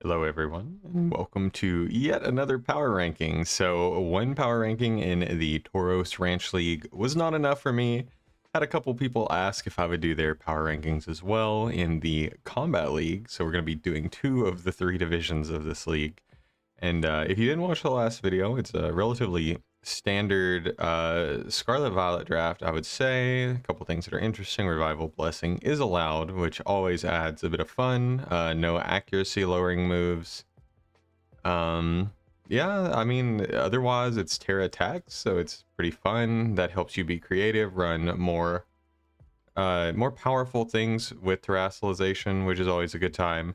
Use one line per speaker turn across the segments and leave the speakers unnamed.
Hello everyone, and welcome to yet another power ranking. So one power ranking in the Tauros Ranch League was not enough for me. Had a couple people ask if I would do their power rankings as well in the Combat League. So we're going to be doing 2 of the 3 divisions of this league. And if you didn't watch the last video, it's a relatively standard Scarlet Violet draft, I would say. A couple things that are interesting. Revival Blessing is allowed, which always adds a bit of fun. No accuracy lowering moves. Yeah, I mean, otherwise it's Terra attacks, so it's pretty fun. That helps you be creative, run more powerful things with terrestrialization, which is always a good time.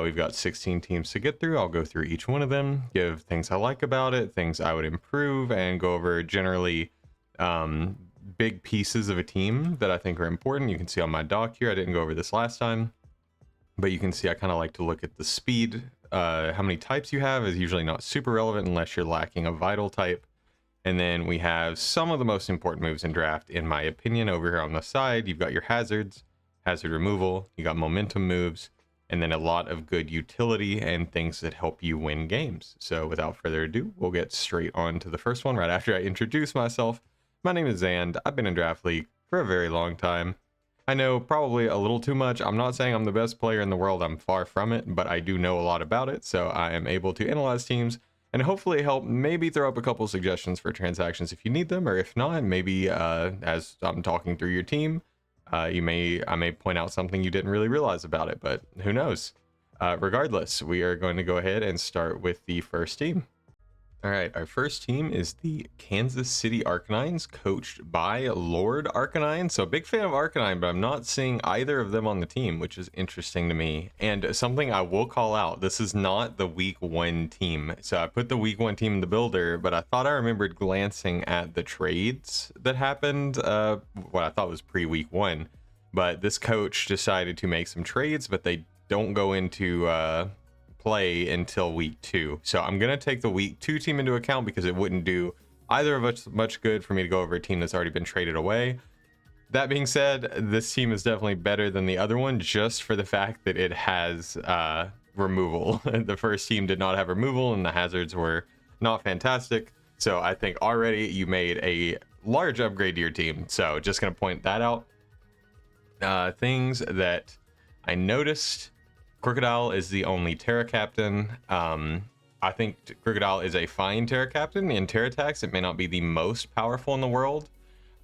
We've got 16 teams to get through. I'll go through each one of them, give things I like about it, things I would improve, and go over generally big pieces of a team that I think are important. You can see on my doc here, I didn't go over this last time, but you can see I kind of like to look at the speed. How many types you have is usually not super relevant unless you're lacking a vital type. And then we have some of the most important moves in draft, in my opinion, over here on the side. You've got your hazards, hazard removal, you got momentum moves, and then a lot of good utility and things that help you win games. So without further ado, we'll get straight on to the first one right after I introduce myself. My name is Zand. I've been in Draft League for a very long time. I know probably a little too much. I'm not saying I'm the best player in the world. I'm far from it, but I do know a lot about it. So I am able to analyze teams and hopefully help maybe throw up a couple suggestions for transactions if you need them, or if not, maybe as I'm talking through your team, I may point out something you didn't really realize about it, but who knows? Regardless, we are going to go ahead and start with the first team. All right, our first team is the Kansas City Arcanines, coached by Lord Arcanine. So big fan of Arcanine, but I'm not seeing either of them on the team, which is interesting to me. And something I will call out, this is not the week 1 team. So I put the week 1 team in the builder, but I thought I remembered glancing at the trades that happened, what I thought was pre-week 1. But this coach decided to make some trades, but they don't go into play until week 2. So I'm gonna take the week 2 team into account because it wouldn't do either of us much good for me to go over a team that's already been traded away. That being said, this team is definitely better than the other one just for the fact that it has removal. The first team did not have removal and the hazards were not fantastic. So I think already you made a large upgrade to your team. So just gonna point that out. Things that I noticed: Crocodile is the only Terra captain. I think Crocodile is a fine Terra captain. In Terra attacks, it may not be the most powerful in the world,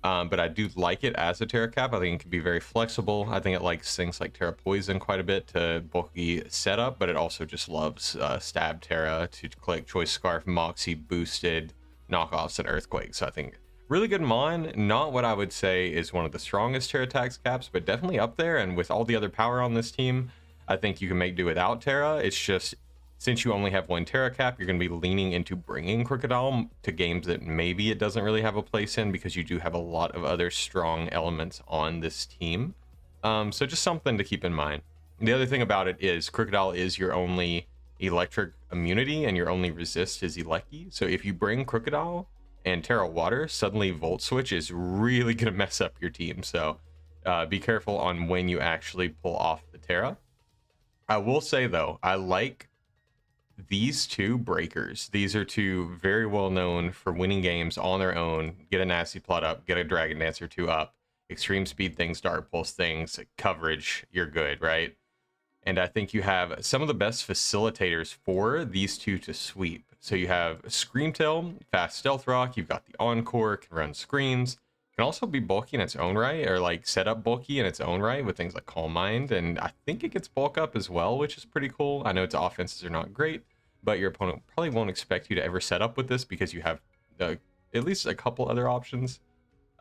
but I do like it as a Terra cap. I think it can be very flexible. I think it likes things like Terra Poison quite a bit to bulky setup, but it also just loves Stab Terra to click Choice Scarf, Moxie boosted knockoffs and Earthquake. So I think really good Mon. Not what I would say is one of the strongest Terra attacks caps, but definitely up there. And with all the other power on this team, I think you can make do without Terra. It's just, since you only have 1 Terra cap, you're going to be leaning into bringing Crocodile to games that maybe it doesn't really have a place in, because you do have a lot of other strong elements on this team. So just something to keep in mind. The other thing about it is Crocodile is your only electric immunity and your only resist is Elecki. So if you bring Crocodile and Terra Water, suddenly Volt Switch is really going to mess up your team. So be careful on when you actually pull off the Terra. I will say though, I like these 2 breakers. These are 2 very well known for winning games on their own. Get a nasty plot up, get a Dragon Dancer 2 up, extreme speed things, Dark Pulse things, coverage, you're good, right? And I think you have some of the best facilitators for these 2 to sweep. So you have Screamtail, fast Stealth Rock, you've got the Encore, can run screens, can also be bulky in its own right, or like set up bulky in its own right with things like Calm Mind, and I think it gets bulk up as well, which is pretty cool. I know its offenses are not great, but your opponent probably won't expect you to ever set up with this because you have at least a couple other options.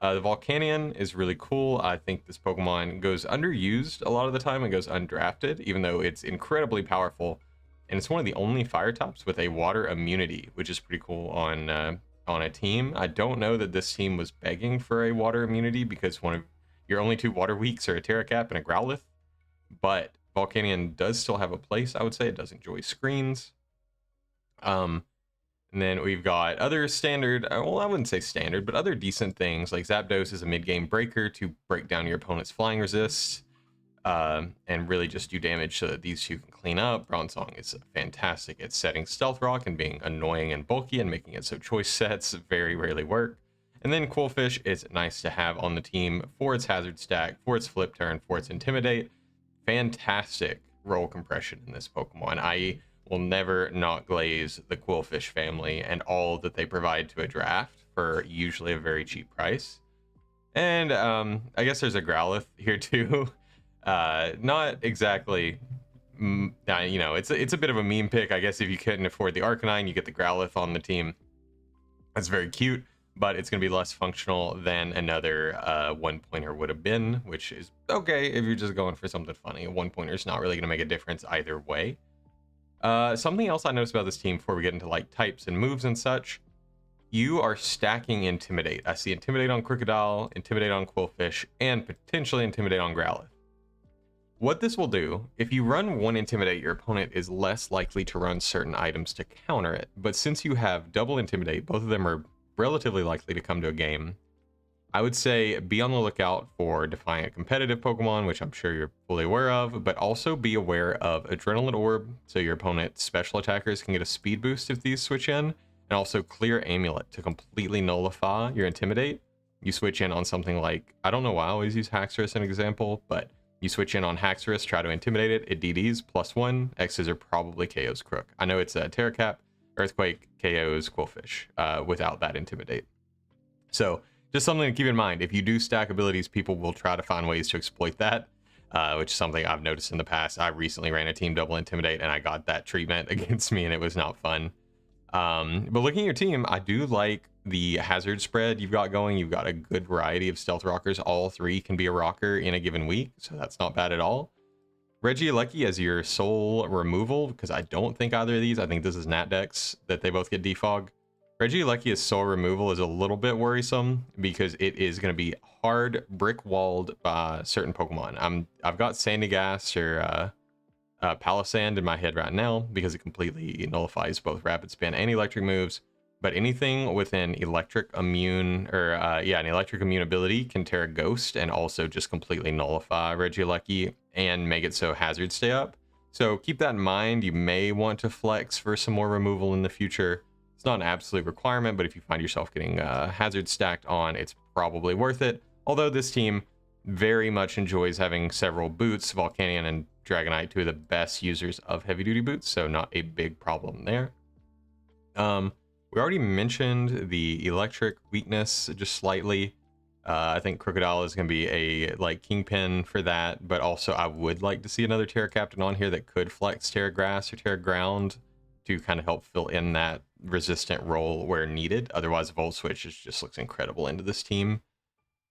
The Volcanion is really cool. I think this Pokemon goes underused a lot of the time and goes undrafted, even though it's incredibly powerful, and it's one of the only fire types with a water immunity, which is pretty cool on a team. I don't know that this team was begging for a water immunity because one of your only 2 water weaks are a Terra Cap and a Growlithe, but Volcanion does still have a place. I would say it does enjoy screens. And then we've got other standard, well, I wouldn't say standard, but other decent things like Zapdos is a mid-game breaker to break down your opponent's flying resist. and really just do damage so that these two can clean up. Bronzong is fantastic at setting Stealth Rock and being annoying and bulky and making it so choice sets very rarely work. And then Qwilfish is nice to have on the team for its hazard stack, for its flip turn, for its intimidate. Fantastic roll compression in this Pokemon. I will never not glaze the Qwilfish family and all that they provide to a draft for usually a very cheap price. And I guess there's a Growlithe here too. Not exactly, you know, it's a bit of a meme pick. I guess if you couldn't afford the Arcanine, you get the Growlithe on the team. That's very cute, but it's going to be less functional than another one-pointer would have been, which is okay if you're just going for something funny. A one-pointer is not really going to make a difference either way. Something else I noticed about this team before we get into like types and moves and such, you are stacking Intimidate. I see Intimidate on Crocodile, Intimidate on Qwilfish, and potentially Intimidate on Growlithe. What this will do, if you run one Intimidate, your opponent is less likely to run certain items to counter it. But since you have double Intimidate, both of them are relatively likely to come to a game. I would say be on the lookout for Defiant competitive Pokemon, which I'm sure you're fully aware of, but also be aware of Adrenaline Orb, so your opponent's special attackers can get a speed boost if these switch in, and also Clear Amulet to completely nullify your Intimidate. You switch in on something like, I don't know why I always use Haxorus as an example, but you switch in on Haxorus, try to intimidate it, it DDs +1, X's are probably KO's Crook. I know it's a Terra Cap, Earthquake, KO's Qwilfish without that Intimidate. So just something to keep in mind. If you do stack abilities, people will try to find ways to exploit that, which is something I've noticed in the past. I recently ran a team double Intimidate and I got that treatment against me and it was not fun. But looking at your team, I do like the hazard spread you've got going. You've got a good variety of stealth rockers. All three can be a rocker in a given week, so that's not bad at all. Regieleki as your sole removal, because I don't think either of these, I think this is Natdex that they both get defog. Regieleki as sole removal is a little bit worrisome because it is going to be hard brick walled by certain Pokemon. I've got Sandygast or Palisand in my head right now because it completely nullifies both Rapid Spin and electric moves. But anything with an electric immune or an electric immune ability can Terra Ghost and also just completely nullify Regieleki and make it so hazards stay up. So keep that in mind. You may want to flex for some more removal in the future. It's not an absolute requirement, but if you find yourself getting hazard stacked on, it's probably worth it. Although this team very much enjoys having several boots, Volcanion and Dragonite, two of the best users of heavy duty boots, so not a big problem there. We already mentioned the electric weakness just slightly. I think Crocodile is going to be a kingpin for that, but also I would like to see another Terra Captain on here that could flex Terra Grass or Terra Ground to kind of help fill in that resistant role where needed. Otherwise, Volt Switch just looks incredible into this team.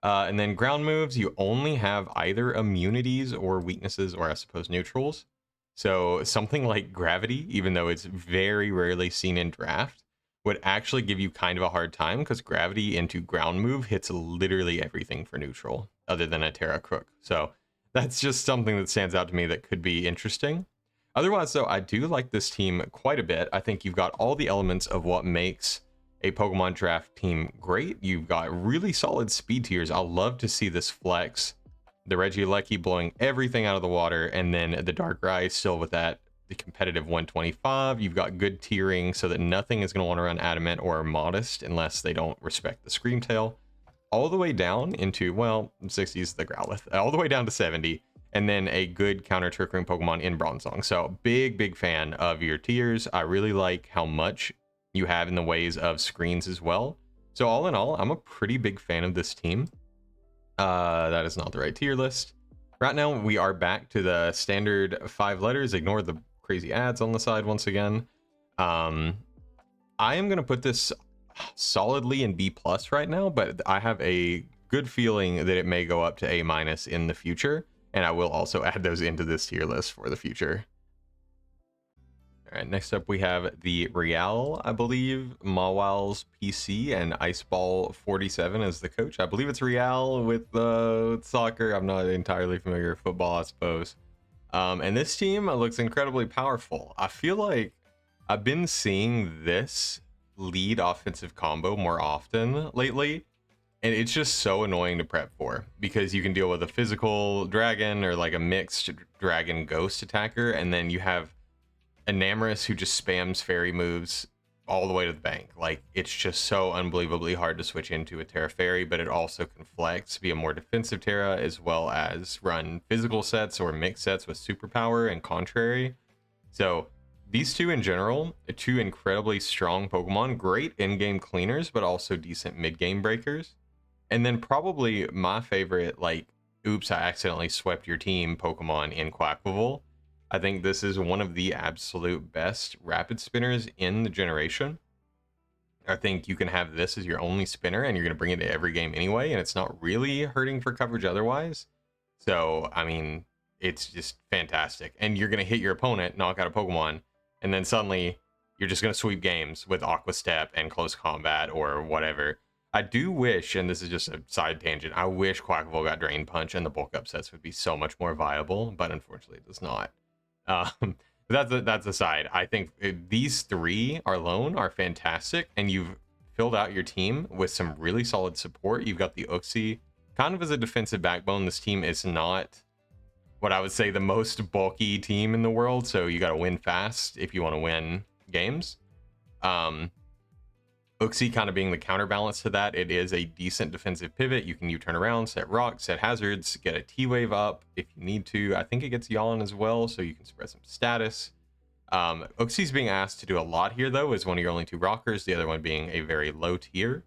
And then ground moves, you only have either immunities or weaknesses, or I suppose neutrals. So something like Gravity, even though it's very rarely seen in draft, would actually give you kind of a hard time because Gravity into ground move hits literally everything for neutral other than a Terra Crook. So that's just something that stands out to me that could be interesting. Otherwise, though, I do like this team quite a bit. I think you've got all the elements of what makes a Pokemon draft team great. You've got really solid speed tiers. I'll love to see this flex. The Regieleki blowing everything out of the water, and then the Darkrai still with that the competitive 125. You've got good tiering so that nothing is going to want to run Adamant or Modest unless they don't respect the Screamtail. All the way down into, well, 60 is the Growlithe. All the way down to 70. And then a good counter Trick Room Pokemon in Bronzong. So big fan of your tiers. I really like how much you have in the ways of screens as well. So all in all, I'm a pretty big fan of this team. That is not the right tier list. Right now, we are back to the standard 5 letters. Ignore the crazy ads on the side once again. I am going to put this solidly in B+ right now, but I have a good feeling that it may go up to A- in the future. And I will also add those into this tier list for the future. All right, next up we have the Real, I believe, Mawiles PC and Iceball47 as the coach. I believe it's Real with soccer. I'm not entirely familiar with football, I suppose. And this team looks incredibly powerful. I feel like I've been seeing this lead offensive combo more often lately. And it's just so annoying to prep for because you can deal with a physical dragon or like a mixed dragon ghost attacker, and then you have Enamoris who just spams fairy moves all the way to the bank. Like, it's just so unbelievably hard to switch into a Terra Fairy, but it also can flex, be a more defensive Terra, as well as run physical sets or mixed sets with superpower and contrary. So these two in general, two incredibly strong Pokemon, great in-game cleaners, but also decent mid-game breakers. And then probably my favorite, like, oops, I accidentally swept your team Pokemon in Quackleval. I think this is one of the absolute best rapid spinners in the generation. I think you can have this as your only spinner and you're going to bring it to every game anyway, and it's not really hurting for coverage otherwise. So, I mean, it's just fantastic. And you're going to hit your opponent, knock out a Pokemon, and then suddenly you're just going to sweep games with Aqua Step and Close Combat or whatever. I do wish, and this is just a side tangent, I wish Quackleval got Drain Punch and the bulk upsets would be so much more viable, but unfortunately it does not. That's aside. I think these three alone are fantastic, and you've filled out your team with some really solid support. You've got the Uxie kind of as a defensive backbone. This team is not what I would say the most bulky team in the world, so you got to win fast if you want to win games. Uxie kind of being the counterbalance to that. It is a decent defensive pivot. You can U-turn around, set rocks, set hazards, get a T-Wave up if you need to. I think it gets Yawn as well, so you can spread some status. Uxie's being asked to do a lot here, though, as one of your only two rockers, the other one being a very low tier.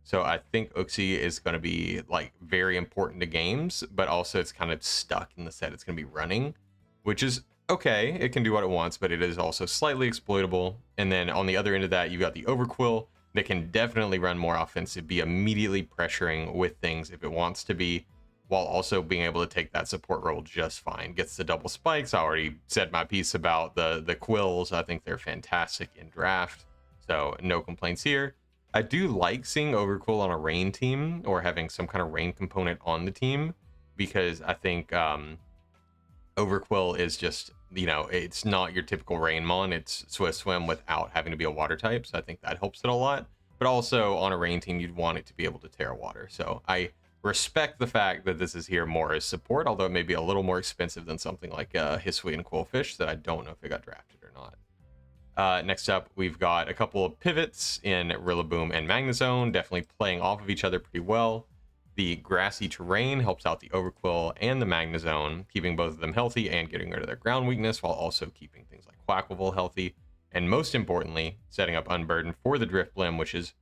So I think Uxie is going to be, like, very important to games, but also it's kind of stuck in the set it's going to be running, which is okay. It can do what it wants, but it is also slightly exploitable. And then on the other end of that, you've got the Overquill, that can definitely run more offensive, be immediately pressuring with things if it wants to be, while also being able to take that support role just fine. Gets the double spikes. I already said my piece about the quills. I think they're fantastic in draft, so no complaints here. I do like seeing Overquill on a rain team or having some kind of rain component on the team, because I think Overquill is just, you know, it's not your typical Rainmon. It's Swift Swim without having to be a water type, so I think that helps it a lot. But also on a rain team, you'd want it to be able to Terra Water. So I respect the fact that this is here more as support, although it may be a little more expensive than something like Hisuian and Quillfish that I don't know if it got drafted or not. Next up, we've got a couple of pivots in Rillaboom and Magnezone, definitely playing off of each other pretty well. The grassy terrain helps out the Overquill and the Magnezone, keeping both of them healthy and getting rid of their ground weakness, while also keeping things like Quackleval healthy. And most importantly, setting up Unburden for the Drifblim, which is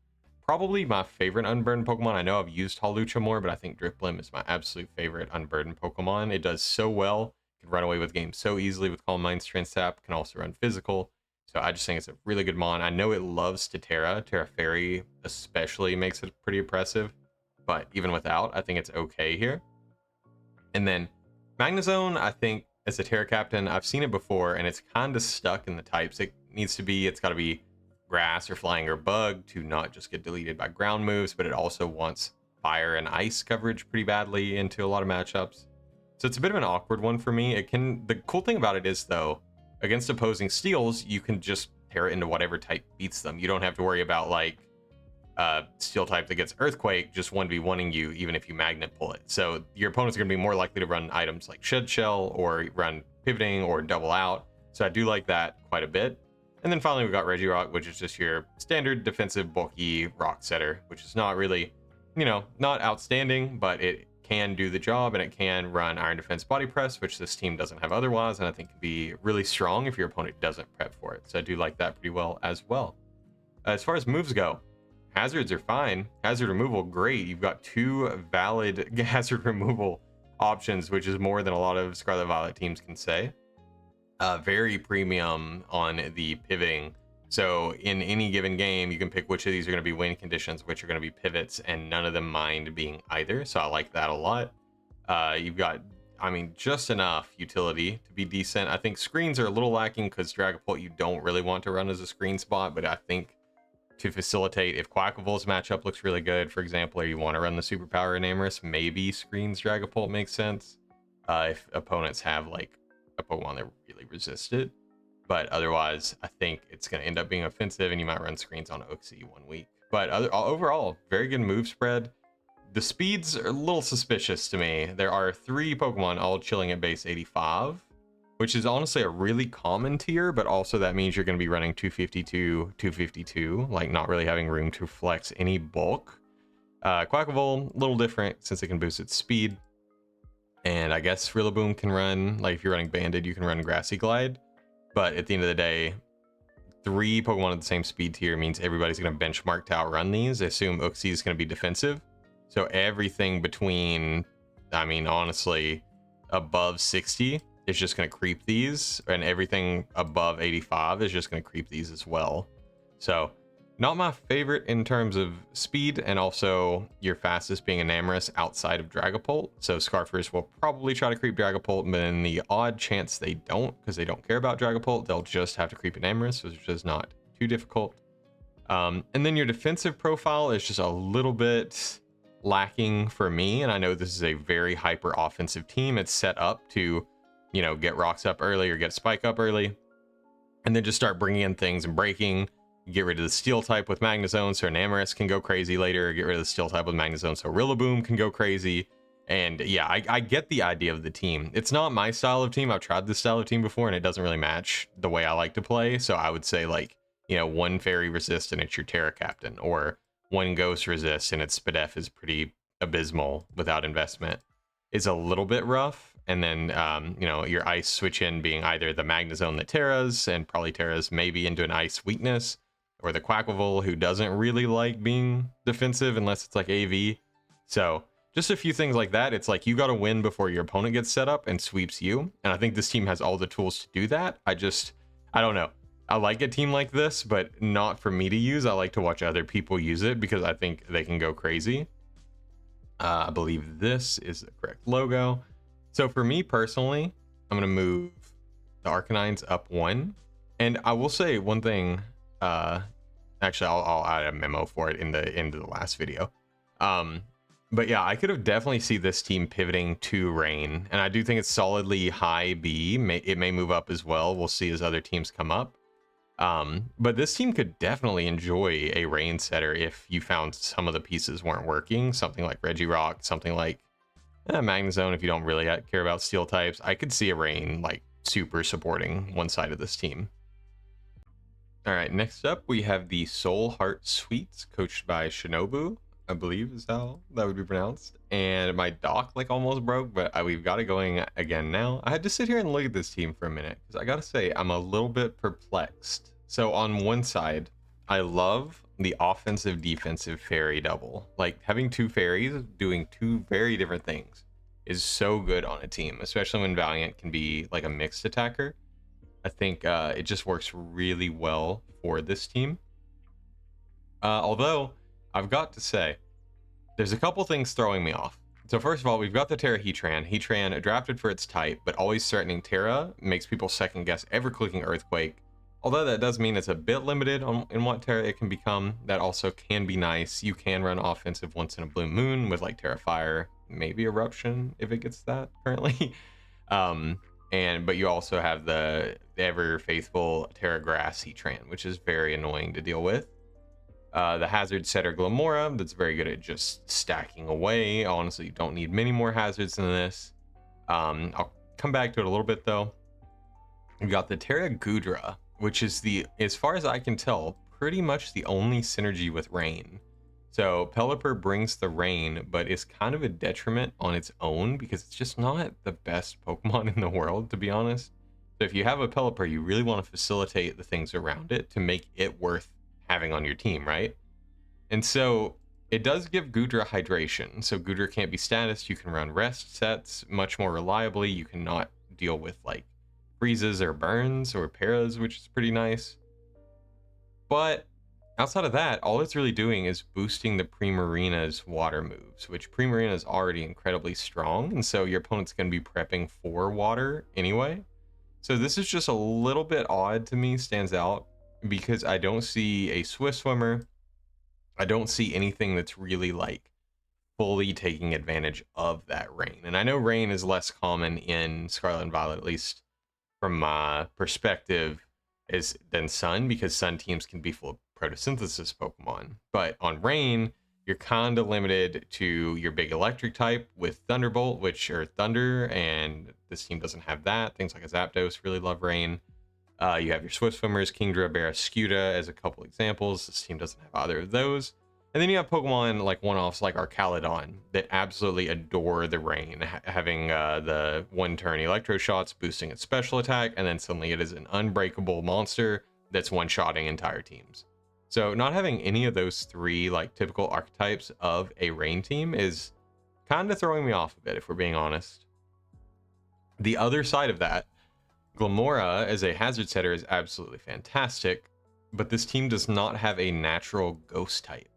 probably my favorite Unburden Pokemon. I know I've used Hawlucha more, but I think Drifblim is my absolute favorite Unburden Pokemon. It does so well, can run away with games so easily with Calm Mind Strength Sap, can also run physical. So I just think it's a really good mon. I know it loves to Terra. Terra Fairy especially makes it pretty oppressive, but even without, I think it's okay here. And then Magnezone, I think as a Terra Captain, I've seen it before, and it's kind of stuck in the types it needs to be. It's got to be grass or flying or bug to not just get deleted by ground moves, but it also wants fire and ice coverage pretty badly into a lot of matchups. So it's a bit of an awkward one for me. The cool thing about it is, though, against opposing steals, you can just Terra into whatever type beats them. You don't have to worry about, like, steel type that gets Earthquake just 1v1ing you even if you magnet pull it. So your opponent's going to be more likely to run items like Shed Shell or run Pivoting or Double Out. So I do like that quite a bit. And then finally we've got Regirock, which is just your standard defensive bulky rock setter, which is not really, you know, not outstanding, but it can do the job, and it can run Iron Defense Body Press, which this team doesn't have otherwise, and I think can be really strong if your opponent doesn't prep for it. So I do like that pretty well as well. As far as moves go, hazards are fine. Hazard removal, great. You've got two valid hazard removal options, which is more than a lot of Scarlet Violet teams can say. Very premium on the pivoting. So in any given game, you can pick which of these are going to be win conditions, which are going to be pivots, and none of them mind being either. So I like that a lot. You've got, I mean, just enough utility to be decent. I think screens are a little lacking because Dragapult you don't really want to run as a screen spot, but I think to facilitate, if Quackleval's matchup looks really good, for example, or you want to run the Superpower Enamoris, maybe screens Dragapult makes sense. If opponents have, like, a Pokemon that really resist it. But otherwise, I think it's going to end up being offensive, and you might run screens on Uxie 1 week. But overall, very good move spread. the speeds are a little suspicious to me. There are 3 Pokemon all chilling at base 85, which is honestly a really common tier, but also that means you're going to be running 252, 252, like not really having room to flex any bulk. Quackable, a little different since it can boost its speed. And I guess Rillaboom can run, like if you're running Banded, you can run Grassy Glide. But at the end of the day, 3 Pokemon at the same speed tier means everybody's going to benchmark to outrun these. I assume Uxie is going to be defensive. So everything between, I mean, honestly, above 60 is just going to creep these. And everything above 85 is just going to creep these as well. So not my favorite in terms of speed, and also your fastest being Enamorus outside of Dragapult. So Scarfers will probably try to creep Dragapult, but in the odd chance they don't, because they don't care about Dragapult, they'll just have to creep Enamorus, which is not too difficult. And then your defensive profile is just a little bit lacking for me, and I know this is a very hyper offensive team. It's set up to, you know, get rocks up early or get spike up early, and then just start bringing in things and breaking. Get rid of the steel type with Magnezone so Enamorus can go crazy later. Get rid of the steel type with Magnezone so Rillaboom can go crazy. And yeah, I get the idea of the team. It's not my style of team. I've tried this style of team before and it doesn't really match the way I like to play. So I would say, like, you know, 1 fairy resist and it's your Terra Captain, or 1 ghost resist and its Spadef is pretty abysmal without investment. It's a little bit rough. And then, you know, your ice switch in being either the Magnezone that Terras, and probably Terras maybe into an ice weakness, or the Quackable, who doesn't really like being defensive unless it's like AV. So just a few things like that. It's like you got to win before your opponent gets set up and sweeps you. And I think this team has all the tools to do that. I don't know. I like a team like this, but not for me to use. I like to watch other people use it because I think they can go crazy. I believe this is the correct logo. So for me personally, I'm going to move the Arcanines up 1. And I will say one thing. Actually, I'll add a memo for it in the end of the last video. But yeah, I could have definitely see this team pivoting to Rain, and I do think it's solidly high B. It may move up as well. We'll see as other teams come up. But this team could definitely enjoy a Rain setter if you found some of the pieces weren't working. Something like Regirock, something like Magnezone if you don't really care about steel types. I could see a Rain like super supporting one side of this team. All right, next up we have the Soul Heart Sweets, coached by Shinobu, I believe is how that would be pronounced. And my dock like almost broke, but we've got it going again now. I had to sit here and look at this team for a minute because I gotta say I'm a little bit perplexed. So on one side, I love the offensive defensive fairy double. Like having 2 fairies doing 2 very different things is so good on a team, especially when Valiant can be like a mixed attacker. I think it just works really well for this team. Although, I've got to say, there's a couple things throwing me off. So first of all, we've got the Terra Heatran. Heatran adapted for its type, but always threatening Terra makes people second guess ever clicking Earthquake. Although that does mean it's a bit limited in what Terra it can become. That also can be nice. You can run offensive once in a blue moon with like Terra Fire, maybe Eruption if it gets that currently. But you also have the ever faithful Terra Grass Heatran, which is very annoying to deal with. The Hazard Setter Glamora, that's very good at just stacking away. Honestly, you don't need many more hazards than this. I'll come back to it a little bit though. We've got the Terra Gudra, which is as far as I can tell, pretty much the only synergy with Rain. So Pelipper brings the Rain, but it's kind of a detriment on its own because it's just not the best Pokemon in the world, to be honest. So if you have a Pelipper, you really want to facilitate the things around it to make it worth having on your team, right? And so it does give Gudra hydration. So Gudra can't be status. You can run rest sets much more reliably. You cannot deal with like freezes or burns or paras, which is pretty nice. But outside of that, all it's really doing is boosting the Primarina's water moves, which Primarina is already incredibly strong, and so your opponent's going to be prepping for water anyway. So this is just a little bit odd to me, stands out, because I don't see a Swift Swimmer. I don't see anything that's really like fully taking advantage of that Rain. And I know Rain is less common in Scarlet and Violet, at least from my perspective, than Sun, because Sun teams can be full of photosynthesis Pokemon. But on Rain, you're kind of limited to your big electric type with Thunderbolt, which are Thunder, and this team doesn't have that. Things like a Zapdos really love Rain. You have your Swift Swimmers, Kingdra, Barrascuda as a couple examples. This team doesn't have either of those. And then you have Pokemon like one-offs like Arcaludon that absolutely adore the rain, having the one-turn Electro Shots boosting its special attack, and then suddenly it is an unbreakable monster that's one-shotting entire teams. So not having any of those three like typical archetypes of a rain team is kind of throwing me off a bit, if we're being honest. The other side of that, Glimmora as a hazard setter is absolutely fantastic, but this team does not have a natural ghost type.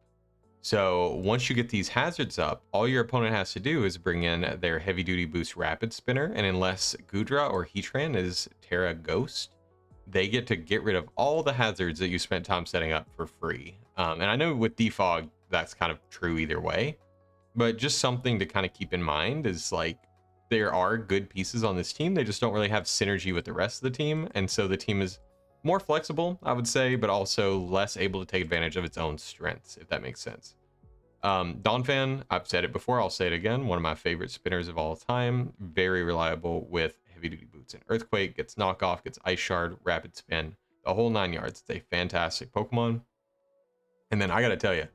So once you get these hazards up, all your opponent has to do is bring in their heavy duty boost rapid spinner, and unless Goodra or Heatran is Terra Ghost, they get to get rid of all the hazards that you spent time setting up for free. And I know with Defog that's kind of true either way, but just something to kind of keep in mind is like there are good pieces on this team, they just don't really have synergy with the rest of the team, and so the team is more flexible, I would say, but also less able to take advantage of its own strengths, if that makes sense. Donphan, I've said it before, I'll say it again, one of my favorite spinners of all time, very reliable with heavy duty boots and Earthquake, gets knockoff, gets Ice Shard, rapid spin, the whole 9 yards. It's a fantastic Pokemon. And then I gotta tell you,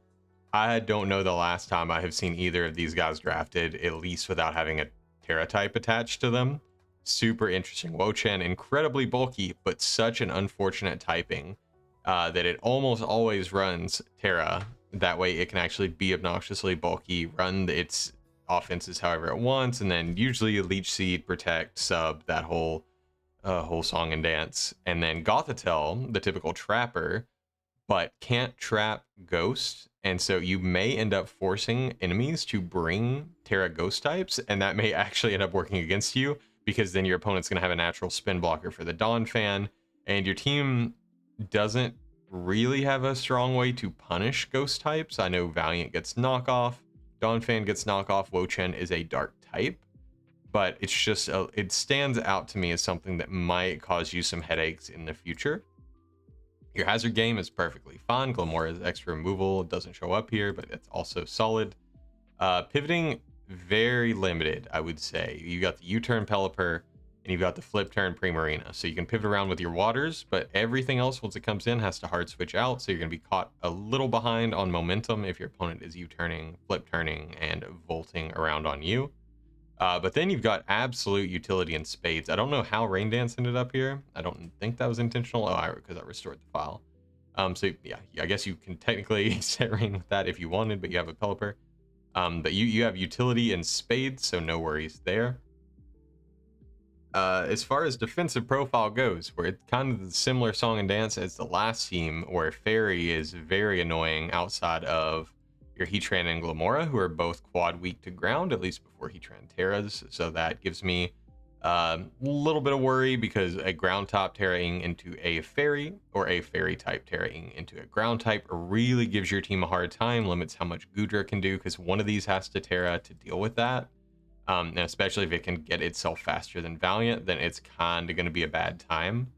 I don't know the last time I have seen either of these guys drafted, at least without having a Terra type attached to them. Super interesting. Wo-Chen, incredibly bulky, but such an unfortunate typing that it almost always runs Terra. That way it can actually be obnoxiously bulky, run its offenses however it wants, and then usually Leech Seed, Protect, Sub, that whole song and dance. And then Gothitelle, the typical trapper, but can't trap Ghost, and so you may end up forcing enemies to bring Terra Ghost types, and that may actually end up working against you, because then your opponent's going to have a natural spin blocker for the Donphan, and your team doesn't really have a strong way to punish Ghost types. I know Valiant gets knockoff, Donphan gets knockoff, Wo-Chen is a dark type, but it's just, it stands out to me as something that might cause you some headaches in the future. Your hazard game is perfectly fine. Glimmora's extra removal doesn't show up here, but it's also solid. Pivoting, very limited, I would say. You got the U-turn Pelipper, and you've got the flip turn Primarina. So you can pivot around with your waters, but everything else, once it comes in, has to hard switch out. So you're going to be caught a little behind on momentum if your opponent is U-turning, flip turning, and volting around on you. But then you've got absolute utility in spades. I don't know how Rain Dance ended up here. I don't think that was intentional. Oh, because I restored the file. So yeah, I guess you can technically set Rain with that if you wanted, but you have a Pelipper. But you have utility in spades, so no worries there. As far as defensive profile goes, where it's kind of the similar song and dance as the last team, where Fairy is very annoying outside of your Heatran and Glimmora, who are both quad weak to ground, at least before Heatran Terras. So that gives me a little bit of worry, because a ground type Terraing into a Fairy, or a Fairy type Terraing into a ground type, really gives your team a hard time, limits how much Goodra can do, because one of these has to Terra to deal with that. And especially if it can get itself faster than Valiant, then it's kind of going to be a bad time.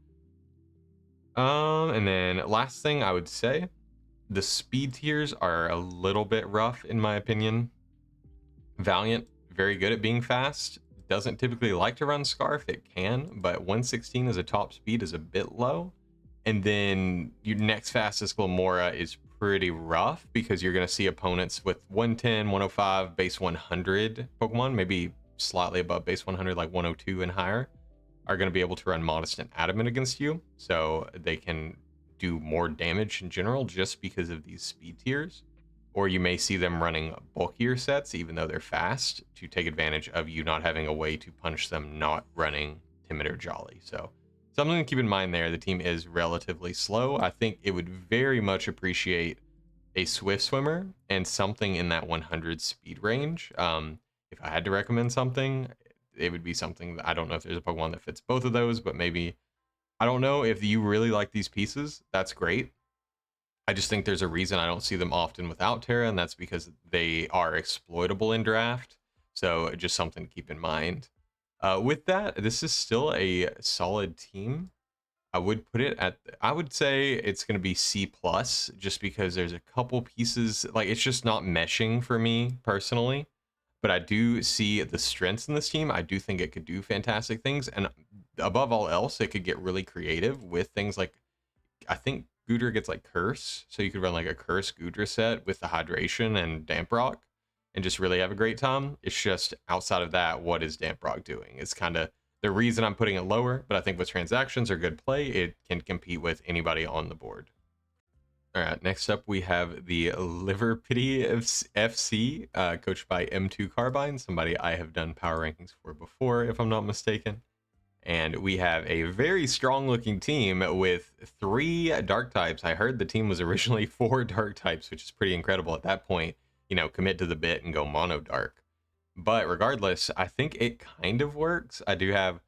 And then last thing I would say, the speed tiers are a little bit rough in my opinion. Valiant, very good at being fast. Doesn't typically like to run Scarf. It can, but 116 as a top speed is a bit low. And then your next fastest Glimmora is pretty rough, because you're going to see opponents with 110, 105, base 100 Pokemon, maybe slightly above base 100, like 102 and higher, are going to be able to run Modest and Adamant against you. So they can do more damage in general just because of these speed tiers. Or you may see them running bulkier sets, even though they're fast, to take advantage of you not having a way to punish them not running Timid or Jolly. So something to keep in mind there. The team is relatively slow. I think it would very much appreciate a Swift Swimmer and something in that 100 speed range. If I had to recommend something, it would be something that, I don't know if there's a Pokemon that fits both of those, but maybe, I don't know, if you really like these pieces, that's great. I just think there's a reason I don't see them often without Terra, and that's because they are exploitable in draft. So just something to keep in mind. With that, this is still a solid team. I would put it at, I would say it's going to be C plus, just because there's a couple pieces, like it's just not meshing for me personally. But I do see the strengths in this team. I do think it could do fantastic things, and above all else, it could get really creative with things like, I think Goodra gets like Curse, so you could run like a Curse Goodra set with the Hydration and Damp Rock, and just really have a great time. It's just outside of that, what is Damp Rock doing? It's kind of the reason I'm putting it lower, but I think with transactions or good play, it can compete with anybody on the board. All right, next up we have the Liverpiti FC, coached by M2 Carbine, somebody I have done power rankings for before, if I'm not mistaken. And we have a very strong looking team with 3 dark types. I heard the team was originally 4 dark types, which is pretty incredible at that point. You know, commit to the bit and go mono dark. But regardless, I think it kind of works. I do have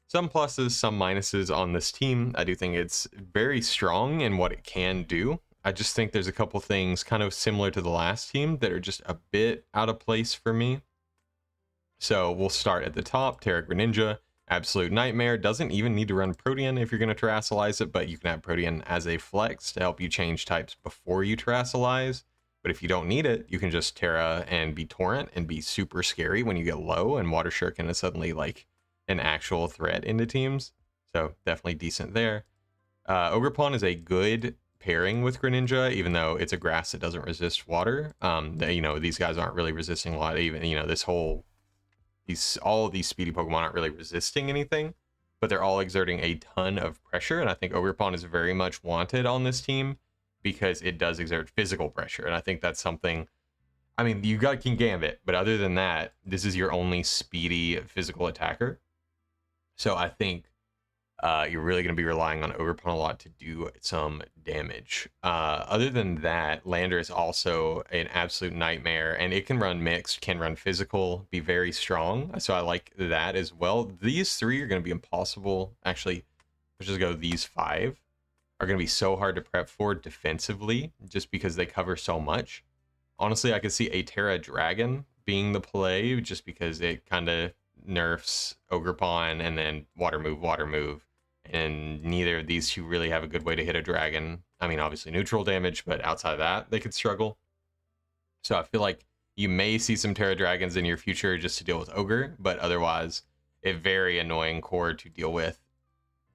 some pluses, some minuses on this team. I do think it's very strong in what it can do. I just think there's a couple things kind of similar to the last team that are just a bit out of place for me. So we'll start at the top. Terra Greninja, absolute nightmare. Doesn't even need to run Protean if you're going to Terrasilize it, but you can have Protean as a flex to help you change types before you Terrasilize. But if you don't need it, you can just Terra and be Torrent and be super scary when you get low, and Water Shuriken is suddenly like an actual threat into teams. So definitely decent there. Ogerpon is a good pairing with Greninja, even though it's a grass that doesn't resist water. You know, these guys aren't really resisting a lot. Even, you know, all of these speedy Pokemon aren't really resisting anything, but they're all exerting a ton of pressure. And I think Ogerpon is very much wanted on this team because it does exert physical pressure. And I think that's something, I mean, you got King Gambit, but other than that, this is your only speedy physical attacker. So I think you're really going to be relying on Ogerpon a lot to do some damage. Other than that, Lander is also an absolute nightmare, and it can run mixed, can run physical, be very strong. So I like that as well. These 3 are going to be impossible. Actually, let's just go these 5 are going to be so hard to prep for defensively just because they cover so much. Honestly, I could see a Terra Dragon being the play just because it kind of nerfs Ogerpon and then water move. And neither of these 2 really have a good way to hit a dragon. I mean, obviously neutral damage, but outside of that, they could struggle. So I feel like you may see some Terra Dragons in your future just to deal with Ogre, but otherwise, a very annoying core to deal with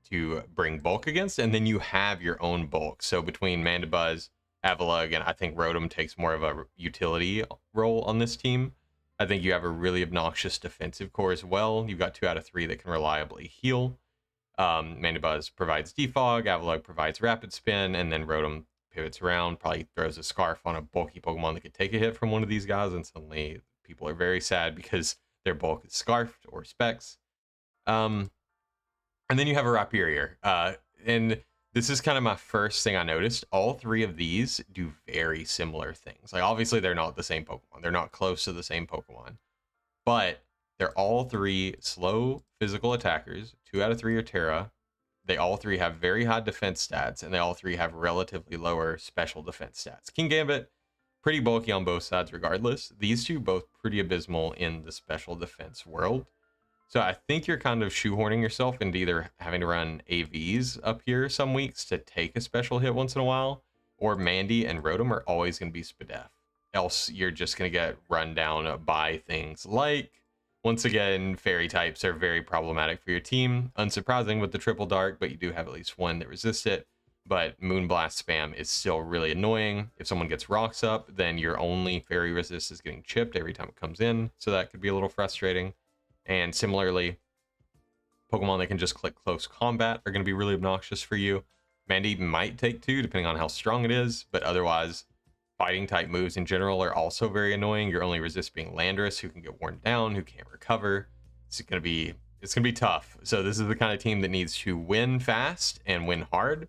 to bring bulk against. And then you have your own bulk. So between Mandibuzz, Avalugg, and I think Rotom takes more of a utility role on this team. I think you have a really obnoxious defensive core as well. You've got 2 out of 3 that can reliably heal. Mandibuzz provides Defog, Avalugg provides Rapid Spin, and then Rotom pivots around, probably throws a Scarf on a bulky Pokemon that could take a hit from one of these guys, and suddenly people are very sad because their bulk is Scarfed or Specs. And then you have a Rhyperior. And this is kind of my first thing I noticed. All 3 of these do very similar things. Like, obviously, they're not the same Pokemon. They're not close to the same Pokemon. But they're all 3 slow physical attackers. 2 out of 3 are Terra. They all 3 have very high defense stats, and they all 3 have relatively lower special defense stats. King Gambit, pretty bulky on both sides regardless. These 2 both pretty abysmal in the special defense world. So I think you're kind of shoehorning yourself into either having to run Eevees up here some weeks to take a special hit once in a while, or Mandy and Rotom are always going to be Spadef. Else you're just going to get run down by things like, once again, fairy types are very problematic for your team. Unsurprising with the triple dark, but you do have at least 1 that resists it. But Moonblast spam is still really annoying. If someone gets rocks up, then your only fairy resist is getting chipped every time it comes in. So that could be a little frustrating. And similarly, Pokemon that can just click close combat are going to be really obnoxious for you. Mandy might take 2, depending on how strong it is, but otherwise, fighting type moves in general are also very annoying. Your only resist being Landorus, who can get worn down, who can't recover. It's gonna be tough. So this is the kind of team that needs to win fast and win hard,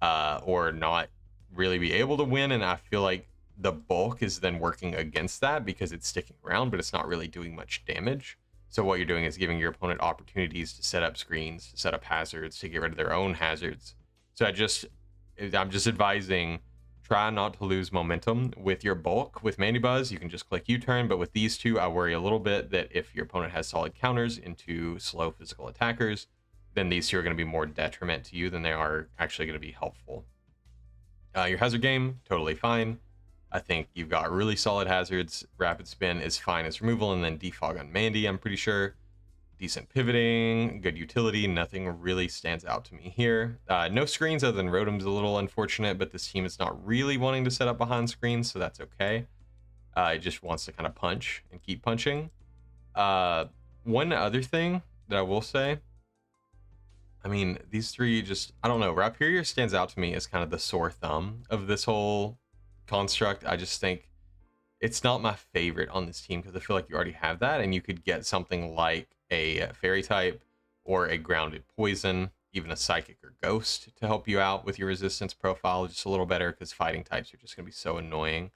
or not really be able to win. And I feel like the bulk is then working against that because it's sticking around, but it's not really doing much damage. So what you're doing is giving your opponent opportunities to set up screens, to set up hazards, to get rid of their own hazards. So I'm just advising, try not to lose momentum with your bulk. With Mandibuzz, you can just click U-turn, but with these 2, I worry a little bit that if your opponent has solid counters into slow physical attackers, then these two are going to be more detriment to you than they are actually going to be helpful. Your hazard game, totally fine. I think you've got really solid hazards. Rapid Spin is fine as removal, and then Defog on Mandy, I'm pretty sure. Decent pivoting, good utility. Nothing really stands out to me here. No screens other than Rotom's a little unfortunate, but this team is not really wanting to set up behind screens, so that's okay. It just wants to kind of punch and keep punching. One other thing that I will say, I mean, these three just, I don't know, Rhyperior stands out to me as kind of the sore thumb of this whole construct. I just think it's not my favorite on this team because I feel like you already have that, and you could get something like a fairy type or a grounded poison, even a psychic or ghost to help you out with your resistance profile just a little better, because fighting types are just going to be so annoying.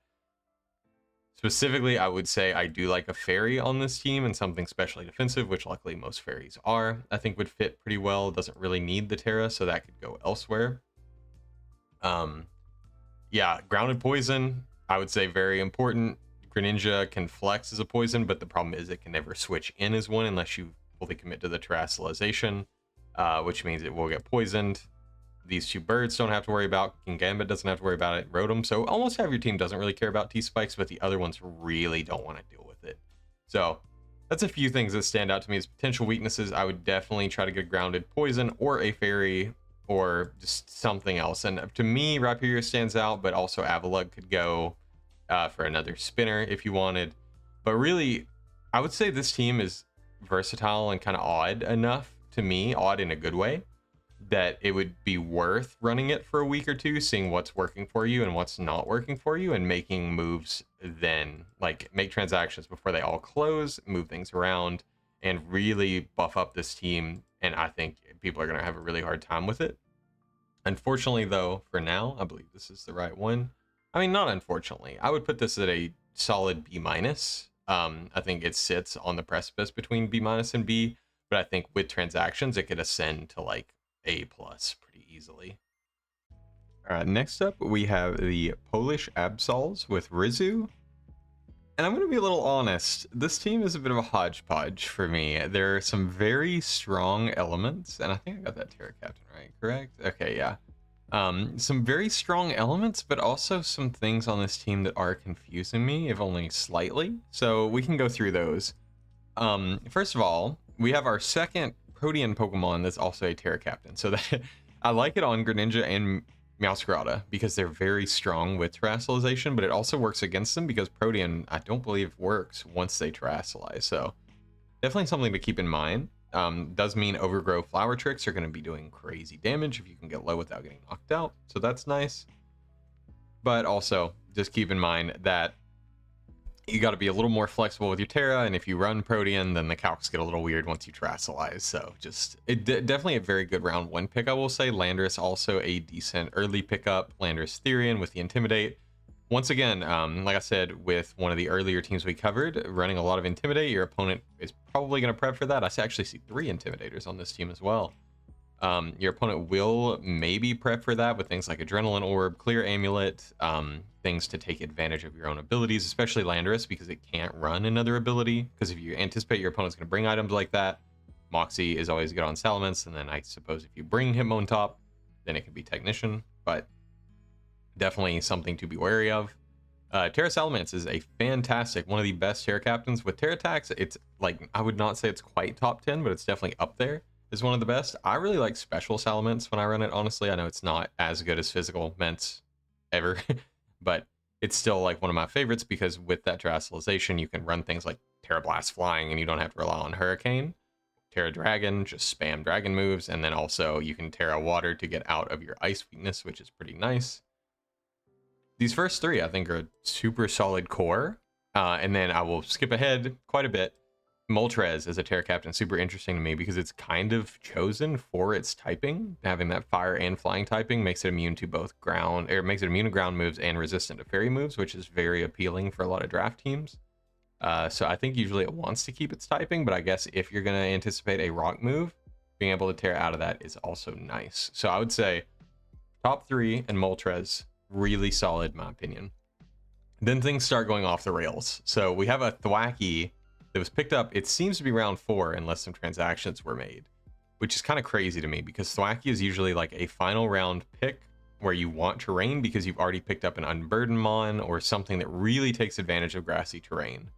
Specifically, I would say I do like a fairy on this team and something specially defensive, which luckily most fairies are, I think would fit pretty well. It doesn't really need the Terra, so that could go elsewhere. Yeah, grounded poison, I would say very important. Greninja can flex as a poison, but the problem is it can never switch in as one unless you fully commit to the terrestrialization, which means it will get poisoned. These two birds don't have to worry about. King Gambit doesn't have to worry about it. Rotom. So almost half your team doesn't really care about T-Spikes, but the other ones really don't want to deal with it. So that's a few things that stand out to me as potential weaknesses. I would definitely try to get a grounded poison or a fairy or just something else. And to me, Rhyperior stands out, but also Avalugg could go for another spinner if you wanted. But really, I would say this team is versatile and kind of odd enough to me, odd in a good way, that it would be worth running it for a week or two, seeing what's working for you and what's not working for you, and making moves then, like make transactions before they all close, move things around, and really buff up this team. And I think people are going to have a really hard time with it. Unfortunately, though, for now, I believe this is the right one. I mean, not unfortunately. I would put this at a solid B-. I think it sits on the precipice between B- and B, but I think with transactions, it could ascend to like A+ pretty easily. All right, next up, we have the PolishAbsols with Rizu. And I'm going to be a little honest, this team is a bit of a hodgepodge for me. There are some very strong elements, and I think I got that Terra Captain right, correct? Okay, yeah. Some very strong elements, but also some things on this team that are confusing me, if only slightly. So we can go through those. First of all, we have our second Protean Pokemon that's also a Terra Captain. So that I like it on Greninja and Meowscarada because they're very strong with terrestrialization, but it also works against them because Protean, I don't believe, works once they terrestrialize. So definitely something to keep in mind. Does mean Overgrow Flower Tricks are going to be doing crazy damage if you can get low without getting knocked out. So that's nice. But also, just keep in mind that you got to be a little more flexible with your Terra, and if you run Protean, then the calcs get a little weird once you terrestrialize. So just definitely a very good round one pick, I will say. Landorus also a decent early pickup. Landorus Therian with the Intimidate. Once again, like I said, with one of the earlier teams we covered, running a lot of Intimidate, your opponent is probably going to prep for that. I actually see 3 Intimidators on this team as well. Your opponent will maybe prep for that with things like Adrenaline Orb, Clear Amulet, things to take advantage of your own abilities, especially Landorus, because it can't run another ability. Because if you anticipate your opponent's going to bring items like that, Moxie is always good on Salamence, and then I suppose if you bring Hitmontop, then it can be Technician, but definitely something to be wary of. Terra Salamence is a fantastic, one of the best Terra Captains. With Terra Attacks, it's like, I would not say it's quite top 10, but it's definitely up there. Is one of the best. I really like Special Salamence when I run it, honestly. I know it's not as good as Physical Ments ever, but it's still like one of my favorites because with that terrestrialization, you can run things like Terra Blast Flying and you don't have to rely on Hurricane. Terra Dragon, just spam dragon moves, and then also you can Terra Water to get out of your ice weakness, which is pretty nice. These first 3, I think, are a super solid core, and then I will skip ahead quite a bit. Moltres as a Terra Captain, super interesting to me because it's kind of chosen for its typing. Having that fire and flying typing makes it immune to both ground, or makes it immune to ground moves and resistant to fairy moves, which is very appealing for a lot of draft teams. So I think usually it wants to keep its typing, but I guess if you're going to anticipate a rock move, being able to tear out of that is also nice. So I would say top 3 and Moltres, really solid in my opinion. Then things start going off the rails. So we have a Thwackey that was picked up, it seems to be round 4 unless some transactions were made. which is kind of crazy to me because Thwackey is usually like a final round pick where you want terrain because you've already picked up an Unburden Mon or something that really takes advantage of grassy terrain.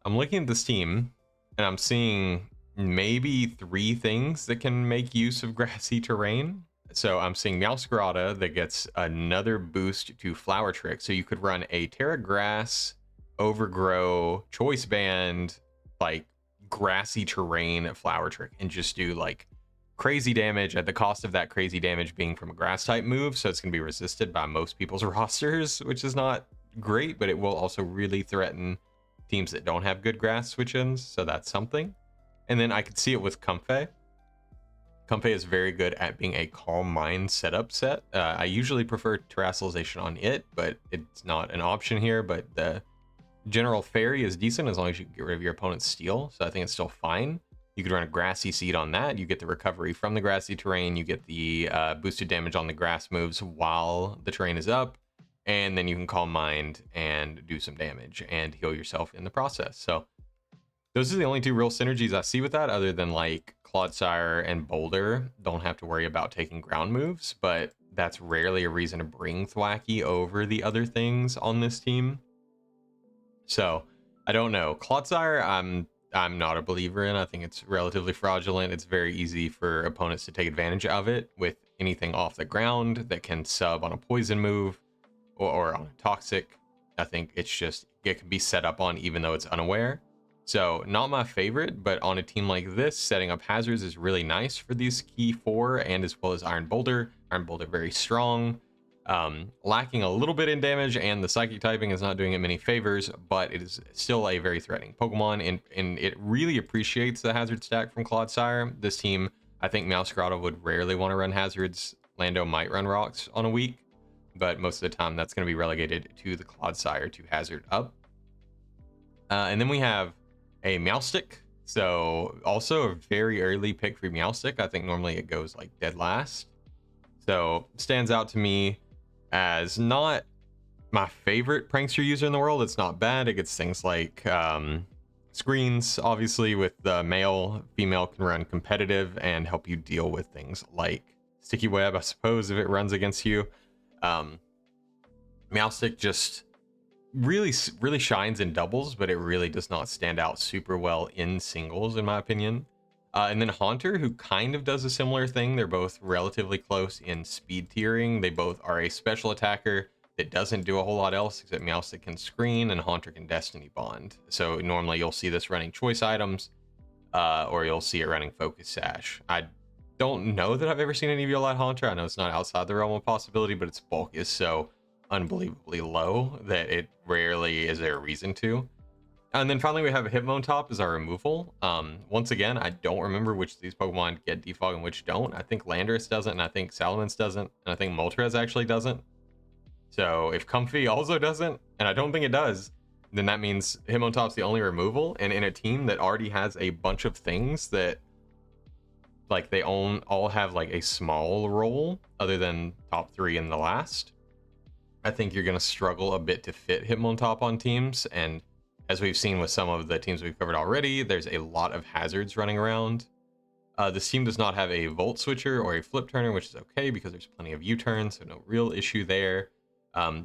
I'm looking at this team and I'm seeing maybe 3 things that can make use of grassy terrain. So I'm seeing Meowscarada that gets another boost to Flower Trick. So you could run a Terra Grass, Overgrow, Choice Band, like grassy terrain Flower Trick and just do like crazy damage at the cost of that crazy damage being from a grass type move. So it's going to be resisted by most people's rosters, which is not great, but it will also really threaten teams that don't have good grass switch-ins. So that's something. And then I could see it with Comfey. Comfey is very good at being a Calm Mind setup set. I usually prefer Terrassalization on it, but it's not an option here. But the general Fairy is decent as long as you can get rid of your opponent's Steel. So I think it's still fine. You could run a Grassy Seed on that. You get the recovery from the grassy terrain. You get the boosted damage on the grass moves while the terrain is up. And then you can Calm Mind and do some damage and heal yourself in the process. So those are the only 2 real synergies I see with that, other than like Clodsire and Boulder don't have to worry about taking ground moves, but that's rarely a reason to bring Thwackey over the other things on this team. So I don't know. Clodsire, I'm not a believer in. I think it's relatively fraudulent. It's very easy for opponents to take advantage of it with anything off the ground that can sub on a poison move or on a toxic. I think it's just, it can be set up on even though it's unaware. So not my favorite, but on a team like this, setting up hazards is really nice for these key 4, and as well as Iron Boulder. Iron Boulder very strong, lacking a little bit in damage, and the psychic typing is not doing it many favors, but it is still a very threatening Pokemon, and it really appreciates the hazard stack from Clodsire. This team, I think Meowscarada would rarely want to run hazards. Lando might run rocks on a week, but most of the time that's going to be relegated to the Clodsire to hazard up. And then we have a Meowstic. So also a very early pick for Meowstic. I think normally it goes like dead last. So stands out to me as not my favorite prankster user in the world. It's not bad. It gets things like screens, obviously, with the male. Female can run competitive and help you deal with things like Sticky Web, I suppose, if it runs against you. Meowstic just really shines in doubles, but it really does not stand out super well in singles, in my opinion. And then Haunter, who kind of does a similar thing. They're both relatively close in speed tiering. They both are a special attacker that doesn't do a whole lot else, except Meowstic can screen and Haunter can Destiny Bond. So normally you'll see this running choice items, or you'll see it running Focus Sash. I don't know that I've ever seen any of you like Haunter. I know it's not outside the realm of possibility, but its bulk is so unbelievably low that it rarely is there a reason to. And then finally we have a Hitmontop as our removal. Once again, I don't remember which of these Pokemon get defog and which don't. I think Landorus doesn't, and I think Salamence doesn't, and I think Moltres actually doesn't. So if Comfey also doesn't, and I don't think it does, then that means Hitmontop's the only removal. And in a team that already has a bunch of things that like they all have like a small role other than top 3 in the last, I think you're going to struggle a bit to fit Hitmontop on teams. And as we've seen with some of the teams we've covered already, there's a lot of hazards running around. This team does not have a Volt Switcher or a Flip Turner, which is okay because there's plenty of U-turns, so no real issue there.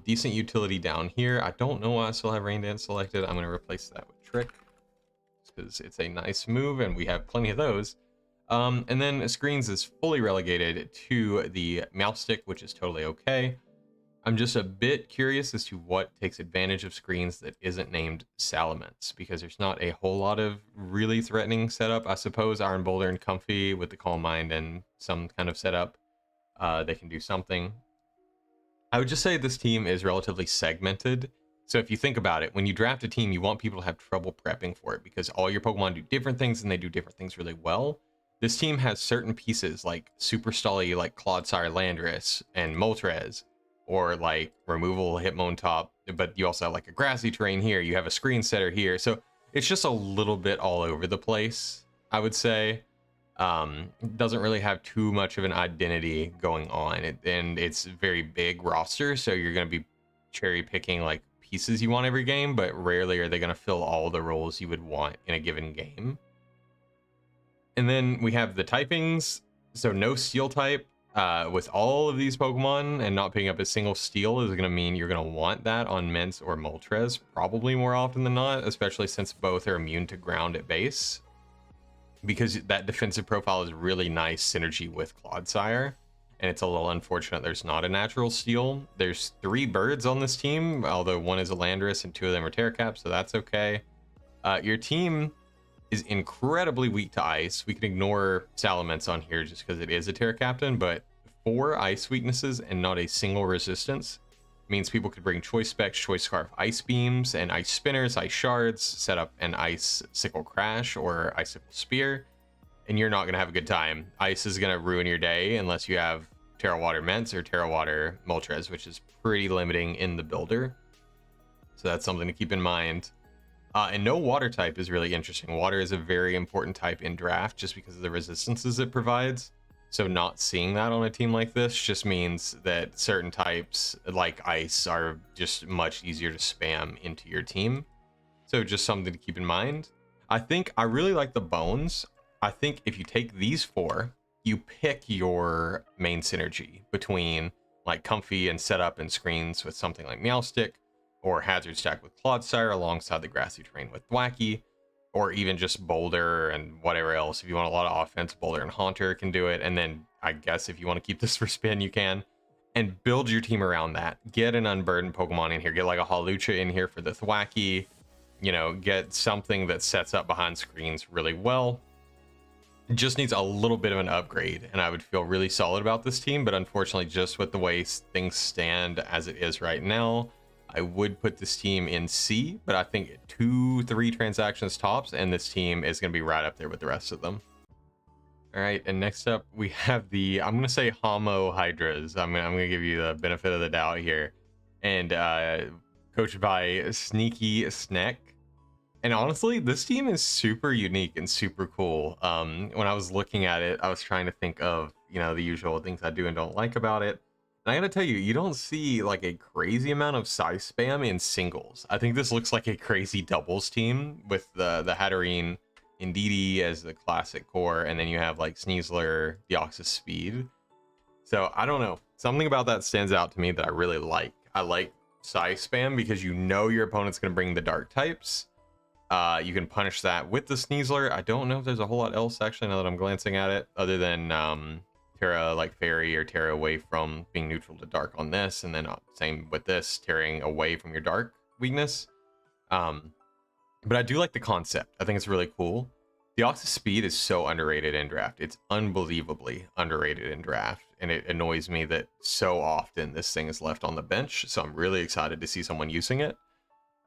Decent utility down here. I don't know why I still have Rain Dance selected. I'm going to replace that with Trick because it's a nice move and we have plenty of those. And then Screens is fully relegated to the Meowstic, which is totally okay. I'm just a bit curious as to what takes advantage of Screens that isn't named Salamence, because there's not a whole lot of really threatening setup. I suppose Iron Boulder and Comfey with the Calm Mind and some kind of setup, they can do something. I would just say this team is relatively segmented. So if you think about it, when you draft a team, you want people to have trouble prepping for it because all your Pokemon do different things and they do different things really well. This team has certain pieces like Super Stolly, like Clodsire Landorus and Moltres, or like removal Hitmontop, but you also have like a grassy terrain here, you have a screen setter here, so it's just a little bit all over the place, I would say. It doesn't really have too much of an identity going on, and it's a very big roster, so you're going to be cherry picking like pieces you want every game, but rarely are they going to fill all the roles you would want in a given game. And then we have the typings. So no steel type. With all of these Pokemon and not picking up a single steel is going to mean you're going to want that on Mence or Moltres probably more often than not, especially since both are immune to ground at base. Because that defensive profile is really nice synergy with Clodsire. And it's a little unfortunate there's not a natural steel. There's 3 birds on this team, although 1 is a Landorus and 2 of them are Terracap, so that's okay. Your team is incredibly weak to ice. We can ignore Salamence on here just because it is a Terra Captain, but 4 ice weaknesses and not a single resistance means people could bring Choice Specs, Choice Scarf, Ice Beams, and Ice Spinners, Ice Shards, set up an Ice Sickle Crash or Ice Sickle Spear, and you're not going to have a good time. Ice is going to ruin your day unless you have Terra Water Mence or Terra Water Moltres, which is pretty limiting in the builder. So that's something to keep in mind. And no water type is really interesting. Water is a very important type in draft just because of the resistances it provides. So not seeing that on a team like this just means that certain types like ice are just much easier to spam into your team. So just something to keep in mind. I think I really like the bones. I think if you take these 4, you pick your main synergy between like comfy and setup and screens with something like Meowstic, or Hazard Stack with Clodsire alongside the grassy terrain with Thwackey, or even just Boulder and whatever else. If you want a lot of offense, Boulder and Haunter can do it. And then I guess if you want to keep this for spin, you can. And build your team around that. Get an unburdened Pokemon in here. Get like a Hawlucha in here for the Thwackey. You know, get something that sets up behind screens really well. It just needs a little bit of an upgrade, and I would feel really solid about this team. But unfortunately, just with the way things stand as it is right now, I would put this team in C, but I think 2-3 transactions tops, and this team is going to be right up there with the rest of them. All right, and next up we have the, I'm going to say Homo Hydras. I'm going to give you the benefit of the doubt here. And coached by Sneaky Snack. And honestly, this team is super unique and super cool. When I was looking at it, I was trying to think of, you know, the usual things I do and don't like about it. And I gotta tell you, you don't see like a crazy amount of size spam in singles. I think this looks like a crazy doubles team with the Hatterene Indeedee as the classic core, and then you have like Sneasler, Deoxys Speed. So I don't know. Something about that stands out to me that I really like. I like size spam because you know your opponent's gonna bring the dark types. You can punish that with the Sneasler. I don't know if there's a whole lot else actually now that I'm glancing at it, other than Terra like Fairy or Terra away from being neutral to dark on this, and then same with this, tearing away from your dark weakness. But I do like the concept. I think it's really cool. Deoxys Speed is so underrated in draft. It's unbelievably underrated in draft, and it annoys me that so often this thing is left on the bench. So I'm really excited to see someone using it.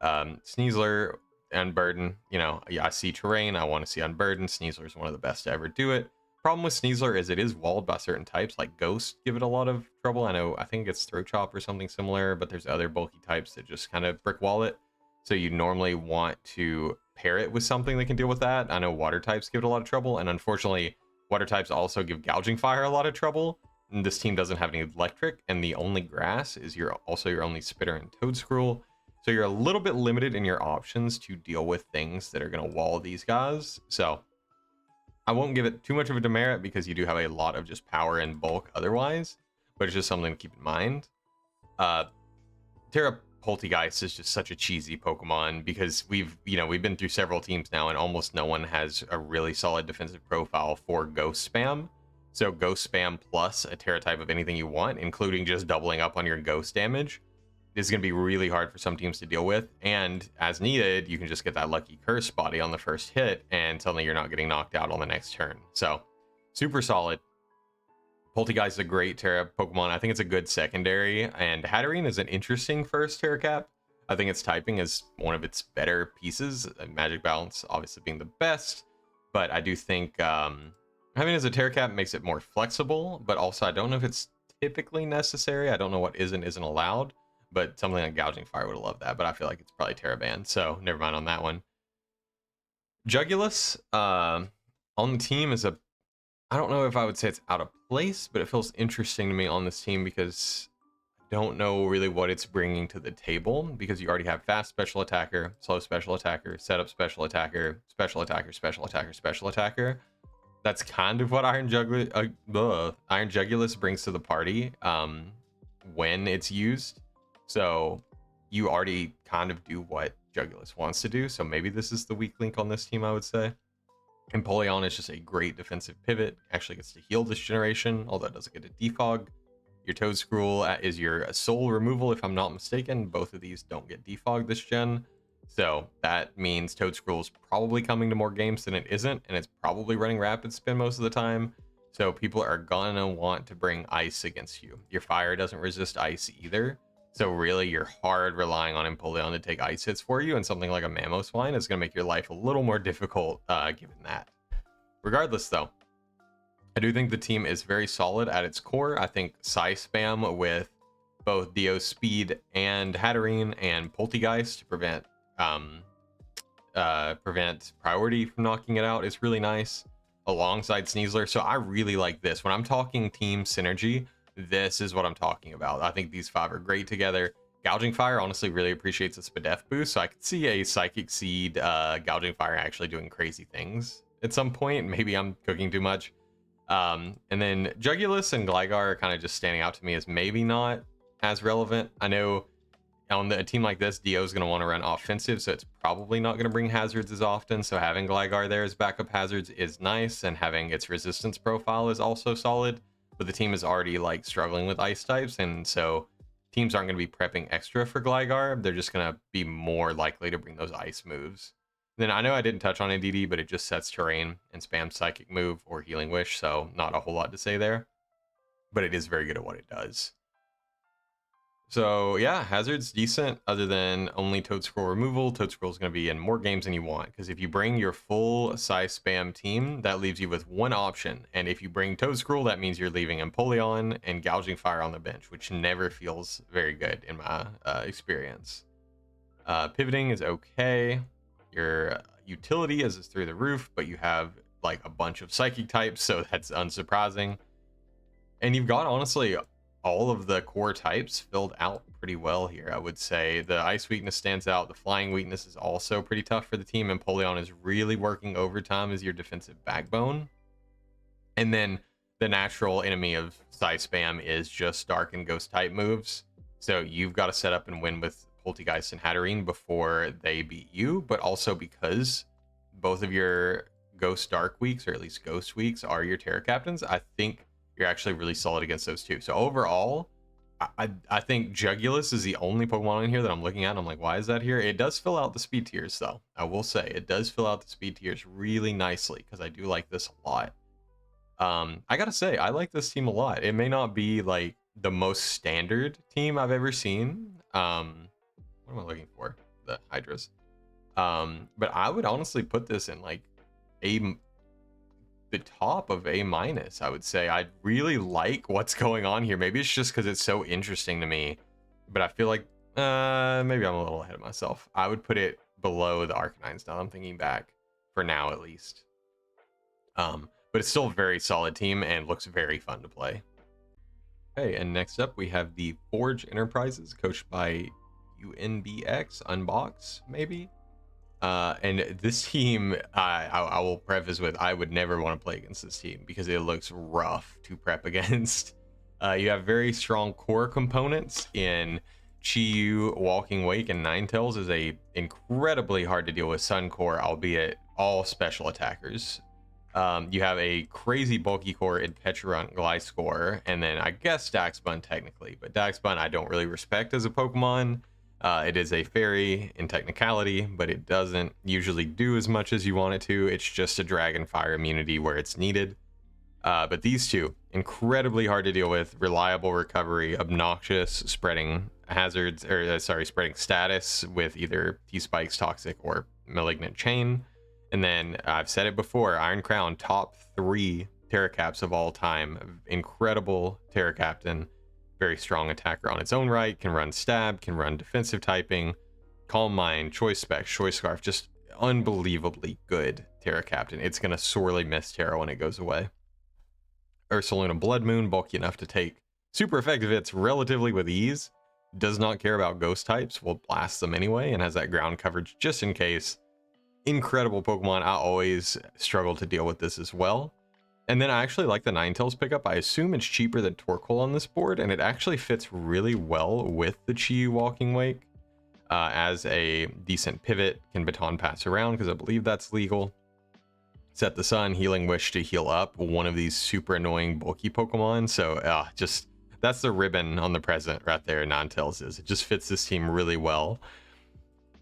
Sneasler, Unburden, you know, I see terrain, I want to see Unburden. Sneasler is one of the best to ever do it. Problem with Sneasler is it is walled by certain types, like Ghost give it a lot of trouble. I think it's Throat Chop or something similar, but there's other bulky types that just kind of brick wall it. So you normally want to pair it with something that can deal with that. I know water types give it a lot of trouble, and unfortunately, water types also give Gouging Fire a lot of trouble. And this team doesn't have any electric, and the only grass is also your only Spitter and Toedscruel. So you're a little bit limited in your options to deal with things that are going to wall these guys. So I won't give it too much of a demerit because you do have a lot of just power and bulk otherwise, but it's just something to keep in mind. Terra Poltegeist is just such a cheesy Pokemon because we've been through several teams now and almost no one has a really solid defensive profile for Ghost Spam. So Ghost Spam plus a Terra type of anything you want, including just doubling up on your Ghost damage, is going to be really hard for some teams to deal with. And as needed, you can just get that lucky curse body on the first hit and suddenly you're not getting knocked out on the next turn. So super solid. Poltegeist is a great Terra Pokemon. I think it's a good secondary, and Hatterene is an interesting first Terra Cap. I think its typing is one of its better pieces, Magic Balance obviously being the best, but I do think having it as a Terra Cap makes it more flexible, but also I don't know if it's typically necessary. I don't know what isn't allowed. But something like Gouging Fire would have loved that, but I feel like it's probably Terra banned, so never mind on that one. Jugulus on the team is I don't know if I would say it's out of place, but it feels interesting to me on this team because I don't know really what it's bringing to the table, because you already have fast special attacker, slow special attacker, setup special attacker, special attacker, special attacker, special attacker. that's kind of what Iron Jugulus brings to the party when it's used. So you already kind of do what Jugulus wants to do. So maybe this is the weak link on this team, I would say. Empoleon is just a great defensive pivot. Actually gets to heal this generation, although it doesn't get to defog. Your Toedscruel is your soul removal, if I'm not mistaken. Both of these don't get defogged this gen. So that means Toedscruel is probably coming to more games than it isn't, and it's probably running Rapid Spin most of the time. So people are gonna want to bring ice against you. Your fire doesn't resist ice either. So really, you're hard relying on Empoleon to take ice hits for you, and something like a Mamoswine is gonna make your life a little more difficult given that. Regardless though, I do think the team is very solid at its core. I think Psy Spam with both Dio Speed and Hatterene and Poltegeist to prevent priority from knocking it out is really nice alongside Sneasler. So I really like this. When I'm talking team synergy, this is what I'm talking about. I think these 5 are great together. Gouging Fire honestly really appreciates a Spadef boost, so I could see a Psychic Seed Gouging Fire actually doing crazy things at some point. Maybe I'm cooking too much. And then Jugulus and Gligar are kind of just standing out to me as maybe not as relevant. I know on a team like this, Dio is going to want to run offensive, so it's probably not going to bring hazards as often. So having Gligar there as backup hazards is nice, and having its resistance profile is also solid. But the team is already like struggling with ice types, and so teams aren't going to be prepping extra for Gligar. They're just going to be more likely to bring those ice moves. Then I know I didn't touch on ADD, but it just sets terrain and spams Psychic Move or Healing Wish, so not a whole lot to say there. But it is very good at what it does. So yeah, Hazard's decent, other than only Toedscruel removal. Toedscruel is going to be in more games than you want, because if you bring your full Psy Spam team, that leaves you with one option. And if you bring Toedscruel, that means you're leaving Empoleon and Gouging Fire on the bench, which never feels very good in my experience. Pivoting is okay. Your utility is through the roof, but you have like a bunch of Psychic types, so that's unsurprising. And you've got, honestly, all of the core types filled out pretty well here, I would say. The ice weakness stands out. The flying weakness is also pretty tough for the team. Empoleon is really working overtime as your defensive backbone. And then the natural enemy of Psy Spam is just Dark and Ghost type moves. So you've got to set up and win with Poltegeist and Hatterene before they beat you, but also because both of your Ghost Dark weeks, or at least Ghost weeks, are your Terra Captains, I think you're actually really solid against those two. So overall, I think Jugulus is the only Pokemon in here that I'm looking at and I'm like, why is that here? It does fill out the speed tiers though. I will say it does fill out the speed tiers really nicely, because I do like this a lot. I gotta say, I like this team a lot. It may not be like the most standard team I've ever seen. What am I looking for? The Hydras. But I would honestly put this in like the top of A-, I would say. I really like what's going on here. Maybe it's just because it's so interesting to me, but I feel like maybe I'm a little ahead of myself. I would put it below the Arcanines now I'm thinking back, for now at least. But it's still a very solid team and looks very fun to play. Okay, and next up we have the Forge Enterprises, coached by UNBX Unbox, maybe. And this team, I will preface with, I would never want to play against this team because it looks rough to prep against. You have very strong core components in Chi-Yu, Walking Wake, and Ninetales is a incredibly hard to deal with Sun core, albeit all special attackers. You have a crazy bulky core in Pecharunt, Gliscor, and then I guess Daxbun technically, but Daxbun I don't really respect as a Pokemon. It is a fairy in technicality, but it doesn't usually do as much as you want it to. It's just a dragon fire immunity where it's needed. But these two, incredibly hard to deal with, reliable recovery, obnoxious, spreading hazards, or spreading status with either T-Spikes, Toxic, or Malignant Chain. And then I've said it before, Iron Crown, top 3 Terra Caps of all time. Incredible Terra Captain. Very strong attacker on its own right, can run stab, can run defensive typing, Calm Mind, Choice Spec, Choice Scarf, just unbelievably good Terra Captain. It's going to sorely miss Terra when it goes away. Ursaluna Blood Moon, bulky enough to take super effective hits relatively with ease, does not care about ghost types, will blast them anyway, and has that ground coverage just in case. Incredible Pokemon. I always struggle to deal with this as well. And then I actually like the Ninetales pickup. I assume it's cheaper than Torkoal on this board, and it actually fits really well with the Chi-Yu Walking Wake as a decent pivot. Can baton pass around because I believe that's legal. Set the Sun, Healing Wish to heal up one of these super annoying bulky Pokemon. So just that's the ribbon on the present right there. Ninetales is. It just fits this team really well.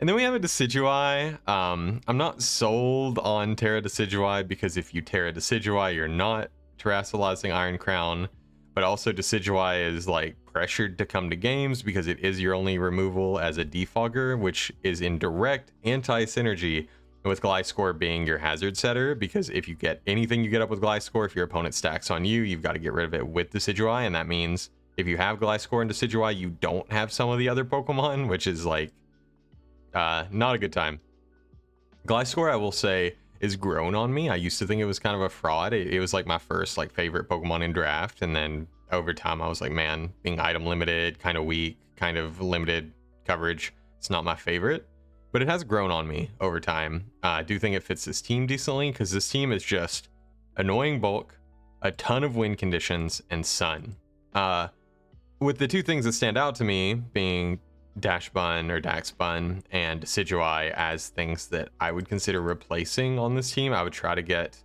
And then we have a Decidueye. I'm not sold on Terra Decidueye because if you Terra Decidueye, you're not terrassalizing Iron Crown. But also Decidueye is like pressured to come to games because it is your only removal as a defogger, which is in direct anti-synergy with Gliscor being your hazard setter. Because if you get anything you get up with Gliscor, if your opponent stacks on you, you've got to get rid of it with Decidueye. And that means if you have Gliscor and Decidueye, you don't have some of the other Pokemon, which is like not a good time. Gliscor, I will say, is grown on me. I used to think it was kind of a fraud. It was like my first like favorite Pokemon in draft, and then over time I was like, man, being item limited, kind of weak, kind of limited coverage, it's not my favorite. But it has grown on me over time. I do think it fits this team decently because this team is just annoying bulk, a ton of wind conditions, and sun. With the two things that stand out to me being Dash Bun or Dax Bun and Decidueye as things that I would consider replacing on this team. I would try to get,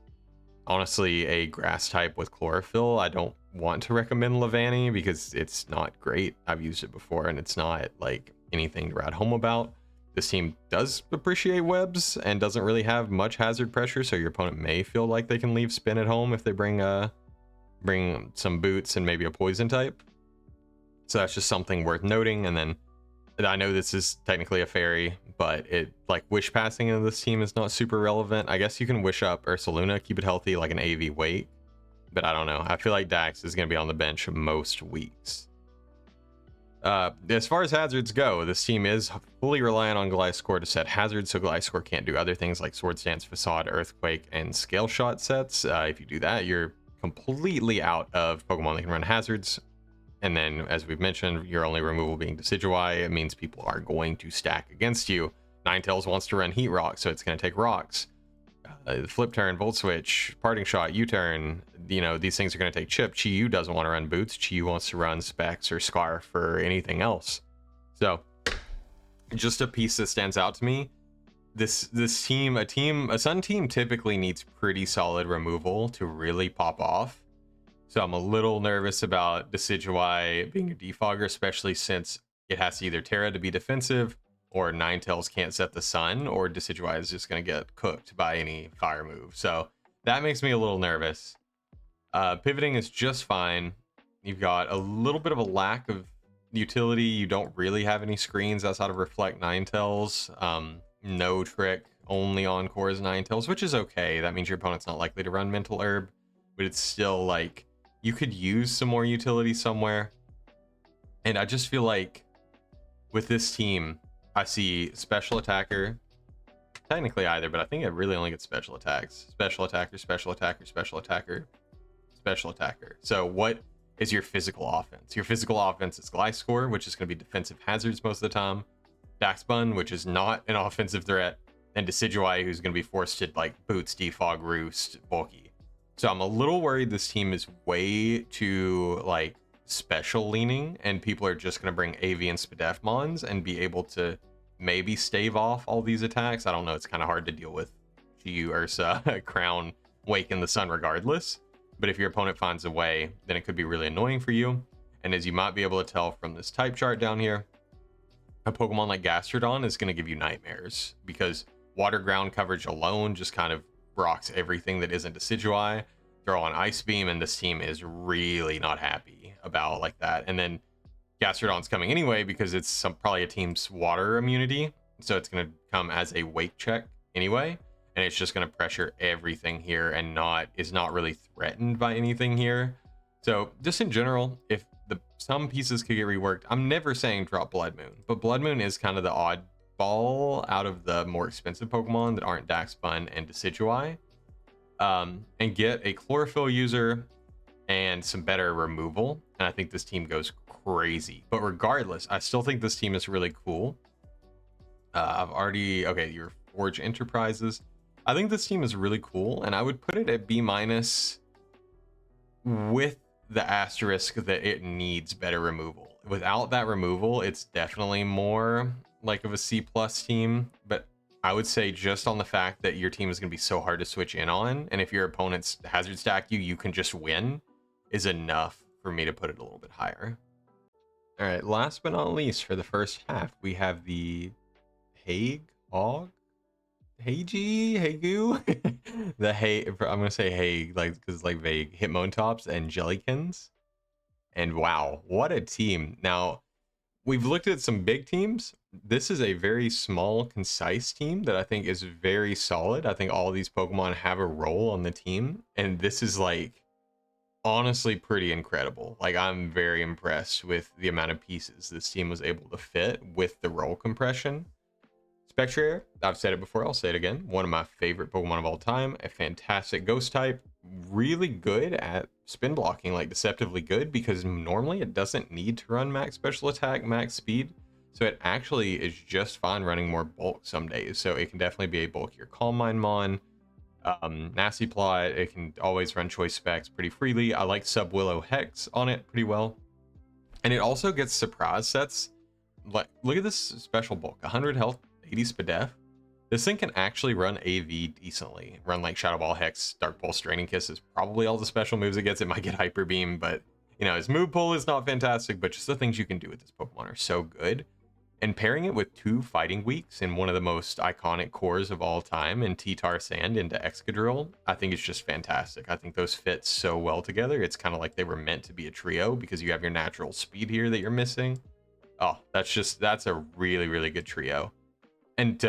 honestly, a grass type with chlorophyll. I don't want to recommend Levani because it's not great. I've used it before and it's not like anything to write home about. This team does appreciate webs and doesn't really have much hazard pressure, so your opponent may feel like they can leave spin at home if they bring some boots and maybe a poison type. So that's just something worth noting. And then I know this is technically a fairy, but it like wish passing into this team is not super relevant. I guess you can wish up Ursaluna, keep it healthy like an AV weight, but I don't know. I feel like Dax is going to be on the bench most weeks. As far as hazards go, this team is fully reliant on Gliscor to set hazards, so Gliscor can't do other things like Swords Dance, Facade, Earthquake, and Scale Shot sets. If you do that, you're completely out of Pokemon that can run hazards. And then, as we've mentioned, your only removal being Decidueye, it means people are going to stack against you. Ninetales wants to run Heat Rock, so it's going to take rocks. Flip Turn, Volt Switch, Parting Shot, U-Turn, you know, these things are going to take chip. Chi-Yu doesn't want to run Boots. Chi-Yu wants to run Specs or Scarf or anything else. So, just a piece that stands out to me. This team, a Sun team typically needs pretty solid removal to really pop off. So I'm a little nervous about Decidueye being a defogger, especially since it has to either Terra to be defensive, or Ninetales can't set the Sun, or Decidueye is just going to get cooked by any fire move. So that makes me a little nervous. Pivoting is just fine. You've got a little bit of a lack of utility. You don't really have any screens outside of Reflect Ninetales. No trick, only Encore's Ninetales, which is okay. That means your opponent's not likely to run Mental Herb, but it's still like, you could use some more utility somewhere. And I just feel like with this team, I see Special Attacker, technically either, but I think it really only gets Special Attacks. Special Attacker, Special Attacker, Special Attacker, Special Attacker. So what is your physical offense? Your physical offense is Gliscor, which is going to be defensive hazards most of the time. Dax Bun, which is not an offensive threat. And Decidueye, who's going to be forced to like Boots, Defog, Roost, Bulky. So I'm a little worried this team is way too like special leaning, and people are just going to bring AV and Spadefmons and be able to maybe stave off all these attacks. I don't know. It's kind of hard to deal with Chi-Yu, Ursa, Crown, Wake in the Sun regardless. But if your opponent finds a way, then it could be really annoying for you. And as you might be able to tell from this type chart down here, a Pokemon like Gastrodon is going to give you nightmares because water ground coverage alone just kind of rocks everything that isn't Decidueye. Throw on Ice Beam, and this team is really not happy about like that. And then Gastrodon's coming anyway because it's probably a team's water immunity, so it's going to come as a wake check anyway, and it's just going to pressure everything here and is not really threatened by anything here. So just in general, if some pieces could get reworked, I'm never saying drop Blood Moon, but Blood Moon is kind of the oddball out of the more expensive Pokemon that aren't Dax Bun and Decidueye. And get a chlorophyll user and some better removal, and I think this team goes crazy. But regardless, I still think this team is really cool. Your Forge Enterprises, I think this team is really cool, and I would put it at B-. with the asterisk that it needs better removal. Without that removal, it's definitely more like of a C plus team, but I would say just on the fact that your team is going to be so hard to switch in on, and if your opponent's hazard stack you can just win, is enough for me to put it a little bit higher. All right, last but not least, for the first half, we have the Hague the I'm gonna say Hague, like, because like vague Hitmontops and Jellykins. And wow, what a team. Now, we've looked at some big teams. This is a very small, concise team that I think is very solid. I think all of these Pokemon have a role on the team, and this is like honestly pretty incredible. Like, I'm very impressed with the amount of pieces this team was able to fit with the role compression. Spectrair, I've said it before, I'll say it again. One of my favorite Pokemon of all time. A fantastic ghost type. Really good at spin blocking, like deceptively good, because normally it doesn't need to run max special attack, max speed. So it actually is just fine running more bulk some days. So it can definitely be a bulkier Calm Mind Mon. Nasty Plot, it can always run choice specs pretty freely. I like Sub Willow Hex on it pretty well. And it also gets surprise sets. Like, look at this special bulk, 100 health, 80 Spadef. This thing can actually run AV decently. Run like Shadow Ball, Hex, Dark Pulse, Draining Kiss is probably all the special moves it gets. It might get Hyper Beam, but you know, his move pool is not fantastic, but just the things you can do with this Pokemon are so good. And pairing it with 2 Fighting Weeks in one of the most iconic cores of all time in T-Tar Sand into Excadrill, I think it's just fantastic. I think those fit so well together. It's kind of like they were meant to be a trio because you have your natural speed here that you're missing. Oh, that's a really, really good trio. And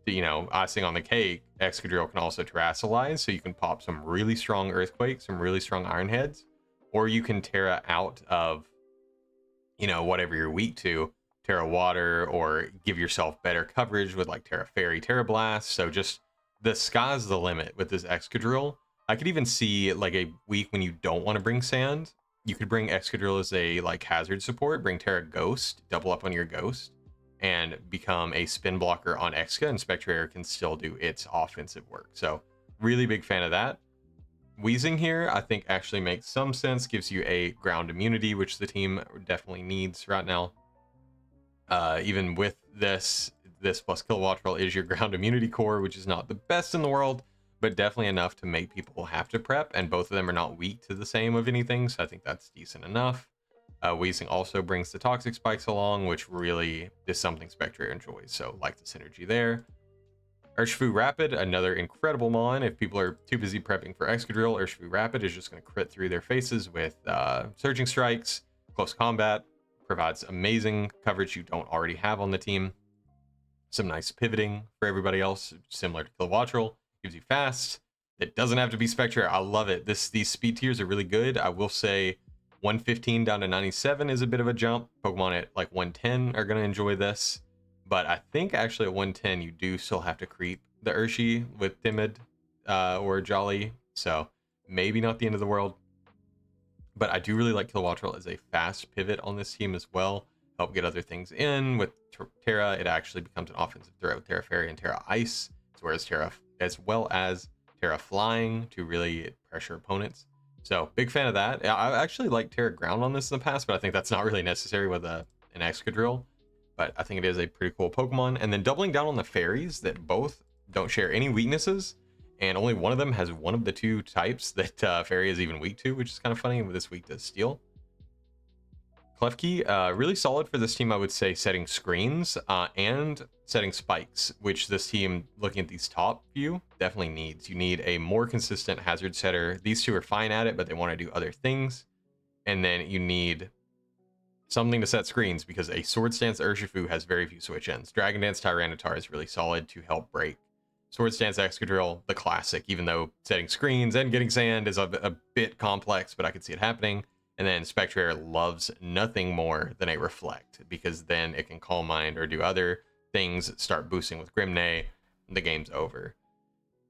you know, icing on the cake, Excadrill can also terrasilize, so you can pop some really strong Earthquake, some really strong Iron Heads, or you can Terra out of, you know, whatever you're weak to, Terra Water, or give yourself better coverage with like Terra Fairy, Terra Blast. So just the sky's the limit with this Excadrill. I could even see like a week when you don't want to bring Sand, you could bring Excadrill as a like hazard support, bring Terra Ghost, double up on your Ghost, and become a spin blocker on Exca, and Spectrair can still do its offensive work. So really big fan of that. Wheezing here, I think actually makes some sense, gives you a ground immunity, which the team definitely needs right now. Even with this plus Kilowattrel is your ground immunity core, which is not the best in the world, but definitely enough to make people have to prep, and both of them are not weak to the same of anything, so I think that's decent enough. Wheezing also brings the Toxic Spikes along, which really is something Spectrair enjoys, so like the synergy there. Urshifu Rapid, another incredible mon. If people are too busy prepping for Excadrill, Urshifu Rapid is just going to crit through their faces with Surging Strikes, Close Combat, provides amazing coverage you don't already have on the team. Some nice pivoting for everybody else, similar to Kilowattrel. Gives you fast. It doesn't have to be Spectrair. I love it. These speed tiers are really good. I will say 115 down to 97 is a bit of a jump. Pokemon at like 110 are going to enjoy this. But I think actually at 110, you do still have to creep the Urshi with Timid or Jolly. So maybe not the end of the world. But I do really like Kilowattrel as a fast pivot on this team as well. Help get other things in. With Terra, it actually becomes an offensive threat with Terra Fairy and Terra Ice, as well as Terra Flying to really pressure opponents. So big fan of that. I actually like Terra Ground on this in the past, but I think that's not really necessary with an Excadrill. But I think it is a pretty cool Pokemon. And then doubling down on the fairies that both don't share any weaknesses, and only one of them has one of the 2 types that Fairy is even weak to, which is kind of funny with this weak to Steel. Klefki, really solid for this team, I would say, setting screens and setting spikes, which this team, looking at these top view, definitely needs. You need a more consistent hazard setter. These 2 are fine at it, but they want to do other things. And then you need something to set screens, because a Sword Stance Urshifu has very few switch ends. Dragon Dance Tyranitar is really solid to help break Sword Stance Excadrill, the classic, even though setting screens and getting sand is a bit complex, but I could see it happening. And then Spectrair loves nothing more than a Reflect, because then it can Calm Mind or do other things, start boosting with Grimnay, the game's over.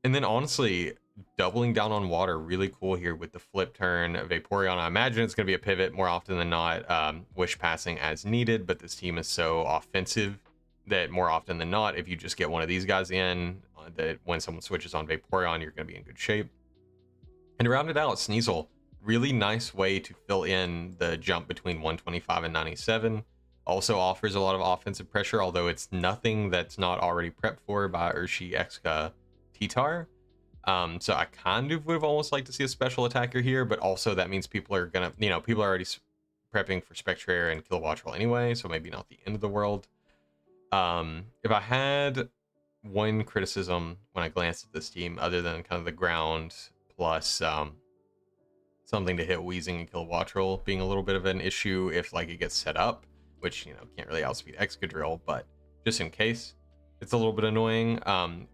And then honestly, doubling down on water, really cool here with the flip turn. Vaporeon, I imagine it's going to be a pivot more often than not, Wish Passing as needed, but this team is so offensive that more often than not, if you just get one of these guys in, that when someone switches on Vaporeon, you're going to be in good shape. And to round it out, Sneasel, really nice way to fill in the jump between 125 and 97. Also offers a lot of offensive pressure, although it's nothing that's not already prepped for by Urshi, Exca, Titar. So I kind of would have almost liked to see a special attacker here, but also that means people are gonna, people are already prepping for Spectrair and Kilowattrel anyway, so maybe not the end of the world. If I had one criticism when I glanced at this team, other than kind of the ground plus something to hit Wheezing and Kilowattrel being a little bit of an issue if like it gets set up, which can't really outspeed Excadrill, but just in case, it's a little bit annoying.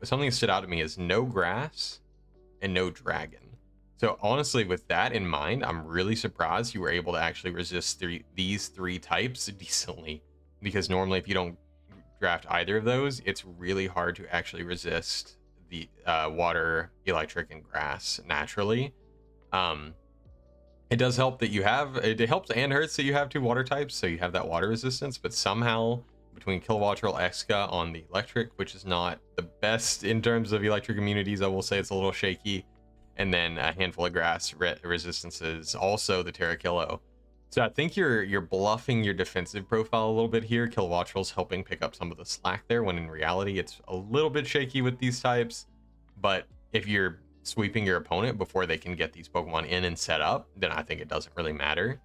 Something that stood out to me is no grass and no dragon. So honestly, with that in mind, I'm really surprised you were able to actually resist these three types decently, because normally if you don't draft either of those, it's really hard to actually resist the water, electric, and grass naturally. It does help that you have, it helps and hurts that you have two water types, so you have that water resistance, but somehow between Kilowattrel, Exca on the electric, which is not the best in terms of electric immunities, I will say it's a little shaky, and then a handful of grass resistances, also the Terrakillo. So I think you're bluffing your defensive profile a little bit here. Kilowattrel's helping pick up some of the slack there, when in reality it's a little bit shaky with these types. But if you're sweeping your opponent before they can get these Pokemon in and set up, then I think it doesn't really matter.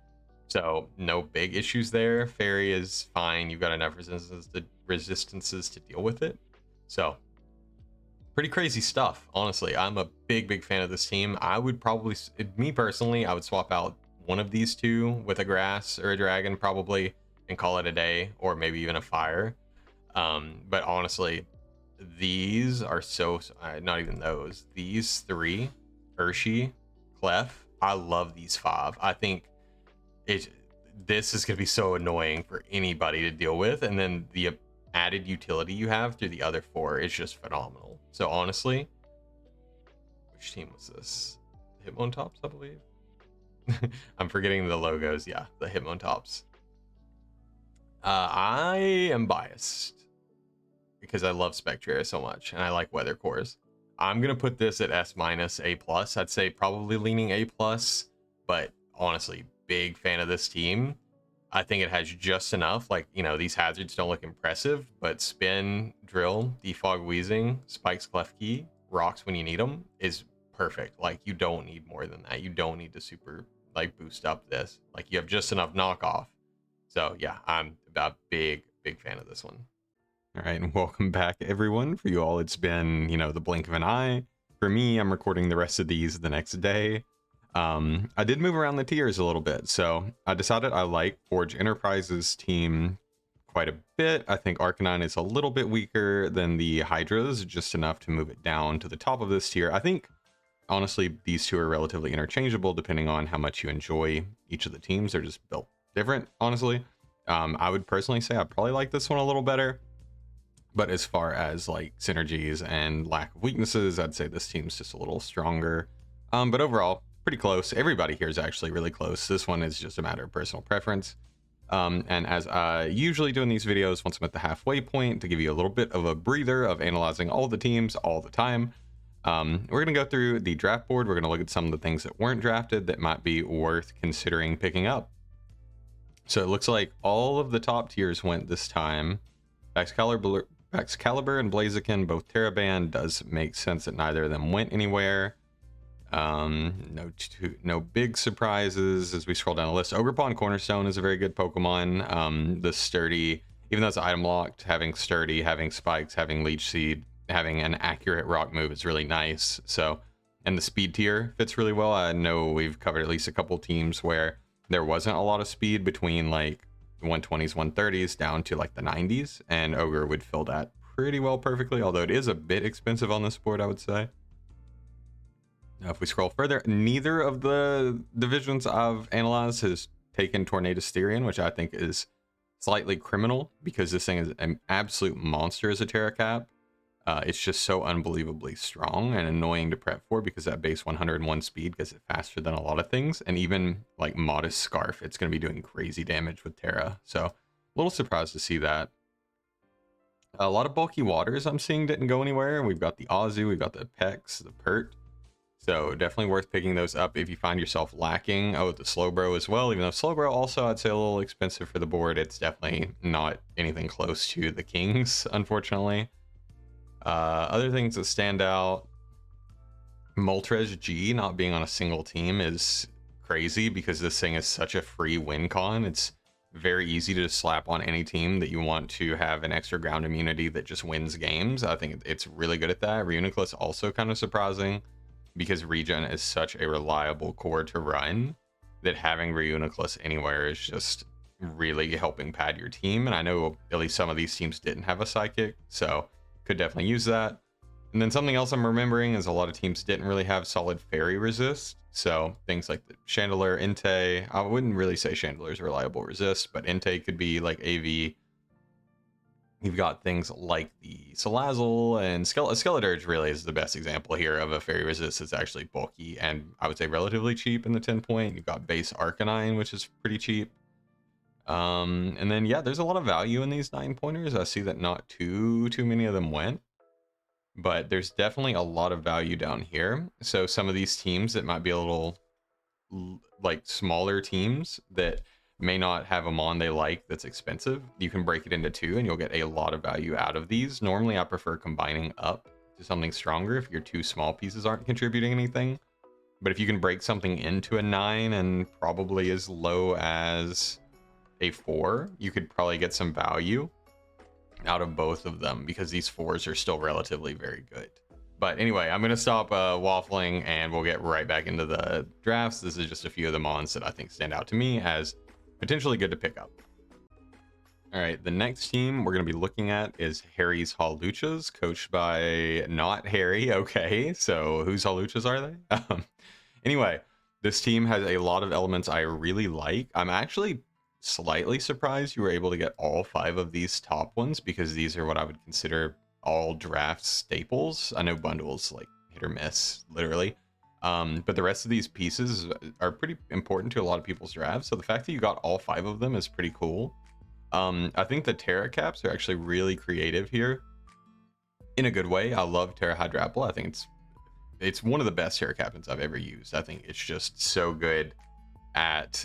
So no big issues there. Fairy is fine. You've got enough resistances to deal with it. So pretty crazy stuff, honestly. I'm a big fan of this team. I would probably, me personally, I would swap out one of these two with a grass or a dragon probably and call it a day, or maybe even a fire. But honestly, these are so, not even those, these three, Urshi, Clef, I love these five. I think this is going to be so annoying for anybody to deal with, and then the added utility you have through the other four is just phenomenal. So honestly, which team was this? Hitmontops, I believe. I'm forgetting the logos. Yeah, the Hitmontops. I am biased because I love Spectrair so much and I like Weather Cores. I'm gonna put this at S-, A+. I'd say probably leaning A+, but honestly, big fan of this team. I think it has just enough, like, these hazards don't look impressive, but Spin, Drill, Defog, Wheezing, Spikes, Klefki, Rocks when you need them is perfect. Like, you don't need more than that. You don't need to super, like, boost up this. Like, you have just enough knockoff. So, yeah, I'm a big fan of this one. All right, and welcome back, everyone. For you all, it's been, the blink of an eye. For me, I'm recording the rest of these the next day. I did move around the tiers a little bit, so I decided I like Forge Enterprises team quite a bit. I think Arcanine is a little bit weaker than the Hydras, just enough to move it down to the top of this tier. I think, honestly, these two are relatively interchangeable depending on how much you enjoy each of the teams. They're just built different, honestly. I would personally say I probably like this one a little better. But as far as like synergies and lack of weaknesses, I'd say this team's just a little stronger. But overall, pretty close. Everybody here is actually really close. This one is just a matter of personal preference. And as I usually do in these videos, once I'm at the halfway point, to give you a little bit of a breather of analyzing all the teams all the time, we're going to go through the draft board. We're going to look at some of the things that weren't drafted that might be worth considering picking up. So it looks like all of the top tiers went this time. Excalibur and Blaziken, both Terraban. Does make sense that neither of them went anywhere. No big surprises as we scroll down the list. Ogerpon Cornerstone is a very good Pokemon. The Sturdy, even though it's item locked, having Sturdy, having Spikes, having Leech Seed, having an accurate rock move is really nice. So, and the speed tier fits really well. I know we've covered at least a couple teams where there wasn't a lot of speed between like 120s, 130s down to like the 90s, and Ogre would fill that pretty well perfectly, although it is a bit expensive on this board, I would say. Now, if we scroll further, neither of the divisions I've analyzed has taken Tornado Styrian, which I think is slightly criminal because this thing is an absolute monster as a Terra Cap. It's just so unbelievably strong and annoying to prep for because that base 101 speed gets it faster than a lot of things. And even like Modest Scarf, it's going to be doing crazy damage with Terra. So a little surprised to see that. A lot of bulky waters I'm seeing didn't go anywhere. We've got the Azu, we've got the Pex, the Pert. So definitely worth picking those up if you find yourself lacking. Oh, the Slowbro as well, even though Slowbro also I'd say a little expensive for the board. It's definitely not anything close to the Kings, unfortunately. Other things that stand out, Moltres G not being on a single team is crazy because this thing is such a free win con. It's very easy to slap on any team that you want to have an extra ground immunity that just wins games. I think it's really good at that. Reuniclus also kind of surprising because regen is such a reliable core to run that having Reuniclus anywhere is just really helping pad your team. And I know at least some of these teams didn't have a psychic, so could definitely use that. And then something else I'm remembering is a lot of teams didn't really have solid fairy resist. So things like the Chandelure, Entei, I wouldn't really say Chandelure's reliable resist, but Entei could be like AV. You've got things like the Salazzle and Skeledirge really is the best example here of a fairy resist that's actually bulky and I would say relatively cheap in the 10 point. You've got base Arcanine, which is pretty cheap. And then yeah, there's a lot of value in these 9 pointers. I see that not too many of them went, but there's definitely a lot of value down here. So some of these teams that might be a little like smaller teams that may not have a mon they like that's expensive, you can break it into 2 and you'll get a lot of value out of these. Normally I prefer combining up to something stronger if your 2 small pieces aren't contributing anything, but if you can break something into a 9 and probably as low as a 4, you could probably get some value out of both of them because these 4s are still relatively very good. But anyway, I'm gonna stop waffling and we'll get right back into the drafts. This is just a few of the mons that I think stand out to me as potentially good to pick up. All right, the next team we're gonna be looking at is Harry's Hawluchas, coached by not Harry. Okay, so whose Hawluchas are they? Anyway, this team has a lot of elements I really like. I'm actually slightly surprised you were able to get all 5 of these top ones because these are what I would consider all draft staples. I know bundles like hit or miss, literally. But the rest of these pieces are pretty important to a lot of people's drafts. So the fact that you got all 5 of them is pretty cool. I think the Terra caps are actually really creative here in a good way. I love Terra Hydrapple. I think it's one of the best Terra captains I've ever used. I think it's just so good at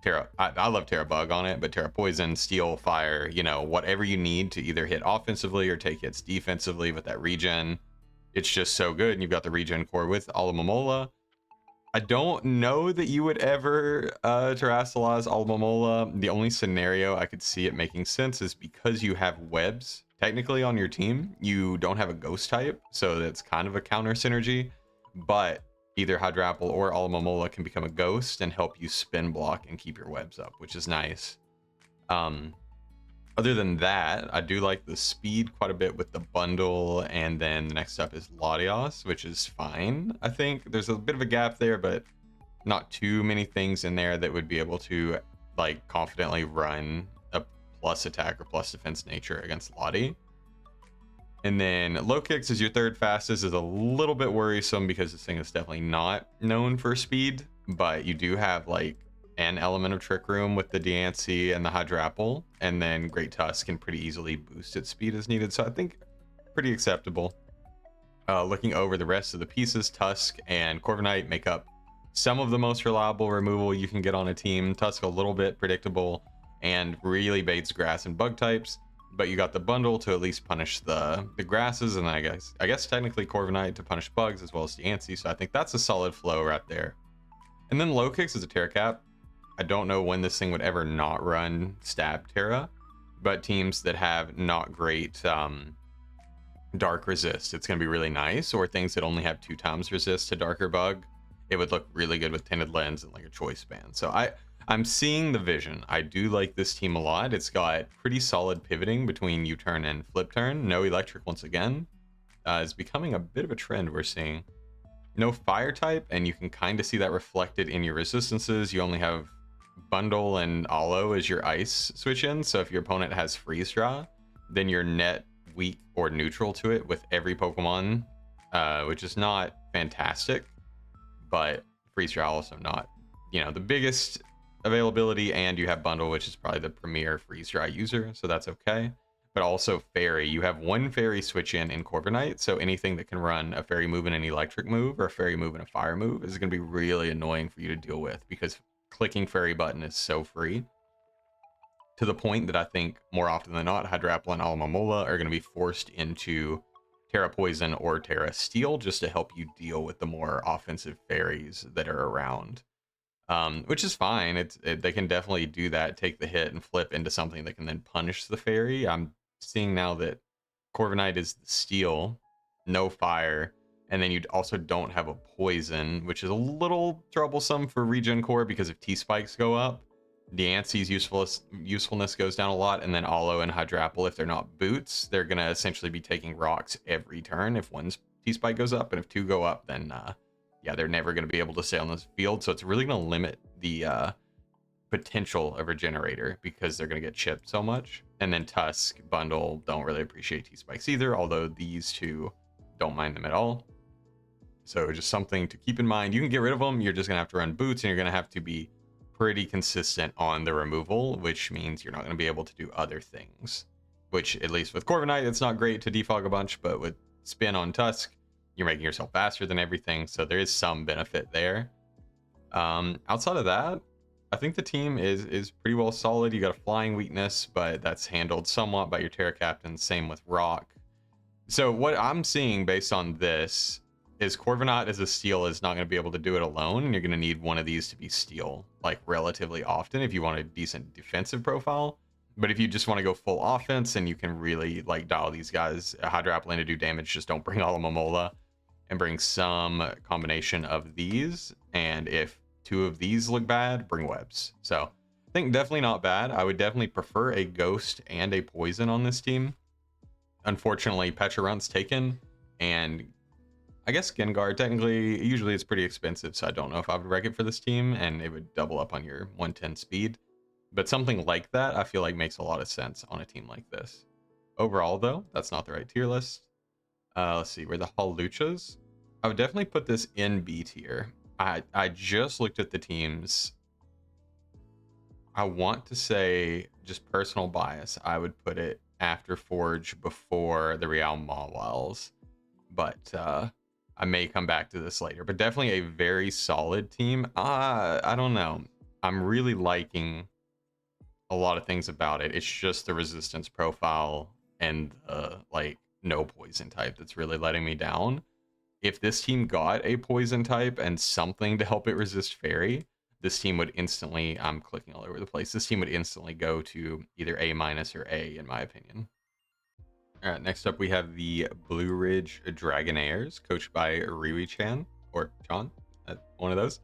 Terra. I love Terra Bug on it, but Terra Poison, Steel, Fire, you know, whatever you need to either hit offensively or take hits defensively with that regen, it's just so good. And you've got the regen core with Alomomola. I don't know that you would ever Terrasilize Alomomola. The only scenario I could see it making sense is because you have webs technically on your team. You don't have a ghost type, so that's kind of a counter synergy, but either Hydrapple or Alomomola can become a ghost and help you spin block and keep your webs up, which is nice. Other than that, I do like the speed quite a bit with the bundle, and then the next up is Latios, which is fine. I think there's a bit of a gap there, but not too many things in there that would be able to like confidently run a plus attack or plus defense nature against Lati. And then low kicks is your 3rd fastest, is a little bit worrisome because this thing is definitely not known for speed, but you do have like an element of Trick Room with the Diancie and the Hydrapple, and then Great Tusk can pretty easily boost its speed as needed. So I think pretty acceptable. Looking over the rest of the pieces, Tusk and Corviknight make up some of the most reliable removal you can get on a team. Tusk a little bit predictable and really baits grass and bug types, but you got the bundle to at least punish the grasses, and I guess technically Corviknight to punish bugs as well as Diancie. So I think that's a solid flow right there. And then low kicks is a Terra cap. I don't know when this thing would ever not run Stab Terra, but teams that have not great dark resist, it's going to be really nice, or things that only have 2 times resist to darker bug, it would look really good with Tinted Lens and like a choice band. So I'm seeing the vision. I do like this team a lot. It's got pretty solid pivoting between U-turn and flip turn. No electric once again. It's becoming a bit of a trend we're seeing. No fire type, and you can kind of see that reflected in your resistances. You only have bundle and Aloe as your ice switch in. So if your opponent has freeze draw, then you're net weak or neutral to it with every Pokemon, which is not fantastic, but freeze draw also not, you know, the biggest availability, and you have bundle, which is probably the premier freeze dry user, so that's okay. but also fairy. You have one fairy switch in Corviknight, so anything that can run a fairy move and an electric move, or a fairy move and a fire move, is going to be really annoying for you to deal with, because clicking fairy button is so free, to the point that I think more often than not, Hydrapla and Alomomola are going to be forced into Terra Poison or Terra Steel just to help you deal with the more offensive fairies that are around. Which is fine. They can definitely do that, take the hit and flip into something that can then punish the fairy. I'm seeing now that Corviknight is the steel, no fire, and then you also don't have a poison, which is a little troublesome for regen core, because if T-spikes go up, Diancie's usefulness goes down a lot, and then Alo and Hydrapple, if they're not boots, they're going to essentially be taking rocks every turn if one's T-spike goes up, and if two go up, then yeah, they're never going to be able to stay on this field, so it's really going to limit the potential of a generator, because they're going to get chipped so much. And then Tusk, Bundle don't really appreciate T-spikes either, although these two don't mind them at all. So just something to keep in mind. You can get rid of them, you're just going to have to run boots, and you're going to have to be pretty consistent on the removal, which means you're not going to be able to do other things. Which, at least with Corviknight, it's not great to defog a bunch, but with Spin on Tusk, you're making yourself faster than everything, so there is some benefit there. Outside of that, I think the team is pretty well solid. You got a flying weakness, but that's handled somewhat by your Terra Captain, same with Rock. So what I'm seeing based on this is Corviknight as a steel is not going to be able to do it alone, and you're going to need one of these to be steel, like, relatively often if you want a decent defensive profile. But if you just want to go full offense and you can really, like, dial these guys, Hydraplan to do damage, just don't bring Alomomola, and bring some combination of these. And if two of these look bad, bring webs. So I think definitely not bad. I would definitely prefer a ghost and a poison on this team. Unfortunately, Pecharunt's taken, and I guess Gengar, technically, usually it's pretty expensive, so I don't know if I would rec it for this team, and it would double up on your 110 speed. But something like that, I feel like makes a lot of sense on a team like this. Overall, though, that's not the right tier list. Let's see, we're the Hawluchas. I would definitely put this in B tier. I just looked at the teams. I want to say, just personal bias, I would put it after Forge, before the Real Mawiles. But I may come back to this later. But definitely a very solid team. I don't know. I'm really liking a lot of things about it. It's just the resistance profile and like, no poison type that's really letting me down. If this team got a poison type and something to help it resist fairy, this team would instantly, I'm clicking all over the place, this team would instantly go to either A- or A, in my opinion. All right, next up we have the Blue Ridge Dragonairs, coached by Riwi-chan, or Chan, one of those.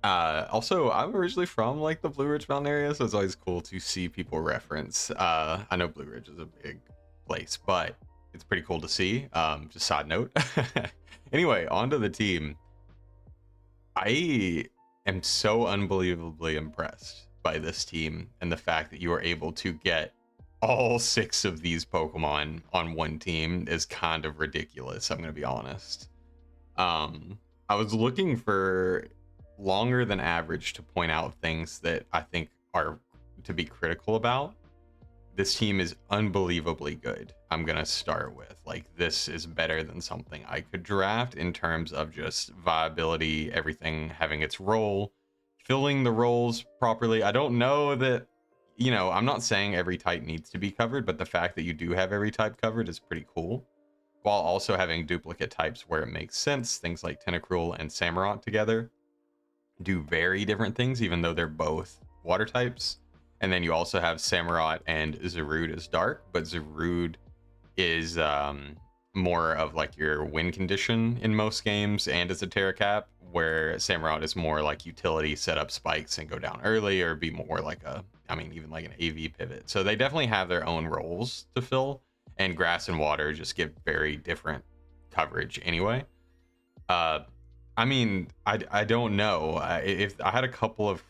Also, I'm originally from, like, the Blue Ridge Mountain area, so it's always cool to see people reference. I know Blue Ridge is a big place, but it's pretty cool to see. Just side note. Anyway, onto the team. I am so unbelievably impressed by this team, and the fact that you are able to get all 6 of these Pokemon on one team is kind of ridiculous, I'm going to be honest. I was looking for longer than average to point out things that I think are to be critical about. This team is unbelievably good. I'm gonna start with, like, this is better than something I could draft in terms of just viability, everything having its role, filling the roles properly. I don't know that, you know, I'm not saying every type needs to be covered, but the fact that you do have every type covered is pretty cool, while also having duplicate types where it makes sense. Things like Tentacruel and Samurott together do very different things, even though they're both water types. And then you also have Samurott and Zarude as dark, but Zarude is more of, like, your win condition in most games, and as a Terra Cap, where Samurott is more like utility, set up spikes and go down early, or be more like a, I mean, even like an AV pivot. So they definitely have their own roles to fill, and grass and water just give very different coverage anyway. I mean, I don't know. If I had a couple of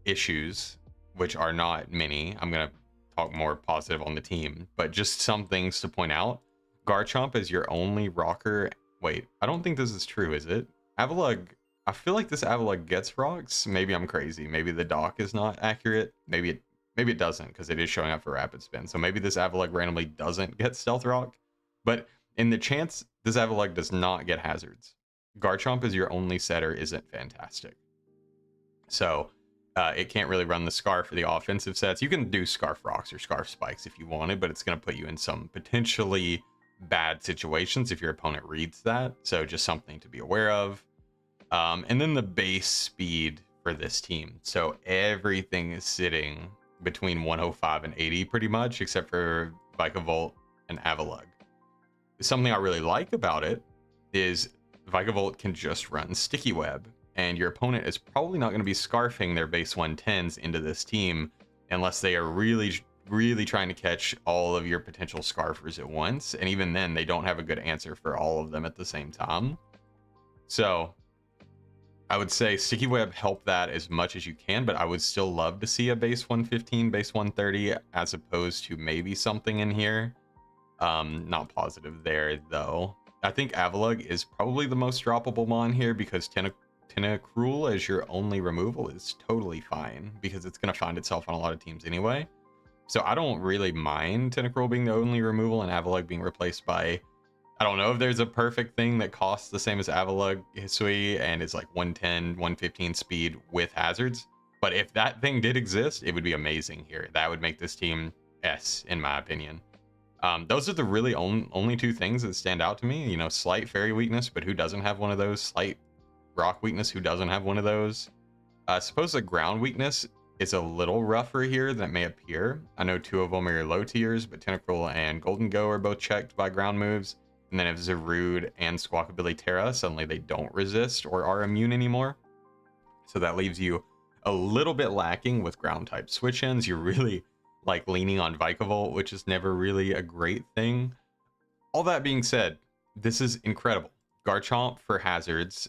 issues, which are not many, I'm gonna talk more positive on the team, but just some things to point out. Garchomp is your only rocker. Wait, I don't think this is true, is it? Avalugg, I feel like this Avalugg gets rocks. Maybe I'm crazy. Maybe the dock is not accurate. Maybe it maybe it doesn't, because it is showing up for Rapid Spin. So maybe this Avalugg randomly doesn't get Stealth Rock. But in the chance this Avalugg does not get Hazards, Garchomp as your only setter isn't fantastic. So it can't really run the Scarf for the offensive sets. You can do Scarf Rocks or Scarf Spikes if you wanted, but it's going to put you in some potentially bad situations if your opponent reads that. So just something to be aware of. And then the base speed for this team. So everything is sitting between 105 and 80 pretty much, except for Vikavolt and Avalugg. Something I really like about it is Vikavolt can just run Sticky Web, and your opponent is probably not going to be scarfing their base 110s into this team unless they are really trying to catch all of your potential scarfers at once. And even then, they don't have a good answer for all of them at the same time. So I would say Sticky Web help that as much as you can, but I would still love to see a base 115, base 130, as opposed to maybe something in here. Not positive there, though. I think Avalugg is probably the most droppable mon here, because Tentacruel as your only removal is totally fine, because it's going to find itself on a lot of teams anyway. So I don't really mind Tentacruel being the only removal and Avalugg being replaced by... I don't know if there's a perfect thing that costs the same as Avalugg Hisui and is like 110, 115 speed with hazards. But if that thing did exist, it would be amazing here. That would make this team S, in my opinion. Those are the really only two things that stand out to me. You know, slight fairy weakness, but who doesn't have one of those? Slight rock weakness, who doesn't have one of those? Suppose the ground weakness is a little rougher here than it may appear. I know two of them are your low tiers, but Tentacruel and Golden Go are both checked by ground moves. And then if Zarude and Squawkabilly Terra, suddenly they don't resist or are immune anymore. So that leaves you a little bit lacking with ground type switch-ins. You're really like leaning on Vikavolt, which is never really a great thing. All that being said, this is incredible. Garchomp for hazards,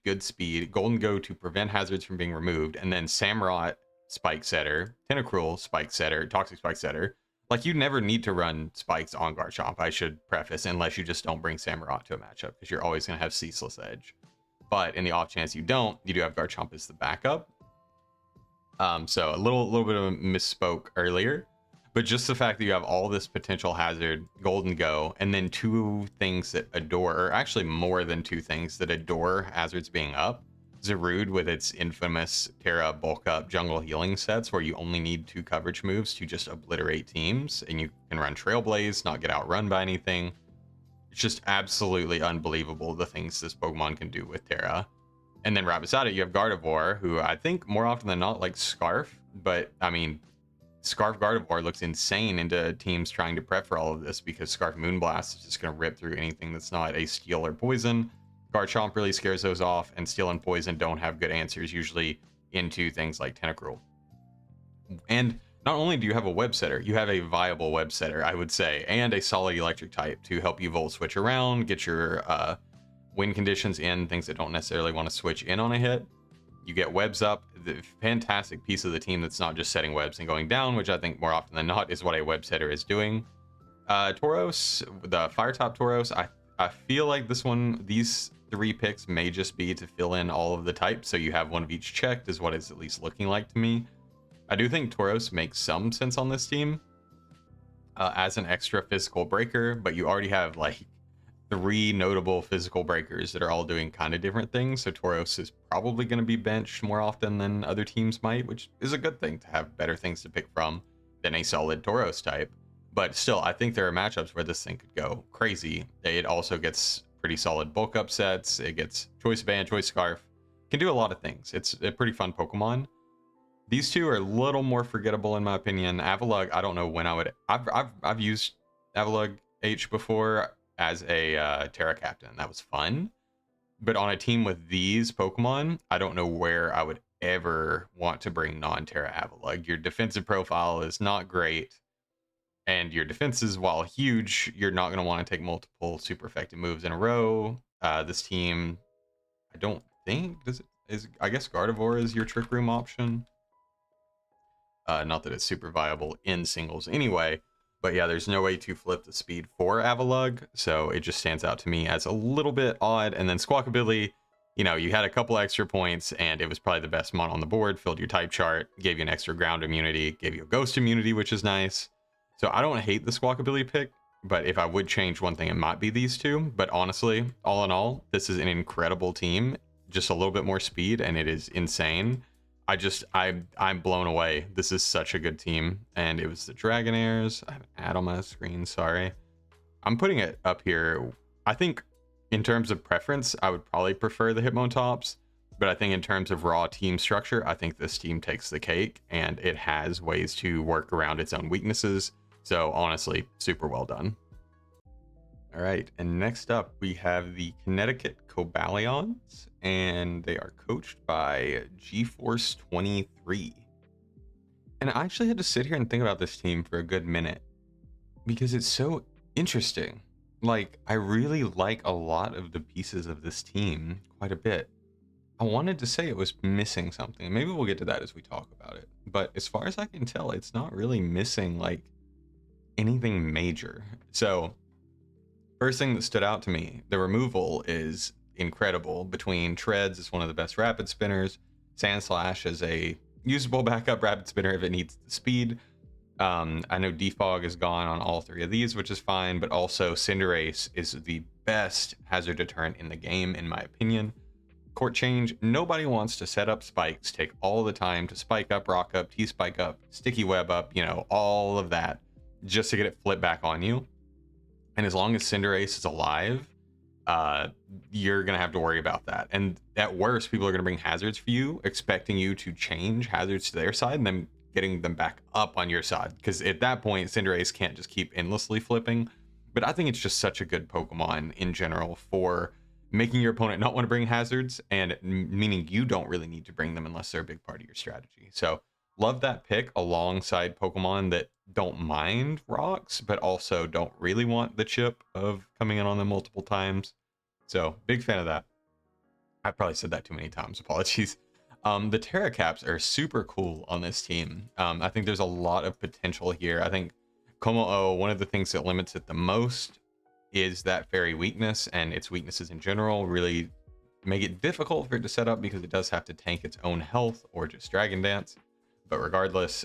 good speed, Golden Go to prevent hazards from being removed, and then Samurott Spike Setter, Tentacruel Spike Setter, Toxic Spike Setter. Like, you never need to run spikes on Garchomp, I should preface, unless you just don't bring Samurott to a matchup, because you're always going to have Ceaseless Edge. But in the off chance you don't, you do have Garchomp as the backup. So a little bit of a misspoke earlier, but just the fact that you have all this potential hazard, Golden Go, and then two things that adore, or actually more than two things that adore hazards being up. Zarude with its infamous Terra bulk up jungle healing sets where you only need 2 coverage moves to just obliterate teams, and you can run Trailblaze, not get outrun by anything. It's just absolutely unbelievable the things this Pokemon can do with Terra. And then right beside it, you have Gardevoir, who I think more often than not likes Scarf, but I mean, Scarf Gardevoir looks insane into teams trying to prep for all of this, because Scarf Moonblast is just going to rip through anything that's not a Steel or Poison. Garchomp really scares those off, and Steel and Poison don't have good answers usually into things like Tentacruel. And not only do you have a web setter, you have a viable web setter, I would say, and a solid electric type to help you volt switch around, get your win conditions in, things that don't necessarily want to switch in on a hit. You get webs up, the fantastic piece of the team that's not just setting webs and going down, which I think more often than not is what a web setter is doing. Tauros, the Fire Top Tauros, I feel like these 3 picks may just be to fill in all of the types, so you have one of each checked, is what it's at least looking like to me. I do think Tauros makes some sense on this team as an extra physical breaker, but you already have like 3 notable physical breakers that are all doing kind of different things, so Tauros is probably going to be benched more often than other teams might, which is a good thing to have better things to pick from than a solid Tauros type. But still, I think there are matchups where this thing could go crazy. It also gets pretty solid bulk up sets. It gets Choice Band, Choice Scarf. Can do a lot of things. It's a pretty fun Pokemon. These two are a little more forgettable in my opinion. Avalugg, I don't know when I would... I've used Avalugg H before as a Terra Captain. That was fun. But on a team with these Pokemon, I don't know where I would ever want to bring non-Terra Avalugg. Your defensive profile is not great. And your defenses, while huge, you're not going to want to take multiple super effective moves in a row. This team, I don't think, I guess Gardevoir is your Trick Room option. Not that it's super viable in singles anyway. But yeah, there's no way to flip the speed for Avalugg. So it just stands out to me as a little bit odd. And then Squawkabilly, you know, you had a couple extra points and it was probably the best mon on the board, filled your type chart, gave you an extra ground immunity, gave you a ghost immunity, which is nice. So I don't hate the Squawkabilly pick, but if I would change one thing, it might be these two. But honestly, all in all, this is an incredible team. Just a little bit more speed and it is insane. I'm blown away. This is such a good team. And it was the Dragonairs. I have an ad on my screen, sorry. I'm putting it up here. I think in terms of preference, I would probably prefer the Hitmontops, but I think in terms of raw team structure, I think this team takes the cake, and it has ways to work around its own weaknesses. So honestly, super well done. All right, and next up we have the Connecticut Cobalions, and they are coached by GeForce 23. And I actually had to sit here and think about this team for a good minute because it's so interesting. Like, I really like a lot of the pieces of this team quite a bit. I wanted to say it was missing something. Maybe we'll get to that as we talk about it. But as far as I can tell, it's not really missing like anything major. So first thing that stood out to me, the removal is incredible. Between Treads is one of the best rapid spinners. Sandslash is a usable backup rapid spinner if it needs the speed. I know Defog is gone on all three of these, which is fine, but also Cinderace is the best hazard deterrent in the game, in my opinion. Court change, nobody wants to set up spikes, take all the time to spike up, rock up, T-spike up, sticky web up, you know, all of that, just to get it flipped back on you. And as long as Cinderace is alive, you're going to have to worry about that. And at worst, people are going to bring hazards for you, expecting you to change hazards to their side and then getting them back up on your side, because at that point Cinderace can't just keep endlessly flipping. But I think it's just such a good Pokemon in general for making your opponent not want to bring hazards, and meaning you don't really need to bring them unless they're a big part of your strategy. So love that pick alongside Pokemon that don't mind rocks but also don't really want the chip of coming in on them multiple times. So big fan of that. I probably said that too many times, apologies. The Terra Caps are super cool on this team. I think there's a lot of potential here. I think Como-O, one of the things that limits it the most is that fairy weakness, and its weaknesses in general really make it difficult for it to set up because it does have to tank its own health or just Dragon Dance. But regardless,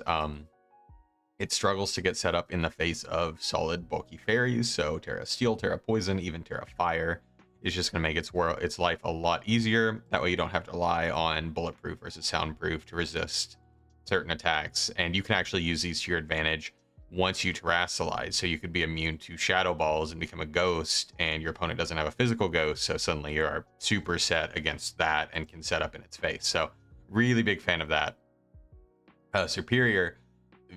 it struggles to get set up in the face of solid bulky fairies. So Terra Steel, Terra Poison, even Terra Fire is just going to make its life a lot easier. That way you don't have to rely on bulletproof versus soundproof to resist certain attacks. And you can actually use these to your advantage once you terrestrialize. So you could be immune to shadow balls and become a ghost, and your opponent doesn't have a physical ghost. So suddenly you are super set against that and can set up in its face. So really big fan of that. Superior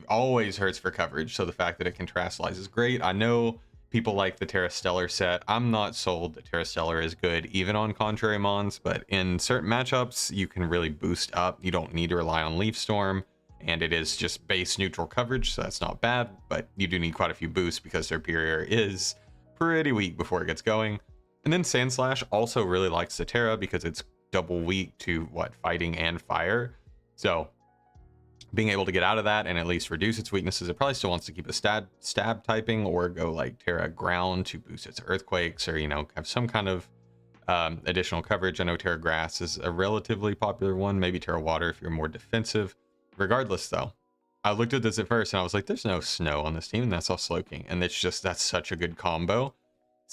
always hurts for coverage. So the fact that it can terrestrialize is great. I know people like the Terra Stellar set. I'm not sold that Terra Stellar is good even on contrary mons, but in certain matchups you can really boost up. You don't need to rely on Leaf Storm, and it is just base neutral coverage, so that's not bad, but you do need quite a few boosts because Superior is pretty weak before it gets going. And then Sandslash also really likes the Terra because it's double weak to fighting and fire. So being able to get out of that and at least reduce its weaknesses, it probably still wants to keep a stab typing or go like Terra Ground to boost its earthquakes, or, you know, have some kind of additional coverage. I know Terra Grass is a relatively popular one, maybe Terra Water if you're more defensive. Regardless though, I looked at this at first and I was like, there's no snow on this team, and that's all Slowking, and that's such a good combo.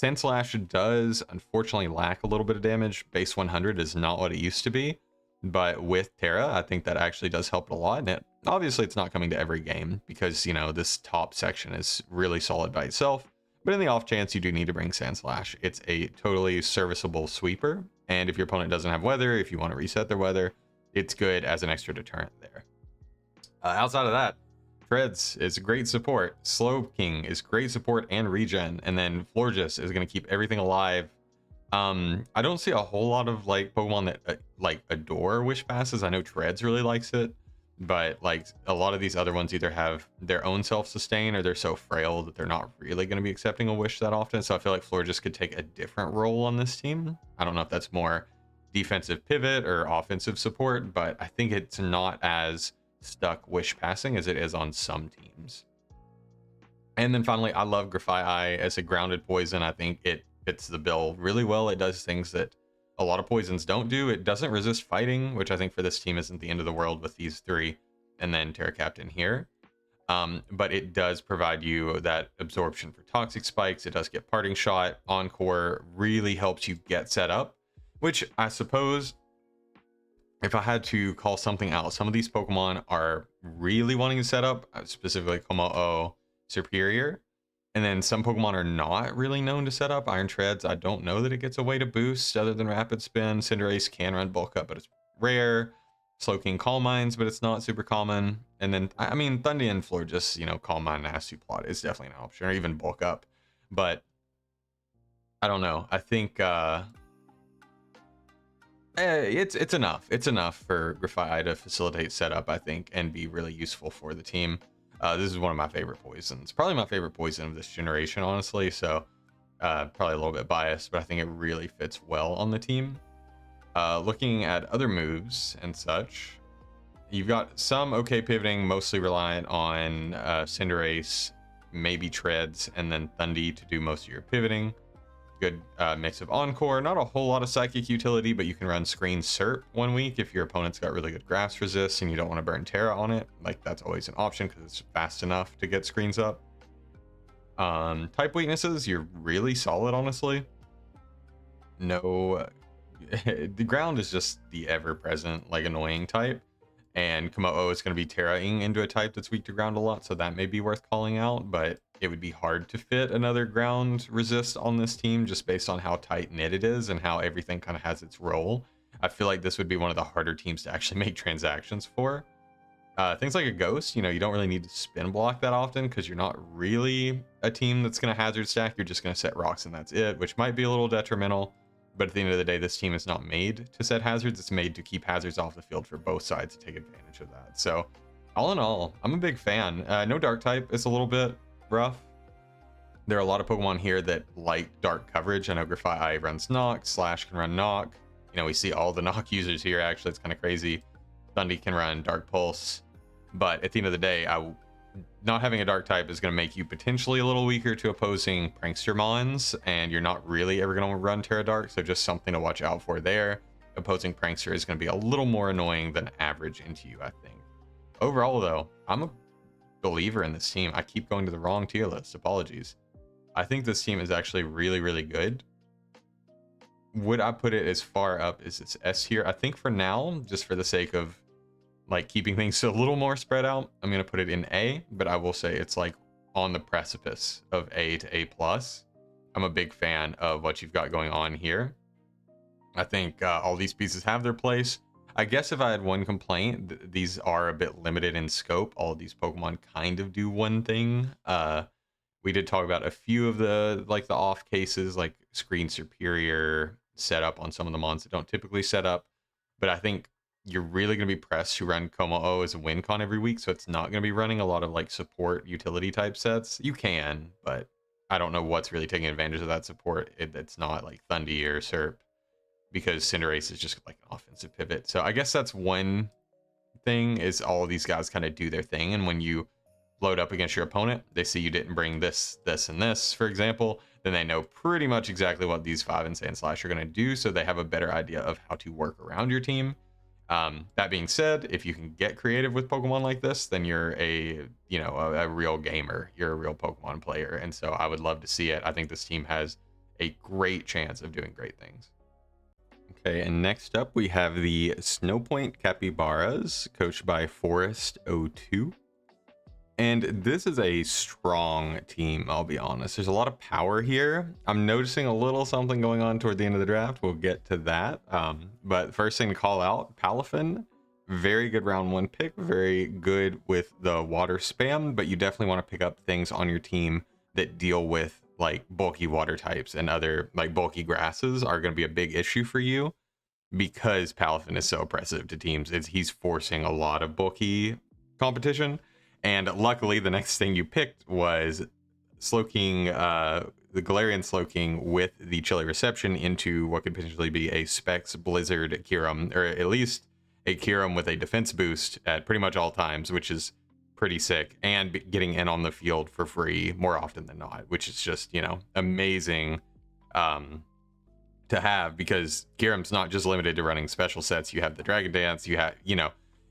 Sandslash does unfortunately lack a little bit of damage. Base 100 is not what it used to be, but with Terra, I think that actually does help a lot. And obviously it's not coming to every game because, you know, this top section is really solid by itself. But in the off chance you do need to bring Sandslash, it's a totally serviceable sweeper. And if your opponent doesn't have weather, if you want to reset their weather, it's good as an extra deterrent there. Outside of that, Treads is great support. Slowking is great support and regen. And then Florges is going to keep everything alive. I don't see a whole lot of like Pokemon that like adore Wish Passes. I know Treads really likes it, but like a lot of these other ones either have their own self-sustain or they're so frail that they're not really going to be accepting a wish that often. So I feel like Florges could take a different role on this team. I don't know if that's more defensive pivot or offensive support, but I think it's not as stuck wish passing as it is on some teams. And then finally, I love Grafai as a grounded poison. I think it fits the bill really well. It does things that a lot of poisons don't do. It doesn't resist fighting, which I think for this team isn't the end of the world with these 3, and then Terra Captain here. But it does provide you that absorption for toxic spikes. It does get parting shot. Encore really helps you get set up, which I suppose if I had to call something out, some of these Pokemon are really wanting to set up, specifically Komo-o Superior. And then some Pokemon are not really known to set up. Iron Treads, I don't know that it gets a way to boost other than Rapid Spin. Cinderace can run Bulk Up, but it's rare. Slowking Calm Minds, but it's not super common. And then, I mean, Thundy and Florges, you know, Calm Mind and Nasty Plot is definitely an option, or even Bulk Up. But I don't know. I think it's enough. It's enough for Grafai to facilitate setup, I think, and be really useful for the team. This is one of my favorite poisons. Probably my favorite poison of this generation, honestly. So probably a little bit biased, but I think it really fits well on the team. Looking at other moves and such, you've got some okay pivoting, mostly reliant on Cinderace, maybe Treads, and then Thundy to do most of your pivoting. Good mix of Encore. Not a whole lot of Psychic utility, but you can run Screen Serp 1 week if your opponent's got really good Grass Resist and you don't want to burn Terra on it. Like, that's always an option because it's fast enough to get screens up. Type weaknesses, you're really solid, honestly. No, the ground is just the ever-present, like, annoying type. And Komo-o is going to be Terra-ing into a type that's weak to ground a lot, so that may be worth calling out, but it would be hard to fit another ground resist on this team just based on how tight-knit it is and how everything kind of has its role. I feel like this would be one of the harder teams to actually make transactions for. Things like a Ghost, you know, you don't really need to spin block that often because you're not really a team that's going to hazard stack. You're just going to set rocks and that's it, which might be a little detrimental. But at the end of the day, this team is not made to set hazards. It's made to keep hazards off the field for both sides to take advantage of that. So all in all, I'm a big fan. No dark type is a little bit rough. There are a lot of Pokemon here that like dark coverage. I know Grafai runs Knock, Slash can run Knock. You know, we see all the Knock users here. Actually, it's kind of crazy. Thundy can run Dark Pulse. But at the end of the day, not having a dark type is going to make you potentially a little weaker to opposing Prankster Mons, and you're not really ever going to run Terra Dark, so just something to watch out for there. Opposing Prankster is going to be a little more annoying than average into you, I think. Overall, though, I'm a believer in this team. I keep going to the wrong tier list. Apologies. I think this team is actually really, really good. Would I put it as far up as it's S tier? I think for now, just for the sake of like keeping things a little more spread out, I'm going to put it in A, but I will say it's like on the precipice of A to A+. I'm a big fan of what you've got going on here. I think all these pieces have their place. I guess if I had one complaint, these are a bit limited in scope. All of these Pokemon kind of do one thing. We did talk about a few of the off cases, like Screen Superior setup on some of the mons that don't typically set up, but I think you're really going to be pressed to run Komo-o as a win con every week, so it's not going to be running a lot of like support utility type sets. You can, but I don't know what's really taking advantage of that support. It's not like Thundy or Serp, because Cinderace is just like an offensive pivot. So I guess that's one thing, is all of these guys kind of do their thing, and when you load up against your opponent, they see you didn't bring this, this, and this, for example, then they know pretty much exactly what these 5 and Sand Slash are going to do, so they have a better idea of how to work around your team. That being said, if you can get creative with Pokemon like this, then you're a real gamer. You're a real Pokemon player, and so I would love to see it. I think this team has a great chance of doing great things. Okay, and next up we have the Snowpoint Capybaras, coached by Forest02. And this is a strong team, I'll be honest. There's a lot of power here. I'm noticing a little something going on toward the end of the draft. We'll get to that. But first thing to call out, Palafin. Very good round 1 pick. Very good with the water spam, but you definitely want to pick up things on your team that deal with like bulky water types, and other like bulky grasses are going to be a big issue for you because Palafin is so oppressive to teams. He's forcing a lot of bulky competition. And luckily, the next thing you picked was Slowking, the Galarian Slowking with the Chilly Reception into what could potentially be a Specs Blizzard Kyurem, or at least a Kyurem with a defense boost at pretty much all times, which is pretty sick, and getting in on the field for free more often than not, which is just, you know, amazing to to have, because Kyurem's not just limited to running special sets. You have the Dragon Dance, you have,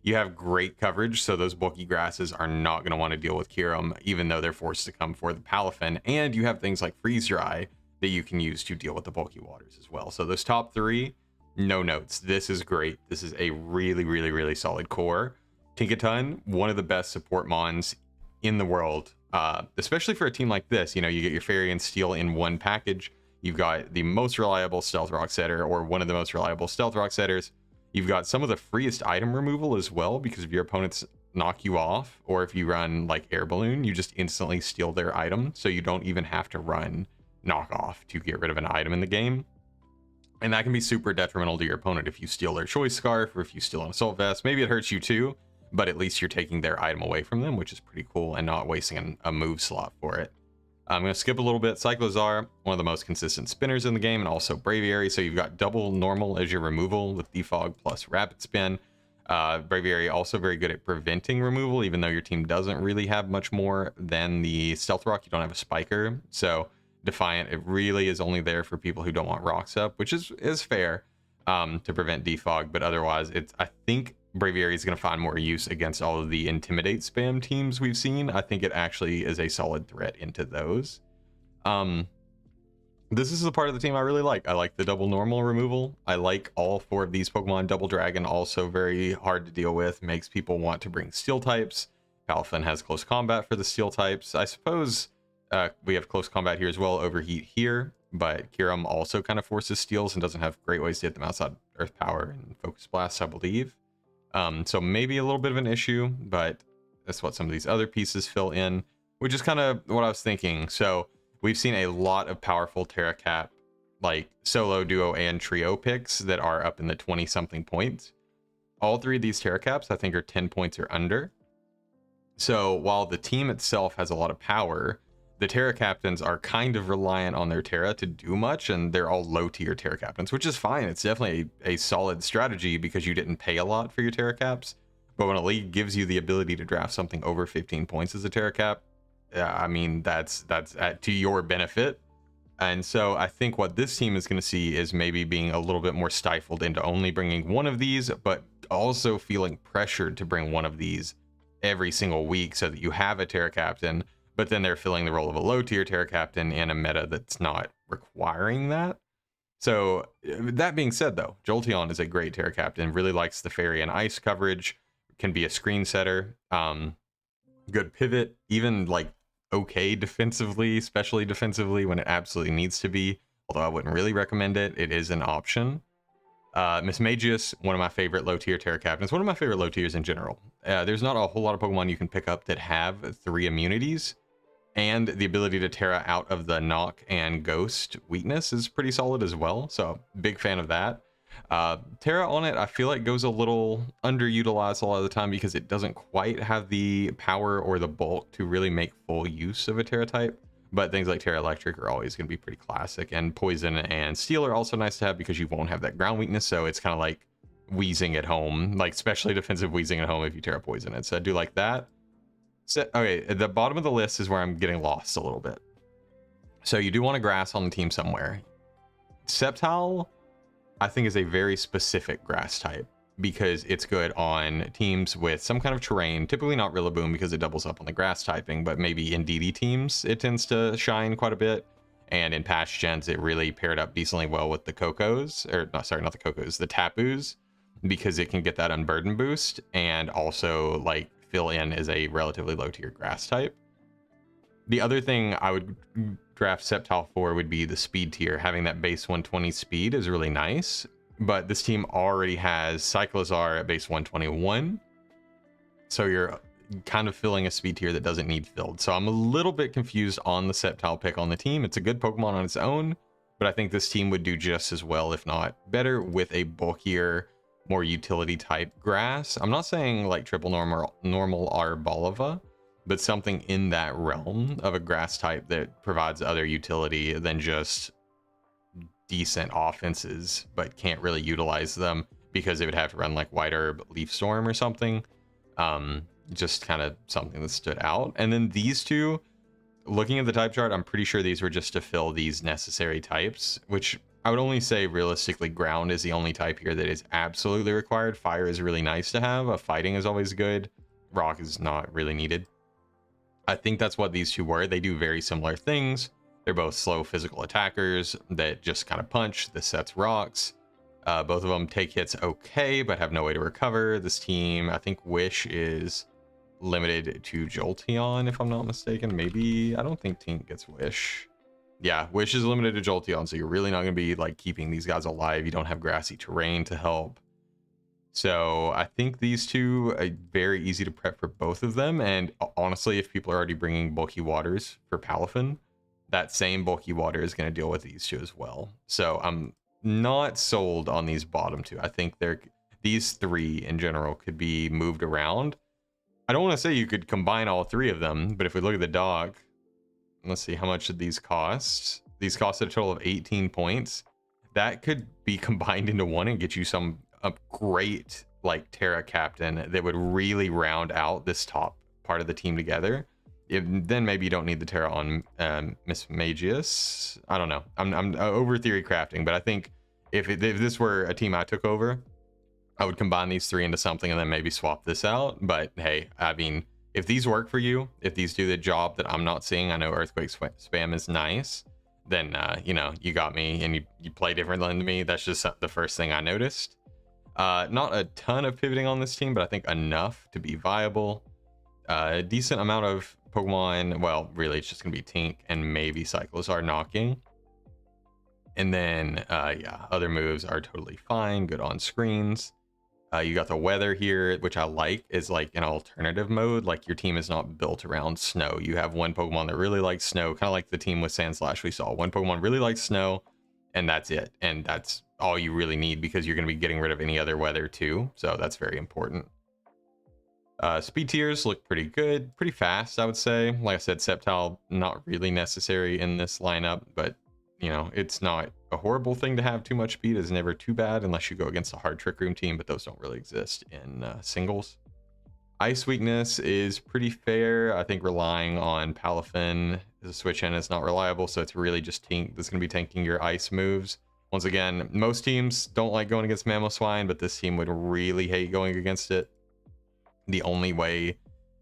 you have great coverage, so those bulky grasses are not going to want to deal with Kyurem, even though they're forced to come for the Palafin. And you have things like Freeze Dry that you can use to deal with the bulky waters as well. So those top three, no notes. This is great. This is a really, really, really solid core. Tinkaton, one of the best support mons in the world, especially for a team like this. You get your Fairy and Steel in one package. You've got the most reliable Stealth Rock setter, or one of the most reliable Stealth Rock setters. You've got some of the freest item removal as well, because if your opponents knock you off, or if you run like Air Balloon, you just instantly steal their item, so you don't even have to run knockoff to get rid of an item in the game. And that can be super detrimental to your opponent if you steal their Choice Scarf, or if you steal an Assault Vest. Maybe it hurts you too, but at least you're taking their item away from them, which is pretty cool, and not wasting a move slot for it. I'm going to skip a little bit. Cyclozar, one of the most consistent spinners in the game, and also Braviary. So you've got double normal as your removal with Defog plus Rapid Spin. Braviary also very good at preventing removal, even though your team doesn't really have much more than the Stealth Rock. You don't have a Spiker. So Defiant, it really is only there for people who don't want rocks up, which is fair, to prevent Defog. But otherwise, I think Braviary is going to find more use against all of the Intimidate spam teams we've seen. I think it actually is a solid threat into those. This is the part of the team I really like. I like the double normal removal. I like all four of these Pokemon. Double Dragon, also very hard to deal with, makes people want to bring Steel types. Palafin has close combat for the Steel types. I suppose we have close combat here as well, Overheat here, but Kyurem also kind of forces Steals and doesn't have great ways to hit them outside Earth Power and Focus Blast, I believe. So maybe a little bit of an issue, but that's what some of these other pieces fill in, which is kind of what I was thinking. So we've seen a lot of powerful Terracap, like solo, duo, and trio picks that are up in the 20-something points. All three of these Terracaps, I think, are 10 points or under. So while the team itself has a lot of power, the Terra Captains are kind of reliant on their Terra to do much, and they're all low-tier Terra Captains, which is fine. It's definitely a solid strategy because you didn't pay a lot for your Terra Caps. But when a league gives you the ability to draft something over 15 points as a Terra Cap, I mean, that's to your benefit. And so I think what this team is going to see is maybe being a little bit more stifled into only bringing one of these, but also feeling pressured to bring one of these every single week so that you have a Terra Captain, but then they're filling the role of a low-tier Terra Captain in a meta that's not requiring that. So that being said, though, Jolteon is a great Terra Captain, really likes the Fairy and Ice coverage, can be a screen setter, good pivot, even like okay defensively, especially defensively when it absolutely needs to be, although I wouldn't really recommend it. It is an option. Mismagius, one of my favorite low-tier Terra Captains, one of my favorite low tiers in general. There's not a whole lot of Pokemon you can pick up that have 3 immunities, and the ability to Terra out of the Knock and Ghost weakness is pretty solid as well, so big fan of that. Terra on it, I feel like goes a little underutilized a lot of the time because it doesn't quite have the power or the bulk to really make full use of a Terra type. But things like Terra Electric are always going to be pretty classic, and Poison and Steel are also nice to have because you won't have that ground weakness, so it's kind of like Wheezing at home, like especially defensive Wheezing at home if you Terra Poison it. So I do like that. So, okay, at the bottom of the list is where I'm getting lost a little bit. So you do want a grass on the team somewhere. Sceptile, I think, is a very specific grass type because it's good on teams with some kind of terrain, typically not Rillaboom because it doubles up on the grass typing, but maybe in DD teams it tends to shine quite a bit. And in past gens, it really paired up decently well with the Cocos, or no, sorry, not the Cocos, the Tapus, because it can get that Unburden boost and also like fill in as a relatively low tier grass type. The other thing I would draft Sceptile for would be the speed tier. Having that base 120 speed is really nice, but this team already has Cyclozar at base 121. So you're kind of filling a speed tier that doesn't need filled. So I'm a little bit confused on the Sceptile pick on the team. It's a good Pokemon on its own, but I think this team would do just as well, if not better, with a bulkier, more utility type grass. I'm not saying like triple normal or Balava, but something in that realm of a grass type that provides other utility than just decent offenses, but can't really utilize them because they would have to run like White Herb, Leaf Storm or something. Just kind of something that stood out. And then these two, looking at the type chart, I'm pretty sure these were just to fill these necessary types, which I would only say realistically ground is the only type here that is absolutely required. Fire is really nice to have. Fighting is always good. Rock is not really needed. I think that's what these two were. They do very similar things. They're both slow physical attackers that just kind of punch. This sets rocks. Both of them take hits okay, but have no way to recover. This team, I think Wish is limited to Jolteon, if I'm not mistaken. Maybe, I don't think Tink gets Wish. Yeah, Wish is limited to Jolteon, so you're really not going to be like keeping these guys alive. You don't have grassy terrain to help. So I think these two are very easy to prep for both of them. And honestly, if people are already bringing bulky waters for Palafin, that same bulky water is going to deal with these two as well. So I'm not sold on these bottom two. I think these three in general could be moved around. I don't want to say you could combine all three of them, but if we look at the dog, let's see, how much did these cost? These cost a total of 18 points. That could be combined into one and get you a great like Terra captain that would really round out this top part of the team together. Then maybe you don't need the Terra on Miss Magius. I don't know. I'm over theory crafting, but I think if this were a team I took over, I would combine these three into something and then maybe swap this out. But hey, I mean, if these work for you, if these do the job that I'm not seeing, I know Earthquake spam is nice, then you know, you got me, and you play different than me. That's just the first thing I noticed. Not a ton of pivoting on this team, but I think enough to be viable. A decent amount of Pokemon, well, really it's just gonna be Tink and maybe Cyclizar knocking. And then yeah, other moves are totally fine, good on screens. You got the weather here, which I like, is like an alternative mode. Like your team is not built around snow. You have one Pokemon that really likes snow, kind of like the team with Sandslash we saw. One Pokemon really likes snow, and that's it. And that's all you really need, because you're going to be getting rid of any other weather too. So that's very important. Speed tiers look pretty good, pretty fast, I would say. Like I said, Sceptile, not really necessary in this lineup, but you know, it's not a horrible thing to have too much speed. Is never too bad unless you go against a hard Trick Room team, but those don't really exist in singles. Ice weakness is pretty fair. I think relying on Palafin as a switch in is not reliable, so it's really just Tink that's going to be tanking your ice moves. Once again, most teams don't like going against Mamoswine, but this team would really hate going against it. The only way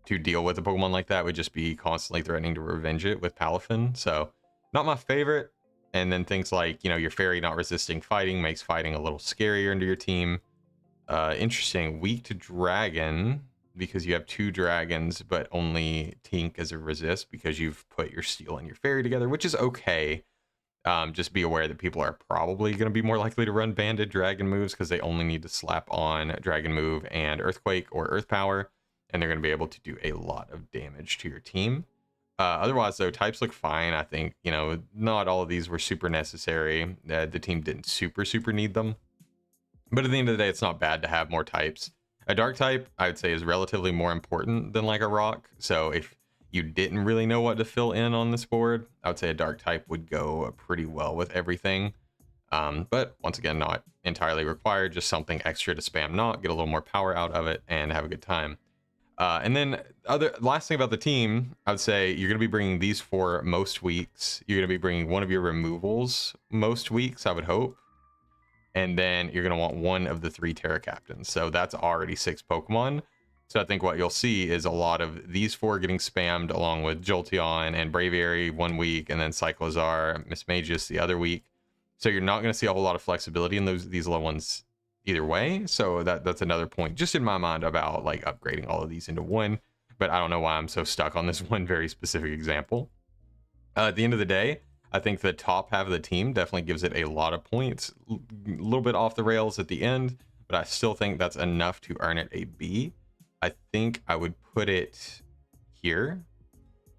to deal with a Pokemon like that would just be constantly threatening to revenge it with Palafin. So not my favorite. And then things like, you know, your fairy not resisting fighting makes fighting a little scarier into your team. Interesting, weak to dragon, because you have two dragons, but only Tink as a resist because you've put your steel and your fairy together, which is okay. Just be aware that people are probably going to be more likely to run banded dragon moves because they only need to slap on dragon move and earthquake or earth power, and they're going to be able to do a lot of damage to your team. Otherwise, though, types look fine. I think, you know, not all of these were super necessary. The team didn't super need them. But at the end of the day, it's not bad to have more types. A dark type, I would say, is relatively more important than like a rock. So if you didn't really know what to fill in on this board, I would say a dark type would go pretty well with everything. But once again, not entirely required. Just something extra to spam not, get a little more power out of it, and have a good time. And then last thing about the team, I would say you're going to be bringing these four most weeks. You're going to be bringing one of your removals most weeks, I would hope. And then you're going to want one of the 3 Terra Captains. So that's already 6 Pokemon. So I think what you'll see is a lot of these 4 getting spammed along with Jolteon and Braviary one week, and then Cyclizar, Miss Magius the other week. So you're not going to see a whole lot of flexibility in these little ones either way. So that's another point just in my mind about like upgrading all of these into one, but I don't know why I'm so stuck on this one very specific example. At the end of the day, I think the top half of the team definitely gives it a lot of points, a little bit off the rails at the end, but I still think that's enough to earn it a B. I think I would put it here,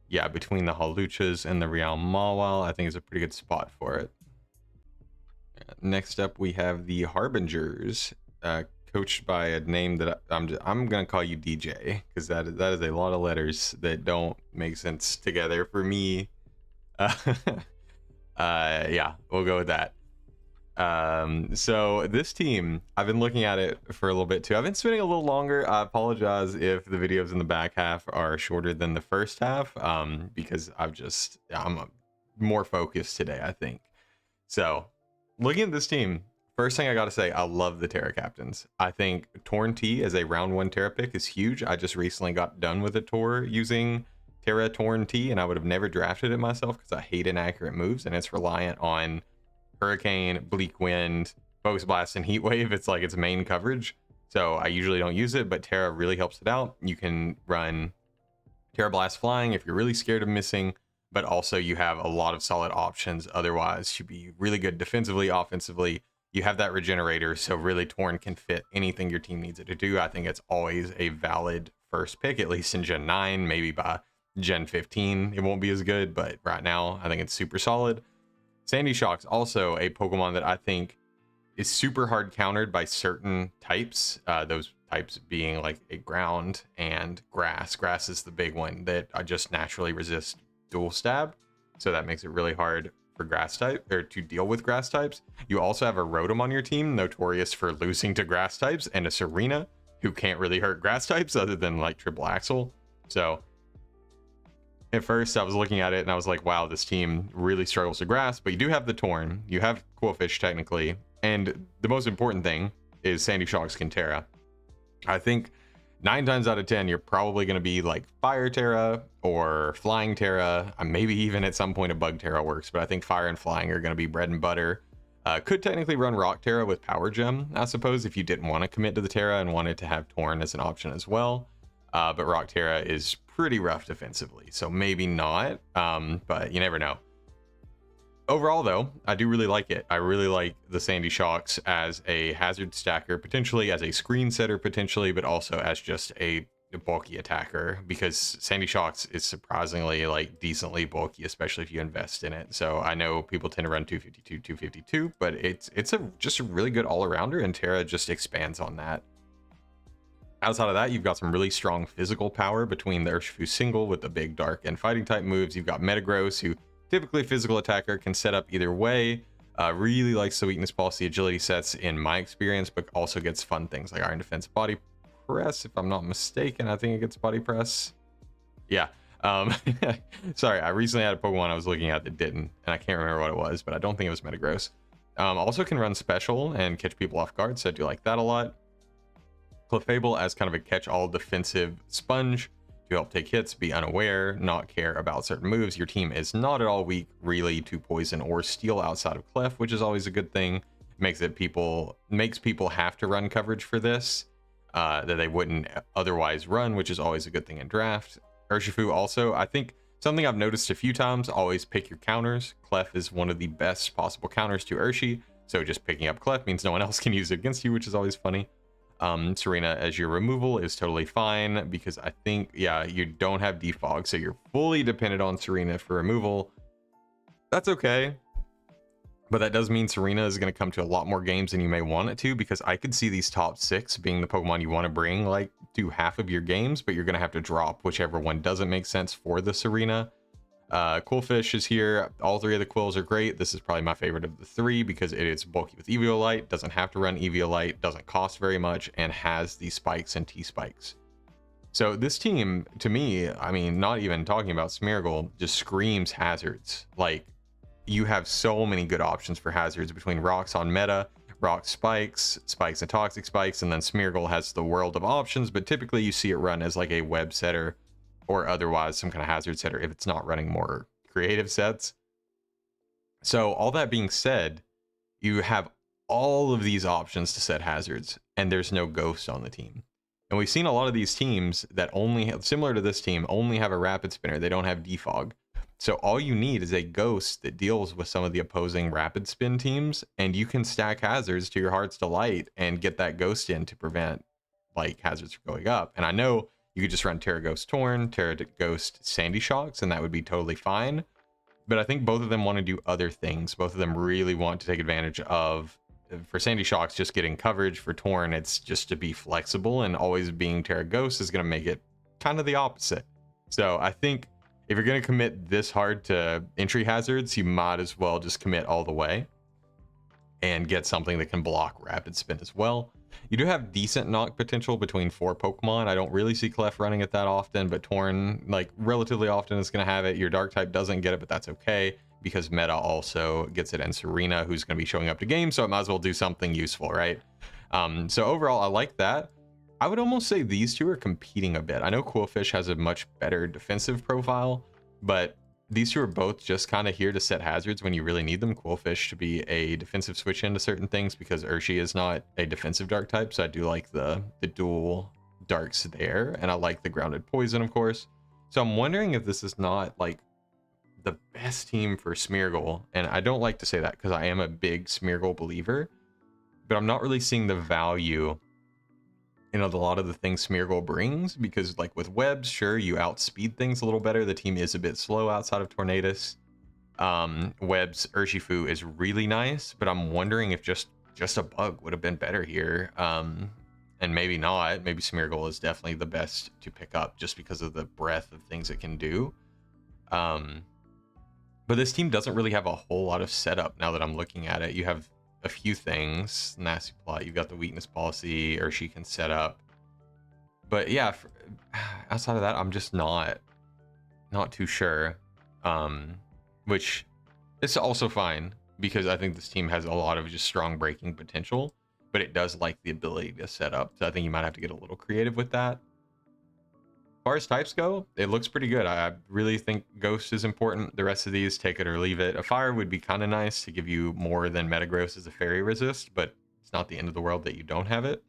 yeah, between the Hawluchas and the Real Mawile. I think it's a pretty good spot for it. Next up, we have the Harbingers, coached by a name that I'm gonna call you DJ, because that is a lot of letters that don't make sense together for me. Yeah, we'll go with that. So this team, I've been looking at it for a little bit too. I've been spending a little longer. I apologize if the videos in the back half are shorter than the first half, because I'm more focused today, I think. So looking at this team, first thing I gotta say, I love the Terra captains. I think Torn T as a round 1 Terra pick is huge. I just recently got done with a tour using Terra Torn T, and I would have never drafted it myself because I hate inaccurate moves, and it's reliant on Hurricane, Bleak Wind, Focus Blast, and Heat Wave. It's like its main coverage, so I usually don't use it, but Terra really helps it out. You can run Terra Blast Flying if you're really scared of missing, but also you have a lot of solid options otherwise. Should be really good defensively, offensively. You have that regenerator, so really Torn can fit anything your team needs it to do. I think it's always a valid first pick, at least in Gen 9. Maybe by Gen 15 it won't be as good, but right now I think it's super solid. Sandy Shock's also a Pokemon that I think is super hard countered by certain types. Those types being like a ground and grass. Grass is the big one that I just naturally resist dual stab, so that makes it really hard for grass type or to deal with grass types. You also have a Rotom on your team, notorious for losing to grass types, and a Serena, who can't really hurt grass types other than like Triple Axel. So at first I was looking at it and I was like, wow, this team really struggles to grass, but you do have the Torn, you have Quillfish technically, and the most important thing is Sandy Shock's can Terra. I think 9 times out of 10 you're probably going to be like Fire Terra or Flying Terra. Maybe even at some point a Bug Terra works, but I think Fire and Flying are going to be bread and butter. Could technically run Rock Terra with Power Gem, I suppose, if you didn't want to commit to the Terra and wanted to have Torn as an option as well. But Rock Terra is pretty rough defensively, so maybe not, but you never know. Overall, though, I do really like it. I really like the Sandy Shocks as a hazard stacker, potentially as a screen setter, potentially, but also as just a bulky attacker, because Sandy Shocks is surprisingly like decently bulky, especially if you invest in it. So I know people tend to run 252, 252, but it's just a really good all-arounder, and Terra just expands on that. Outside of that, you've got some really strong physical power between the Urshifu single with the big dark and fighting type moves. You've got Metagross, who typically physical attacker, can set up either way. Really likes the weakness policy agility sets in my experience, but also gets fun things like Iron Defense Body Press, if I'm not mistaken. I think it gets Body Press. Yeah. Sorry, I recently had a Pokemon I was looking at that didn't, and I can't remember what it was, but I don't think it was Metagross. Also can run Special and catch people off guard, so I do like that a lot. Clefable as kind of a catch-all defensive sponge to help take hits, be unaware, not care about certain moves. Your team is not at all weak really to poison or steel outside of Clef, which is always a good thing. Makes people have to run coverage for this that they wouldn't otherwise run, which is always a good thing in draft. Urshifu also, I think something I've noticed a few times, always pick your counters. Clef is one of the best possible counters to Urshi, so just picking up Clef means no one else can use it against you, which is always funny. Serena as your removal is totally fine, because I think, yeah, you don't have defog, so you're fully dependent on Serena for removal. That's okay, but that does mean Serena is going to come to a lot more games than you may want it to, because I could see these top 6 being the Pokemon you want to bring like to half of your games, but you're going to have to drop whichever one doesn't make sense for the Serena. Quillfish is here. All 3 of the Quills are great. This is probably my favorite of the 3 because it is bulky with Eviolite, doesn't have to run Eviolite, doesn't cost very much, and has the spikes and T-spikes. So this team, to me, I mean, not even talking about Smeargle, just screams hazards. Like, you have so many good options for hazards between rocks on meta, rock spikes, spikes and toxic spikes, and then Smeargle has the world of options, but typically you see it run as like a web setter or otherwise some kind of hazard setter if it's not running more creative sets. So all that being said, you have all of these options to set hazards, and there's no ghost on the team. And we've seen a lot of these teams that only have, similar to this team, only have a rapid spinner. They don't have defog. So all you need is a ghost that deals with some of the opposing rapid spin teams, and you can stack hazards to your heart's delight and get that ghost in to prevent like hazards from going up. And I know you could just run Terra Ghost Torn, Terra Ghost Sandy Shocks, and that would be totally fine. But I think both of them want to do other things. Both of them really want to take advantage of, for Sandy Shocks, just getting coverage. For Torn, it's just to be flexible, and always being Terra Ghost is going to make it kind of the opposite. So I think if you're going to commit this hard to entry hazards, you might as well just commit all the way and get something that can block rapid spin as well. You do have decent knock potential between 4 Pokemon. I don't really see Clef running it that often, but Torn, like, relatively often is going to have it. Your Dark type doesn't get it, but that's okay. because meta also gets it in Serena, who's going to be showing up to games, so I might as well do something useful, right? So overall, I like that. I would almost say these two are competing a bit. I know Quillfish has a much better defensive profile, but these two are both just kind of here to set hazards when you really need them. Quillfish to be a defensive switch into certain things because Urshi is not a defensive dark type, so I do like the dual darks there, and I like the grounded poison, of course. So I'm wondering if this is not like the best team for Smeargle, and I don't like to say that because I am a big Smeargle believer, but I'm not really seeing the value in a lot of the things Smeargle brings, because like with webs, sure, you outspeed things a little better. The team is a bit slow outside of Tornadus. Webs Urshifu is really nice, but I'm wondering if just a bug would have been better here. And maybe not. Maybe Smeargle is definitely the best to pick up just because of the breadth of things it can do. But this team doesn't really have a whole lot of setup now that I'm looking at it. You have a few things. Nasty Plot, you've got the weakness policy, or she can set up. But yeah, outside of that, I'm just not too sure. Which is also fine, because I think this team has a lot of just strong breaking potential, but it does like the ability to set up. So I think you might have to get a little creative with that. As far as types go, it looks pretty good. I really think Ghost is important. The rest of these, take it or leave it. A Fire would be kind of nice to give you more than Metagross as a Fairy resist, but it's not the end of the world that you don't have it.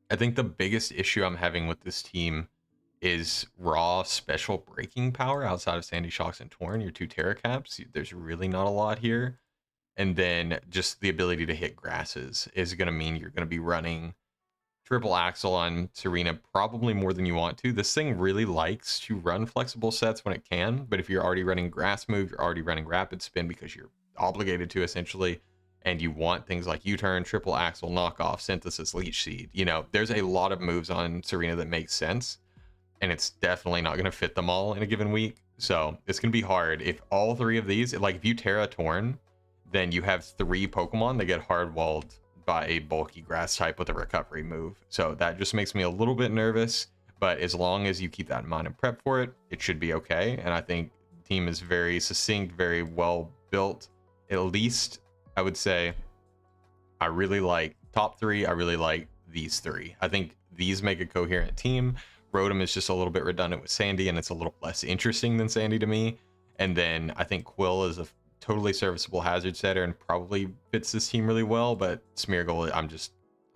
I think the biggest issue I'm having with this team is raw special breaking power outside of Sandy Shocks and Torn, your two Terra Caps. There's really not a lot here. And then just the ability to hit grasses is going to mean you're going to be running Triple Axle on Serena probably more than you want to. This thing really likes to run flexible sets when it can, but if you're already running Grass Move, you're already running Rapid Spin because you're obligated to essentially, and you want things like U-Turn, Triple Axle, Knockoff, Synthesis, Leech Seed. You know, there's a lot of moves on Serena that make sense, and it's definitely not going to fit them all in a given week. So it's going to be hard. If all three of these, like if you Terra Torn, then you have 3 Pokemon that get hard-walled by a bulky grass type with a recovery move. So that just makes me a little bit nervous, but as long as you keep that in mind and prep for it, it should be okay. And I think the team is very succinct, very well built. At least I would say I really like top 3. I really like these 3. I think these make a coherent team. Rotom is just a little bit redundant with Sandy, and it's a little less interesting than Sandy to me. And then I think Quill is a totally serviceable hazard setter and probably fits this team really well, but Smeargle, I'm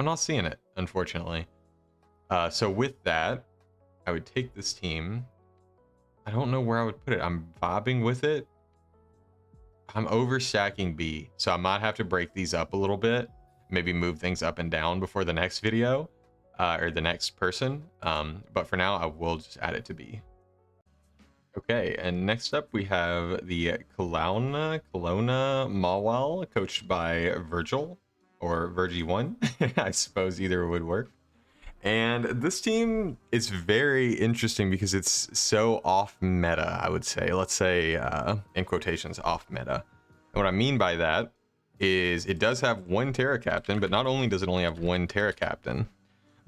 not seeing it, unfortunately. So with that, I would take this team. I don't know where I would put it. I'm vibing with it. I'm overstacking B, so I might have to break these up a little bit, maybe move things up and down before the next video, or the next person. But for now, I will just add it to B. Okay, and next up we have the Kelowna Mawiles, coached by Virgil, or Virgie1. I suppose either would work. And this team is very interesting because it's so off meta, I would say. Let's say, in quotations, off meta. And what I mean by that is it does have 1 Terra Captain, but not only does it only have 1 Terra Captain,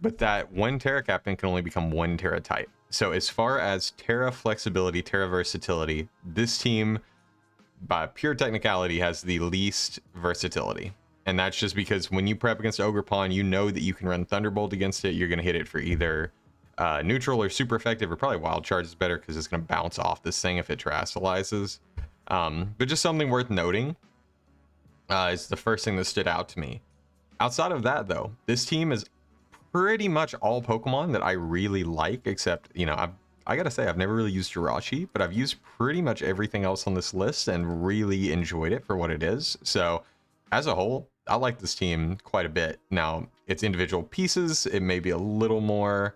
but that 1 Terra Captain can only become 1 Terra type. So as far as Terra flexibility, Terra versatility, this team, by pure technicality, has the least versatility. And that's just because when you prep against Ogerpon, you know that you can run Thunderbolt against it. You're going to hit it for either neutral or super effective, or probably Wild Charge is better because it's going to bounce off this thing if it terastallizes. But just something worth noting is the first thing that stood out to me. Outside of that, though, this team is pretty much all Pokemon that I really like, except, you know, I gotta say, I've never really used Jirachi, but I've used pretty much everything else on this list and really enjoyed it for what it is. So as a whole, I like this team quite a bit. Now, its individual pieces, it may be a little more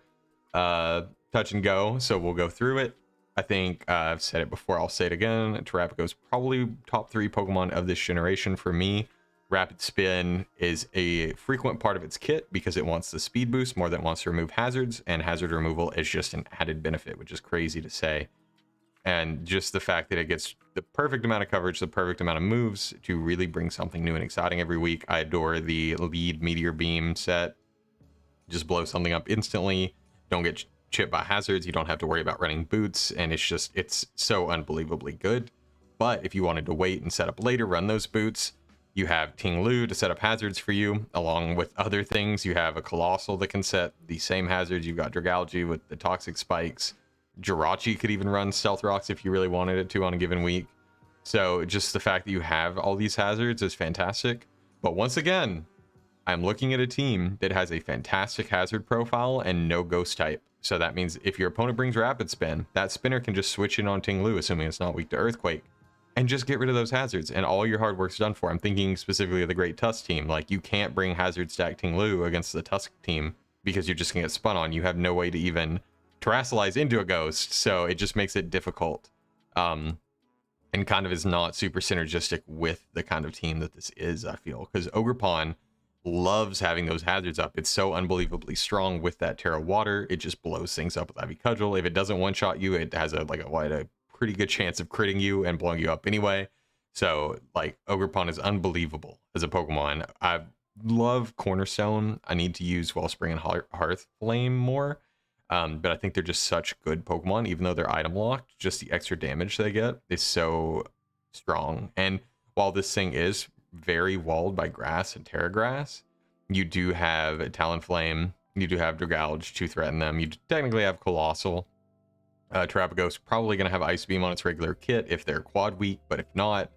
touch and go, so we'll go through it. I think I've said it before, I'll say it again. Terrapico's probably top 3 Pokemon of this generation for me. Rapid Spin is a frequent part of its kit because it wants the speed boost more than it wants to remove hazards, and hazard removal is just an added benefit, which is crazy to say. And just the fact that it gets the perfect amount of coverage, the perfect amount of moves to really bring something new and exciting every week. I adore the lead Meteor Beam set. Just blow something up instantly. Don't get chipped by hazards. You don't have to worry about running boots, and it's so unbelievably good. But if you wanted to wait and set up later, run those boots, you have Ting Lu to set up hazards for you, along with other things. You have a Colossal that can set the same hazards. You've got Dragalge with the Toxic Spikes. Jirachi could even run Stealth Rocks if you really wanted it to on a given week. So just the fact that you have all these hazards is fantastic. But once again, I'm looking at a team that has a fantastic hazard profile and no ghost type. So that means if your opponent brings Rapid Spin, that spinner can just switch in on Ting Lu, assuming it's not weak to Earthquake, and just get rid of those hazards, and all your hard work's done for. I'm thinking specifically of the Great Tusk team. Like, you can't bring hazard stack Ting Lu against the Tusk team because you're just gonna get spun on. You have no way to even terrasilize into a ghost, so it just makes it difficult. And kind of is not super synergistic with the kind of team that this is, I feel, because Ogerpon loves having those hazards up. It's so unbelievably strong with that Terra Water. It just blows things up with Ivy Cudgel. If it doesn't one-shot you, it has a pretty good chance of critting you and blowing you up anyway. So like, Ogerpon is unbelievable as a Pokemon. I love Cornerstone. I need to use Wellspring and Hearth Flame more, but I think they're just such good Pokemon. Even though they're item locked, just the extra damage they get is so strong. And while this thing is very walled by grass and Terra Grass, you do have Talonflame, you do have Dragalge to threaten them. You technically have Colossal. Terrapagos probably going to have Ice Beam on its regular kit if they're quad weak, but if not,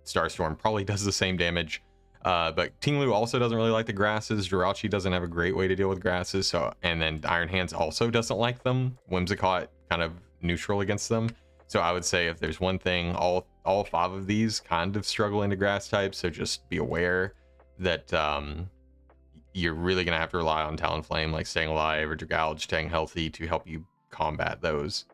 Starstorm probably does the same damage. But Ting Lu also doesn't really like the grasses. Jirachi doesn't have a great way to deal with grasses, so, and then Iron Hands also doesn't like them. Whimsicott kind of neutral against them. So I would say if there's one thing, all 5 of these kind of struggle into grass types, so just be aware that you're really going to have to rely on Talonflame, like staying alive, or Dragalge staying healthy to help you combat those.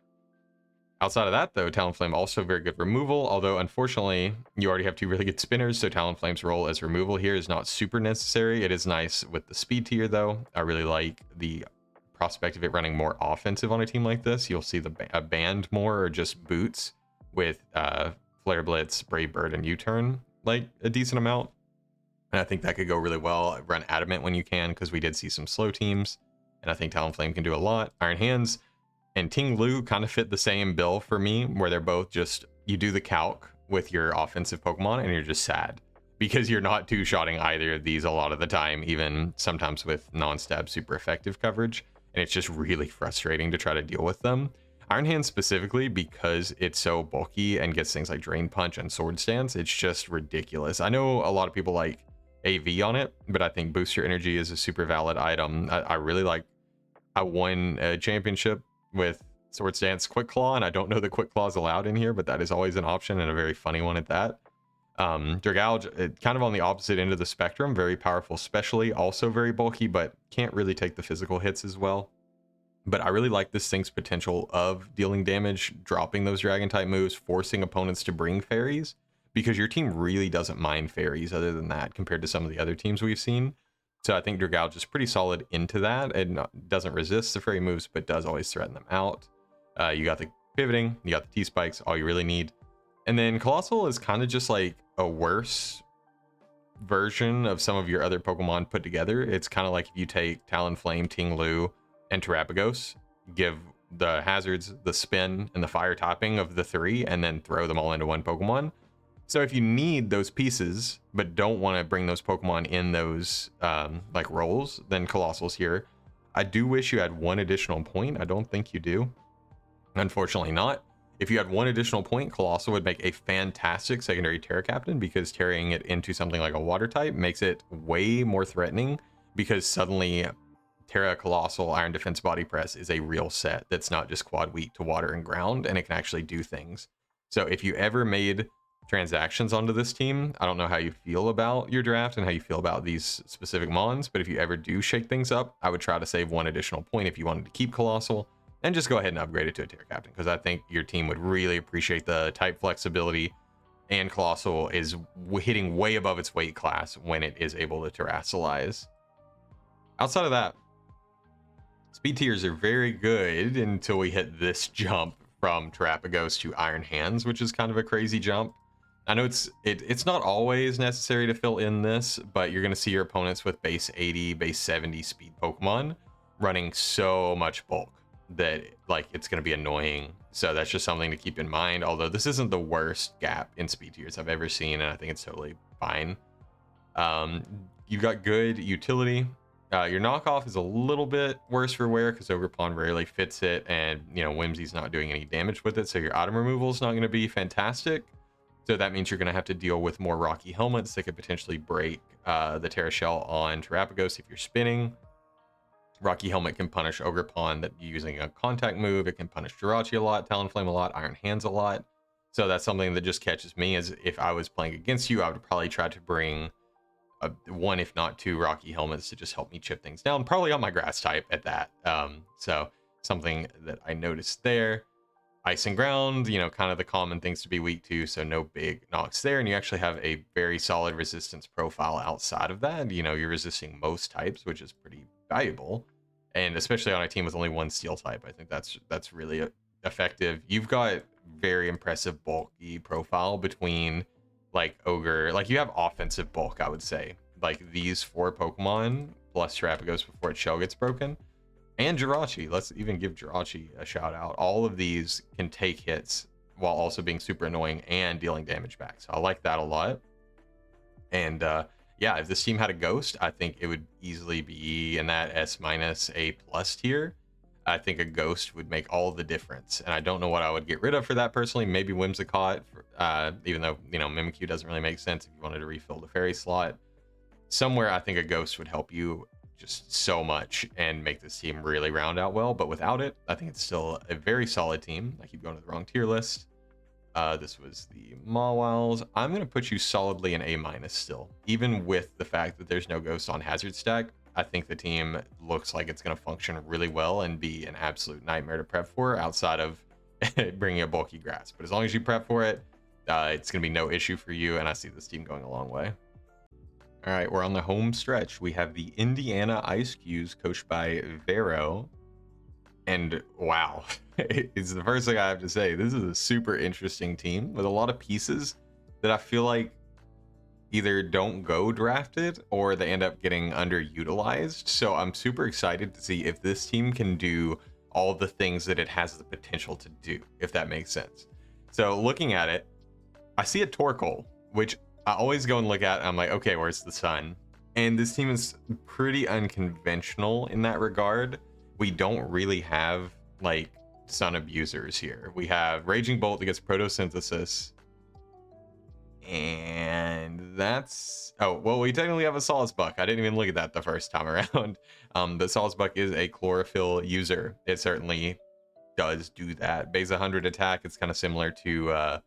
Outside of that, though, Talonflame also very good removal, although unfortunately you already have 2 really good spinners, so Talonflame's role as removal here is not super necessary. It is nice with the speed tier, though. I really like the prospect of it running more offensive on a team like this. You'll see a band more, or just boots with Flare Blitz, Brave Bird, and U-Turn like a decent amount. And I think that could go really well. Run Adamant when you can, because we did see some slow teams, and I think Talonflame can do a lot. Iron Hands and Ting Lu kind of fit the same bill for me, where they're both just, you do the calc with your offensive Pokemon and you're just sad because you're not two-shotting either of these a lot of the time, even sometimes with non-stab super effective coverage, and it's just really frustrating to try to deal with them. Iron Hands specifically, because it's so bulky and gets things like Drain Punch and Sword Stance, it's just ridiculous. I know a lot of people like AV on it, but I think Booster Energy is a super valid item. I won a championship with Sword Stance Quick Claw, and I don't know that Quick Claw is allowed in here, but that is always an option, and a very funny one at that. Dragalge, kind of on the opposite end of the spectrum, very powerful specially, also very bulky, but can't really take the physical hits as well. But I really like this thing's potential of dealing damage, dropping those dragon type moves, forcing opponents to bring fairies, because your team really doesn't mind fairies other than that compared to some of the other teams we've seen. So I think Dragalge is pretty solid into that. It doesn't resist the fairy moves, but does always threaten them out. You got the pivoting, you got the T-Spikes, all you really need. And then Colossal is kind of just like a worse version of some of your other Pokemon put together. It's kind of like if you take Talonflame, Ting Lu, and Terrapagos, give the hazards, the spin, and the fire topping of the 3, and then throw them all into one Pokemon. So if you need those pieces, but don't want to bring those Pokemon in those like roles, then Colossal's here. I do wish you had 1 additional point. I don't think you do. Unfortunately not. If you had 1 additional point, Colossal would make a fantastic secondary Terra Captain, because carrying it into something like a water type makes it way more threatening, because suddenly Terra Colossal Iron Defense Body Press is a real set that's not just quad weak to water and ground, and it can actually do things. So if you ever made transactions onto this team, I don't know how you feel about your draft and how you feel about these specific mons, but if you ever do shake things up, I would try to save 1 additional point if you wanted to keep Colossal, and just go ahead and upgrade it to a Terra Captain, because I think your team would really appreciate the type flexibility, and Colossal is hitting way above its weight class when it is able to terrasilize. Outside of that, speed tiers are very good until we hit this jump from Terrapagos to Iron Hands, which is kind of a crazy jump. I know it's not always necessary to fill in this, but you're going to see your opponents with base 80, base 70 speed Pokemon running so much bulk. that like it's going to be annoying. So that's just something to keep in mind. Although this isn't the worst gap in speed tiers I've ever seen, and I think it's totally fine. You've got good utility. Your knockoff is a little bit worse for wear because Ogerpon rarely fits it, and you know Whimsy's not doing any damage with it, so your item removal is not going to be fantastic. So that means you're going to have to deal with more rocky helmets that could potentially break the Terra Shell on Terapagos if you're spinning. Rocky Helmet can punish Ogerpon that using a contact move. It can punish Jirachi a lot, Talonflame a lot, Iron Hands a lot. So that's something that just catches me, as if I was playing against you, I would probably try to bring one, if not two, Rocky Helmets to just help me chip things down, probably on my grass type at that. So something that I noticed there. Ice and ground, you know, kind of the common things to be weak to, so no big knocks there. And you actually have a very solid resistance profile outside of that. You know, you're resisting most types, which is pretty valuable, and especially on a team with only one steel type, I think that's really effective. You've got very impressive bulky profile between like Ogre, like you have offensive bulk, I would say. Like these 4 Pokemon plus Terapagos before its shell gets broken, and Jirachi. Let's even give Jirachi a shout out. All of these can take hits while also being super annoying and dealing damage back. So I like that a lot. And yeah, if this team had a Ghost, I think it would easily be in that S- A+ tier. I think a Ghost would make all the difference. And I don't know what I would get rid of for that personally. Maybe Whimsicott, even though, you know, Mimikyu doesn't really make sense if you wanted to refill the fairy slot. Somewhere I think a Ghost would help you just so much and make this team really round out well. But without it, I think it's still a very solid team. I keep going to the wrong tier list. This was the Mawiles. I'm going to put you solidly in A- still, even with the fact that there's no Ghost on Hazard Stack. I think the team looks like it's going to function really well and be an absolute nightmare to prep for outside of bringing a bulky grass. But as long as you prep for it, it's going to be no issue for you, and I see this team going a long way. All right, we're on the home stretch. We have the Indiana Eiscues, coached by Vero. And wow, it's the first thing I have to say. This is a super interesting team with a lot of pieces that I feel like either don't go drafted or they end up getting underutilized. So I'm super excited to see if this team can do all the things that it has the potential to do, if that makes sense. So looking at it, I see a Torkoal, which I always go and look at, and I'm like, okay, where's the sun? And this team is pretty unconventional in that regard. We don't really have like sun abusers here. We have Raging Bolt that gets photosynthesis, and that's, oh well, we technically have a Sawsbuck. I didn't even look at that the first time around. The Sawsbuck is a chlorophyll user. It certainly does do that. Base 100 attack. It's kind of similar to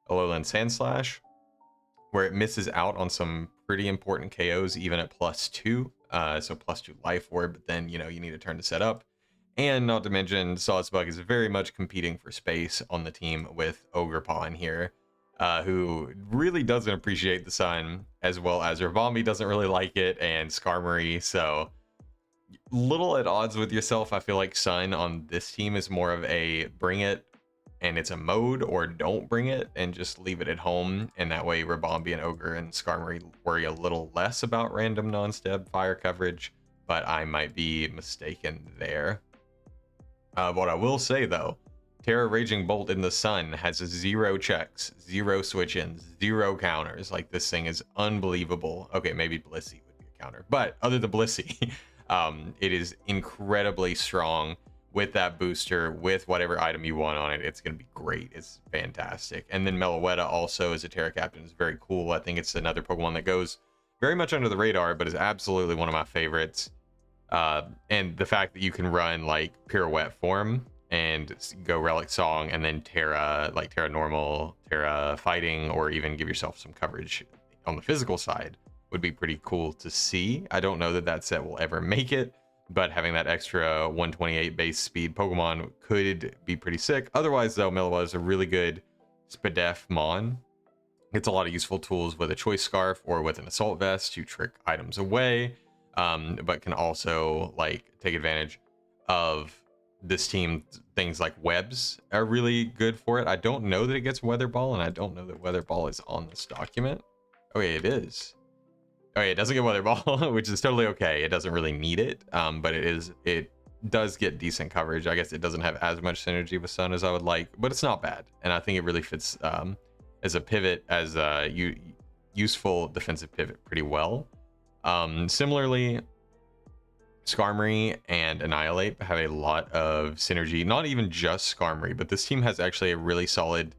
Alolan Sandslash, where it misses out on some pretty important KOs even at +2. So +2 life orb, but then, you know, you need a turn to set up. And not to mention, Sawsbuck is very much competing for space on the team with Ogerpon here, who really doesn't appreciate the sun, as well as Ribombee doesn't really like it, and Skarmory. So little at odds with yourself. I feel like sun on this team is more of a bring it and it's a mode, or don't bring it and just leave it at home. And that way Ribombee and Ogre and Skarmory worry a little less about random non-step fire coverage, but I might be mistaken there. What I will say though, Terra Raging Bolt in the sun has 0 checks, 0 switch-ins, 0 counters. Like, this thing is unbelievable. Okay, maybe Blissey would be a counter, but other than Blissey, it is incredibly strong with that booster, with whatever item you want on it. It's going to be great. It's fantastic. And then Meloetta also as a Terra Captain is very cool. I think it's another Pokemon that goes very much under the radar, but is absolutely one of my favorites. And the fact that you can run like Pirouette form and go Relic Song and then Terra, like Terra Normal, Terra Fighting, or even give yourself some coverage on the physical side would be pretty cool to see. I don't know that that set will ever make it, but having that extra 128 base speed Pokemon could be pretty sick. Otherwise, though, Meloetta is a really good Spadef Mon. It's a lot of useful tools with a Choice Scarf or with an Assault Vest to trick items away, but can also like take advantage of this team. Things like webs are really good for it. I don't know that it gets Weather Ball, and I don't know that Weather Ball is on this document. Okay, it is. Okay, it doesn't get Weather Ball, which is totally okay. It doesn't really need it, but it does get decent coverage. I guess it doesn't have as much synergy with Sun as I would like, but it's not bad. And I think it really fits as a pivot, as a useful defensive pivot pretty well. Similarly, Skarmory and Annihilate have a lot of synergy, not even just Skarmory, but this team has actually a really solid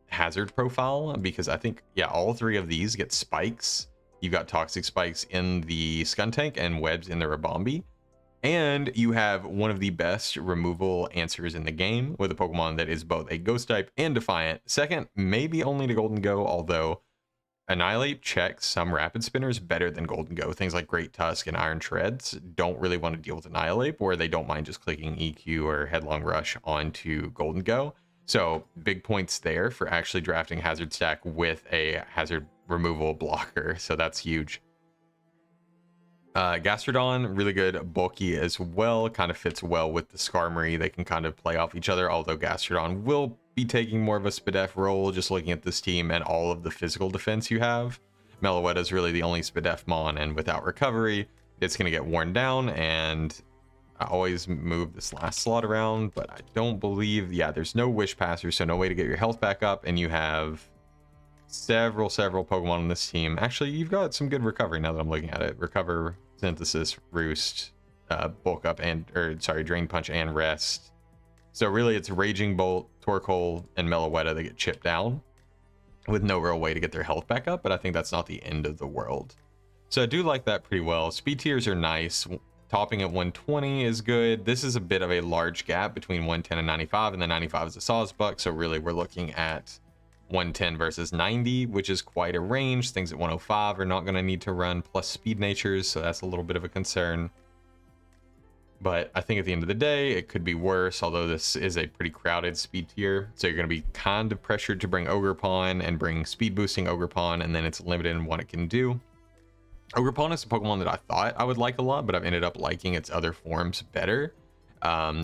hazard profile, because I think, yeah, all three of these get spikes. You've got toxic spikes in the Skuntank and webs in the Rabombi. And you have one of the best removal answers in the game with a Pokemon that is both a Ghost type and Defiant. Second, maybe only to Golden Go, although Annihilate checks some Rapid Spinners better than Golden Go. Things like Great Tusk and Iron Treads don't really want to deal with Annihilate, where they don't mind just clicking EQ or Headlong Rush onto Golden Go. So big points there for actually drafting Hazard Stack with a hazard removal blocker. So that's huge. Gastrodon, really good, bulky as well, kind of fits well with the Skarmory. They can kind of play off each other, although Gastrodon will be taking more of a Spadef role, just looking at this team and all of the physical defense you have. Meloetta is really the only Spadef mon, and without recovery, it's going to get worn down, and I always move this last slot around, but I don't believe, yeah, there's no Wish Passer, so no way to get your health back up, and you have several Pokemon on this team. Actually, you've got some good recovery now that I'm looking at it. Recover, Synthesis, Roost, Bulk Up, Drain Punch and Rest. So really it's Raging Bolt, Torkoal, and Meloetta that get chipped down with no real way to get their health back up, but I think that's not the end of the world. So I do like that pretty well. Speed tiers are nice. Topping at 120 is good. This is a bit of a large gap between 110 and 95, and the 95 is a Sawsbuck, so really we're looking at 110 versus 90, which is quite a range. Things at 105 are not going to need to run plus speed natures, so that's a little bit of a concern. But I think at the end of the day, it could be worse, although this is a pretty crowded speed tier. So you're going to be kind of pressured to bring Ogerpon and bring speed boosting Ogerpon, and then it's limited in what it can do. Ogerpon is a Pokemon that I thought I would like a lot, but I've ended up liking its other forms better.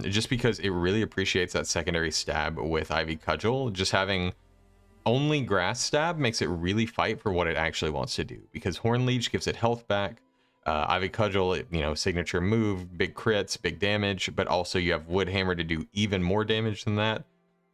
Just because it really appreciates that secondary stab with Ivy Cudgel. Just having only Grass Stab makes it really fight for what it actually wants to do, because Horn Leech gives it health back. Ivy Cudgel, signature move, big crits, big damage, but also you have Wood Hammer to do even more damage than that.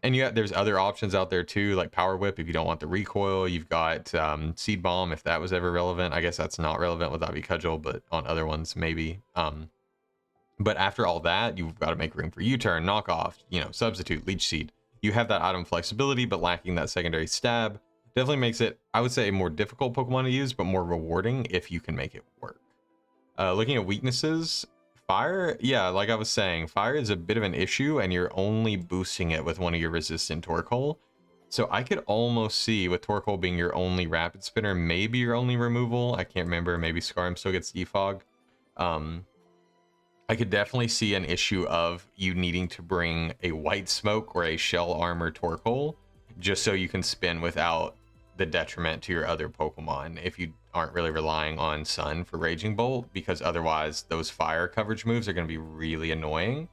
And there's other options out there too, like Power Whip if you don't want the recoil. You've got Seed Bomb if that was ever relevant. I guess that's not relevant with Ivy Cudgel, but on other ones maybe. But after all that, you've got to make room for U-Turn, Knockoff, Substitute, Leech Seed. You have that item flexibility, but lacking that secondary stab definitely makes it, I would say, a more difficult Pokemon to use, but more rewarding if you can make it work. Looking at weaknesses, Fire, yeah, like I was saying, Fire is a bit of an issue, and you're only boosting it with one of your resistant Torkoal. So I could almost see, with Torkoal being your only Rapid Spinner, maybe your only removal. I can't remember, maybe Scarm still gets Defog. I could definitely see an issue of you needing to bring a White Smoke or a Shell Armor Torkoal, just so you can spin without the detriment to your other Pokemon if you aren't really relying on Sun for Raging Bolt, because otherwise those fire coverage moves are going to be really annoying.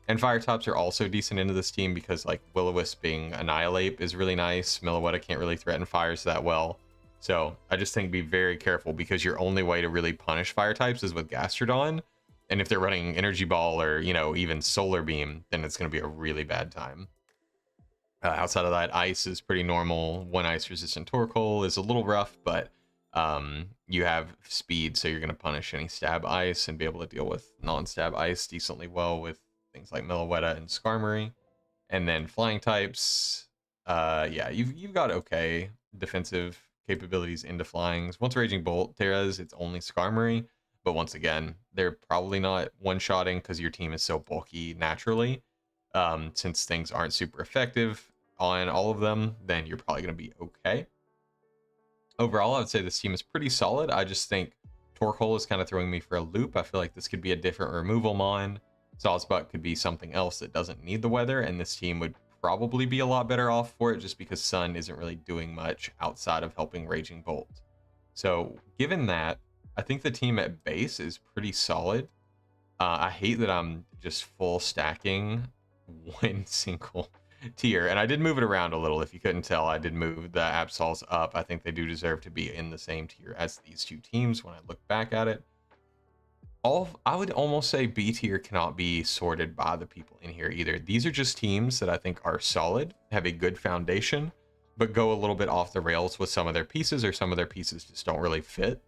And fire types are also decent into this team, because like Will-O-Wisp being Annihilate is really nice. Meloetta can't really threaten fires that well. So I just think be very careful, because your only way to really punish fire types is with Gastrodon. And if they're running Energy Ball or, even Solar Beam, then it's going to be a really bad time. Outside of that, Ice is pretty normal. One Ice resistant Torkoal is a little rough, but you have speed, so you're going to punish any stab Ice and be able to deal with non-stab Ice decently well with things like Meloetta and Skarmory. And then flying types, yeah, you've got okay defensive capabilities into flyings. Once Raging Bolt tears, it's only Skarmory. But once again, they're probably not one-shotting because your team is so bulky naturally. Since things aren't super effective on all of them, then you're probably going to be okay. Overall, I would say this team is pretty solid. I just think Torkoal is kind of throwing me for a loop. I feel like this could be a different removal mon. Sawsbuck could be something else that doesn't need the weather, and this team would probably be a lot better off for it, just because Sun isn't really doing much outside of helping Raging Bolt. So given that, I think the team at base is pretty solid. I hate that I'm just full stacking one single tier, and I did move it around a little. If you couldn't tell, I did move the Absols up. I think they do deserve to be in the same tier as these two teams when I look back at it. I would almost say B tier cannot be sorted by the people in here either. These are just teams that I think are solid, have a good foundation, but go a little bit off the rails with some of their pieces, or some of their pieces just don't really fit.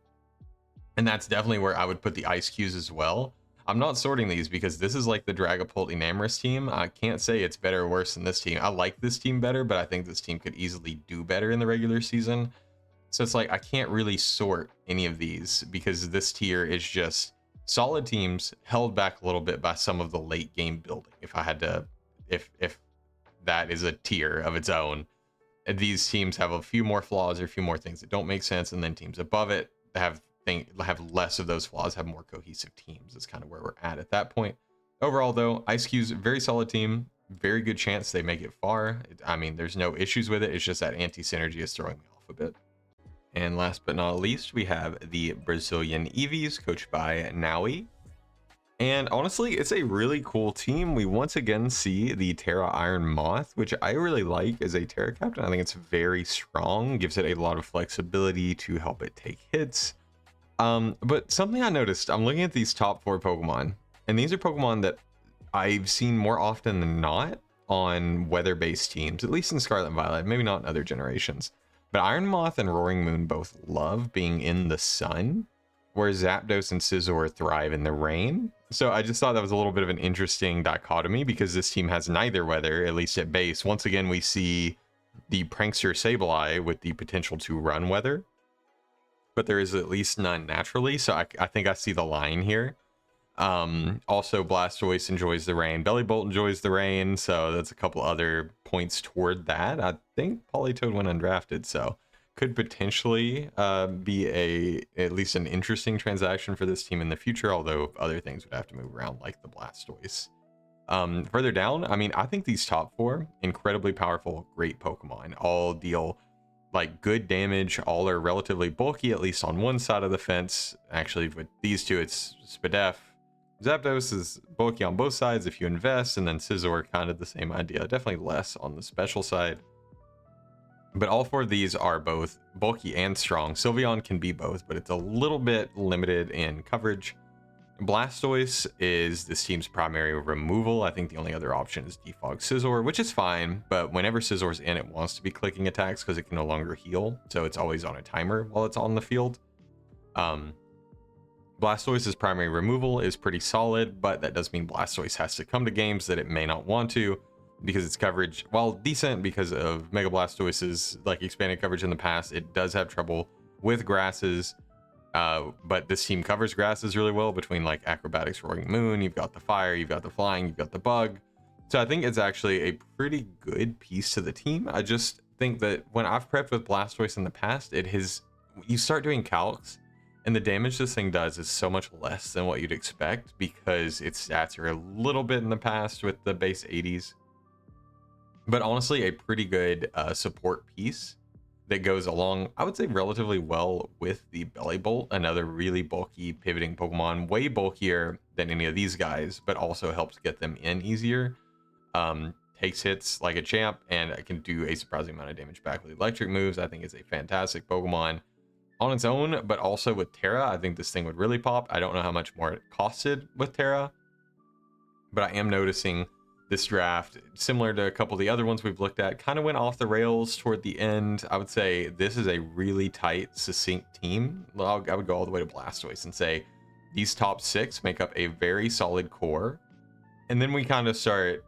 And that's definitely where I would put the Eiscues as well. I'm not sorting these because this is like the Dragapult Enamoris team. I can't say it's better or worse than this team. I like this team better, but I think this team could easily do better in the regular season. So it's like I can't really sort any of these because this tier is just solid teams held back a little bit by some of the late game building. If I had to, if that is a tier of its own, these teams have a few more flaws or a few more things that don't make sense, and then teams above it have less of those flaws, have more cohesive teams. That's kind of where we're at that point. Overall though, Eiscues, very solid team, very good chance they make it far. I mean, there's no issues with it. It's just that anti-synergy is throwing me off a bit. And last but not least, we have the Brazilian Eevees, coached by Naui. And honestly, it's a really cool team. We once again see the Terra Iron Moth, which I really like as a Terra captain. I think it's very strong, gives it a lot of flexibility to help it take hits. But something I noticed, I'm looking at these top 4 Pokemon, and these are Pokemon that I've seen more often than not on weather-based teams, at least in Scarlet and Violet, maybe not in other generations. But Iron Moth and Roaring Moon both love being in the sun, whereas Zapdos and Scizor thrive in the rain. So I just thought that was a little bit of an interesting dichotomy, because this team has neither weather, at least at base. Once again, we see the Prankster Sableye with the potential to run weather, but there is at least none naturally. So I think I see the line here. Also, Blastoise enjoys the rain. Bellibolt enjoys the rain, so that's a couple other points toward that. I think Politoed went undrafted, so could potentially be at least an interesting transaction for this team in the future, although other things would have to move around, like the Blastoise. Further down, I mean, I think these top 4, incredibly powerful, great Pokemon, all deal like good damage, all are relatively bulky, at least on one side of the fence. Actually, with these two, it's Spadef. Zapdos is bulky on both sides if you invest, and then Scizor, kind of the same idea, definitely less on the special side. But all 4 of these are both bulky and strong. Sylveon can be both, but it's a little bit limited in coverage. Blastoise is this team's primary removal. I think the only other option is Defog Scizor, which is fine, but whenever Scizor's in, it wants to be clicking attacks because it can no longer heal, so it's always on a timer while it's on the field. Blastoise's primary removal is pretty solid, but that does mean Blastoise has to come to games that it may not want to, because its coverage, while decent because of Mega Blastoise's like expanded coverage in the past, it does have trouble with grasses. But this team covers grasses really well between like Acrobatics, Roaring Moon. You've got the fire, you've got the flying, you've got the bug. So I think it's actually a pretty good piece to the team. I just think that when I've prepped with Blastoise in the past, you start doing calcs, and the damage this thing does is so much less than what you'd expect, because its stats are a little bit in the past with the base 80s. But honestly, a pretty good support piece that goes along, I would say, relatively well with the Bellibolt, another really bulky pivoting Pokemon, way bulkier than any of these guys, but also helps get them in easier. Takes hits like a champ, and it can do a surprising amount of damage back with electric moves. I think it's a fantastic Pokemon on its own, but also with Terra, I think this thing would really pop. I don't know how much more it costed with Terra, but I am noticing this draft, similar to a couple of the other ones we've looked at, kind of went off the rails toward the end. I would say this is a really tight, succinct team. I would go all the way to Blastoise and say these top 6 make up a very solid core. And then we kind of start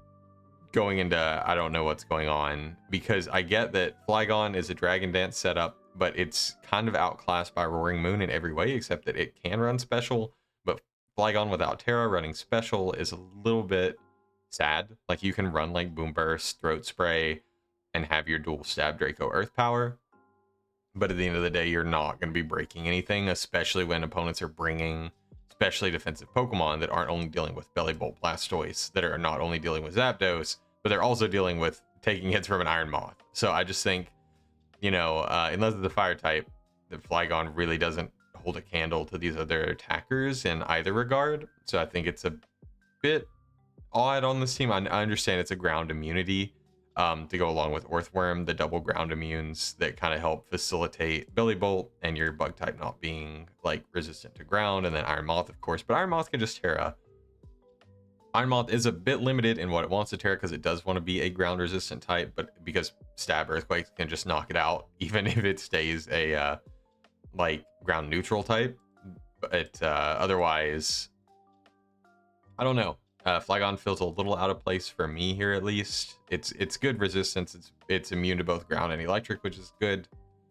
going into, I don't know what's going on, because I get that Flygon is a Dragon Dance setup, but it's kind of outclassed by Roaring Moon in every way, except that it can run special. But Flygon without Terra running special is a little bit sad. Like, you can run like Boom Burst, Throat Spray, and have your dual stab Draco Earth Power, but at the end of the day, you're not going to be breaking anything, especially when opponents are bringing especially defensive Pokemon that aren't only dealing with Bellibolt, Blastoise, that are not only dealing with Zapdos, but they're also dealing with taking hits from an Iron Moth. So I just think, unless it's the fire type, the Flygon really doesn't hold a candle to these other attackers in either regard. So I think it's a bit odd on this team. I understand it's a ground immunity, to go along with Earthworm, the double ground immunes that kind of help facilitate Belly Bolt and your bug type not being like resistant to ground, and then Iron Moth, of course. But Iron Moth can just Terra. Iron Moth is a bit limited in what it wants to Terra because it does want to be a ground resistant type, but because Stab Earthquake can just knock it out, even if it stays a like ground neutral type. But otherwise, I don't know. Flygon feels a little out of place for me here, at least. It's good resistance. It's immune to both ground and electric, which is good.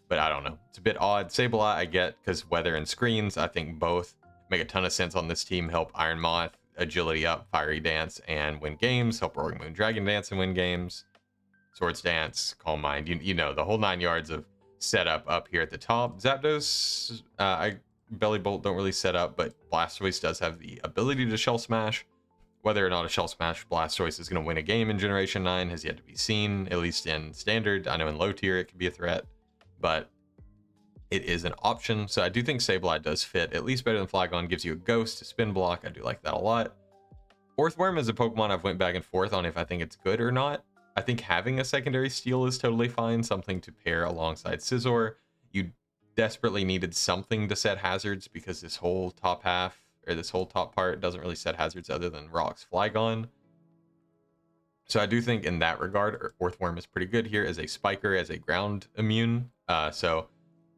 But I don't know. It's a bit odd. Sableye I get because weather and screens. I think both make a ton of sense on this team. Help Iron Moth, agility up, Fiery Dance, and win games. Help Roaring Moon Dragon Dance and win games. Swords Dance, Calm Mind. You know, the whole 9 yards of setup up here at the top. Zapdos, Belly Bolt don't really set up, but Blastoise does have the ability to Shell Smash. Whether or not a Shell Smash Blastoise is going to win a game in Generation 9 has yet to be seen, at least in Standard. I know in low tier it could be a threat, but it is an option. So I do think Sableye does fit at least better than Flygon. Gives you a Ghost to spin block. I do like that a lot. Earthworm is a Pokemon I've went back and forth on if I think it's good or not. I think having a secondary steal is totally fine, something to pair alongside Scizor. You desperately needed something to set hazards because this whole top half, or this whole top part, doesn't really set hazards other than Rock's Flygon. So I do think in that regard, Earthworm is pretty good here as a spiker, as a ground immune. So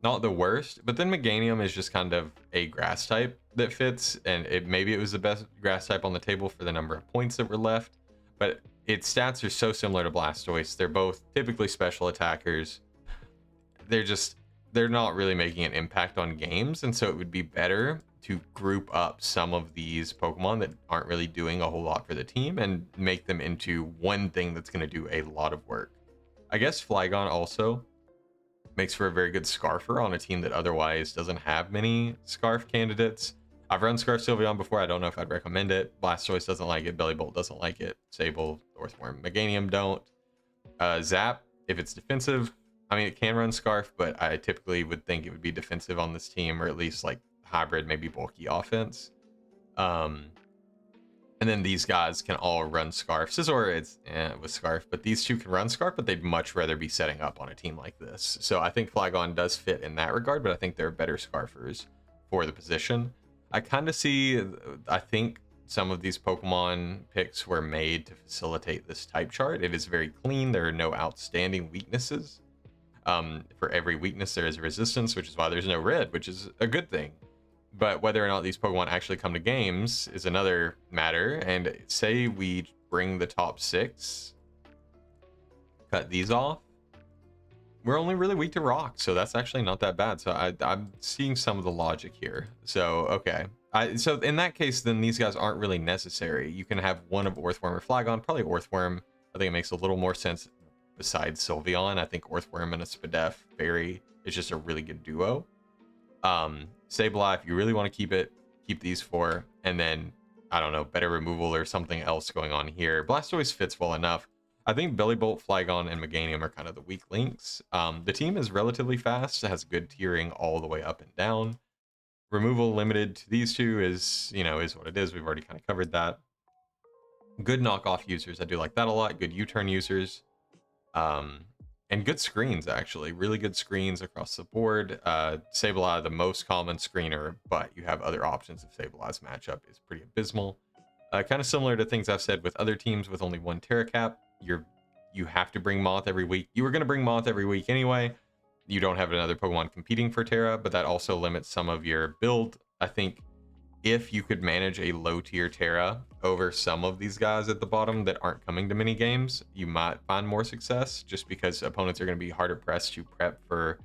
not the worst, but then Meganium is just kind of a grass type that fits, and maybe it was the best grass type on the table for the number of points that were left, but its stats are so similar to Blastoise. They're both typically special attackers. They're not really making an impact on games, and so it would be better to group up some of these Pokemon that aren't really doing a whole lot for the team and make them into one thing that's going to do a lot of work. I guess Flygon also makes for a very good Scarfer on a team that otherwise doesn't have many Scarf candidates. I've run Scarf Sylveon before. I don't know if I'd recommend it. Blastoise doesn't like it. Belly Bolt doesn't like it. Sable, Earthworm, Meganium don't. Zap, if it's defensive, I mean, it can run Scarf, but I typically would think it would be defensive on this team, or at least like hybrid, maybe bulky offense. And then these guys can all run Scarf. Scizor, it's with Scarf, but these two can run Scarf, but they'd much rather be setting up on a team like this. So I think Flygon does fit in that regard, but I think they're better Scarfers for the position. I kind of see, I think some of these Pokemon picks were made to facilitate this type chart. It is very clean. There are no outstanding weaknesses. For every weakness, there is resistance, which is why there's no red, which is a good thing. But whether or not these Pokemon actually come to games is another matter. And say we bring the top 6, cut these off, we're only really weak to rock, so that's actually not that bad. So I'm seeing some of the logic here. So okay, so in that case, then these guys aren't really necessary. You can have one of Earthworm or Flygon, probably Earthworm. I think it makes a little more sense besides Sylveon. I think Earthworm and a Spadef Fairy is just a really good duo. Sableye, if you really want to keep these 4, and then I don't know, better removal or something else going on here. Blastoise fits well enough. I think Belly Bolt, Flygon, and Meganium are kind of the weak links. The team is relatively fast. It has good tiering all the way up and down. Removal limited to these two is what it is. We've already kind of covered that. Good knockoff users. I do like that a lot. Good U-turn users. And good screens, actually. Really good screens across the board. Sableye, the most common screener, but you have other options if Sableye's matchup is pretty abysmal. Kind of similar to things I've said with other teams with only one Terra Cap. You have to bring Moth every week. You were going to bring Moth every week anyway. You don't have another Pokemon competing for Terra, but that also limits some of your build. I think if you could manage a low tier Terra over some of these guys at the bottom that aren't coming to many games, you might find more success, just because opponents are going to be harder pressed to prep for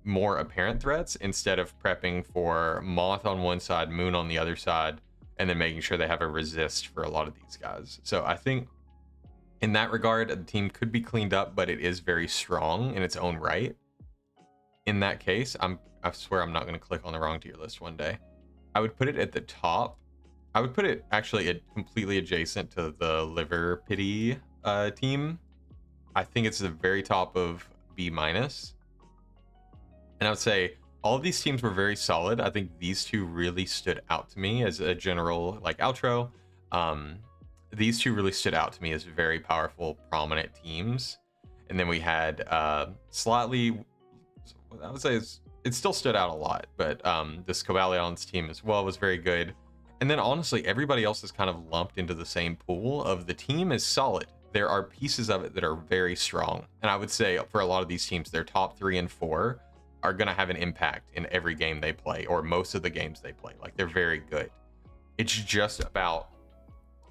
more apparent threats instead of prepping for Moth on one side, Moon on the other side, and then making sure they have a resist for a lot of these guys. So I think in that regard, the team could be cleaned up, but it is very strong in its own right. In that case, I swear I'm not going to click on the wrong tier list one day. I would put it at the top. I would put it actually completely adjacent to the Liverpiti team. I think it's the very top of B-. And I would say all of these teams were very solid. I think these two really stood out to me as a general like outro. these two really stood out to me as very powerful, prominent teams. And then we had slightly, I would say it still stood out a lot, but this Cobalions team as well was very good. And then honestly, everybody else is kind of lumped into the same pool of the team is solid. There are pieces of it that are very strong. And I would say for a lot of these teams, their top 3 and 4 are going to have an impact in every game they play, or most of the games they play. Like, they're very good. It's just about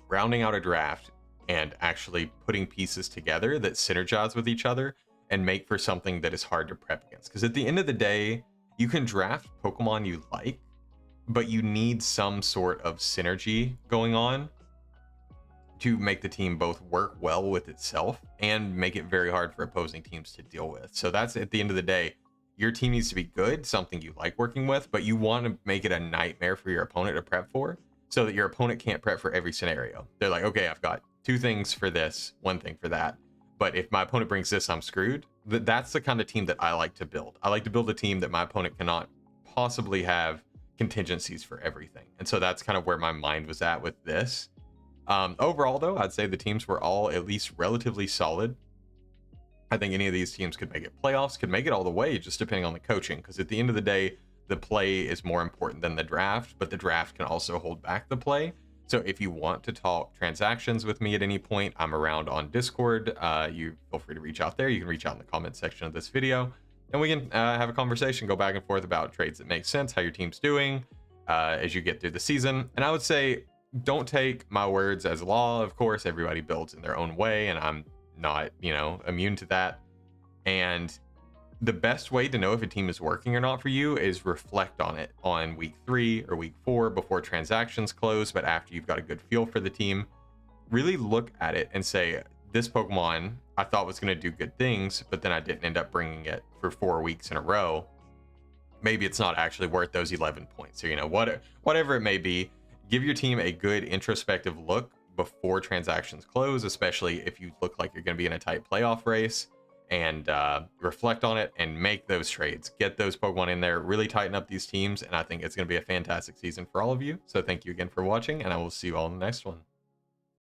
rounding out a draft and actually putting pieces together that synergize with each other and make for something that is hard to prep against. Because at the end of the day, you can draft Pokemon you like, but you need some sort of synergy going on to make the team both work well with itself and make it very hard for opposing teams to deal with. So that's, at the end of the day, your team needs to be good, something you like working with, but you want to make it a nightmare for your opponent to prep for, so that your opponent can't prep for every scenario. They're like, okay, I've got 2 things for this, 1 thing for that. But if my opponent brings this, I'm screwed. That's the kind of team that I like to build. I like to build a team that my opponent cannot possibly have contingencies for everything. And so that's kind of where my mind was at with this. Overall, though, I'd say the teams were all at least relatively solid. I think any of these teams could make it playoffs, could make it all the way, just depending on the coaching. Because at the end of the day, the play is more important than the draft, but the draft can also hold back the play. So if you want to talk transactions with me at any point, I'm around on Discord. You feel free to reach out there. You can reach out in the comment section of this video, and we can have a conversation, go back and forth about trades that make sense, how your team's doing as you get through the season. And I would say, don't take my words as law. Of course, everybody builds in their own way, and I'm not, immune to that. And the best way to know if a team is working or not for you is reflect on it on week 3 or week 4 before transactions close, but after you've got a good feel for the team. Really look at it and say, this Pokemon I thought was going to do good things, but then I didn't end up bringing it for 4 weeks in a row. Maybe it's not actually worth those 11 points, or whatever it may be. Give your team a good introspective look before transactions close, especially if you look like you're going to be in a tight playoff race, and reflect on it and make those trades. Get those Pokemon in there, really tighten up these teams, and I think it's going to be a fantastic season for all of you. So thank you again for watching, and I will see you all in the next one.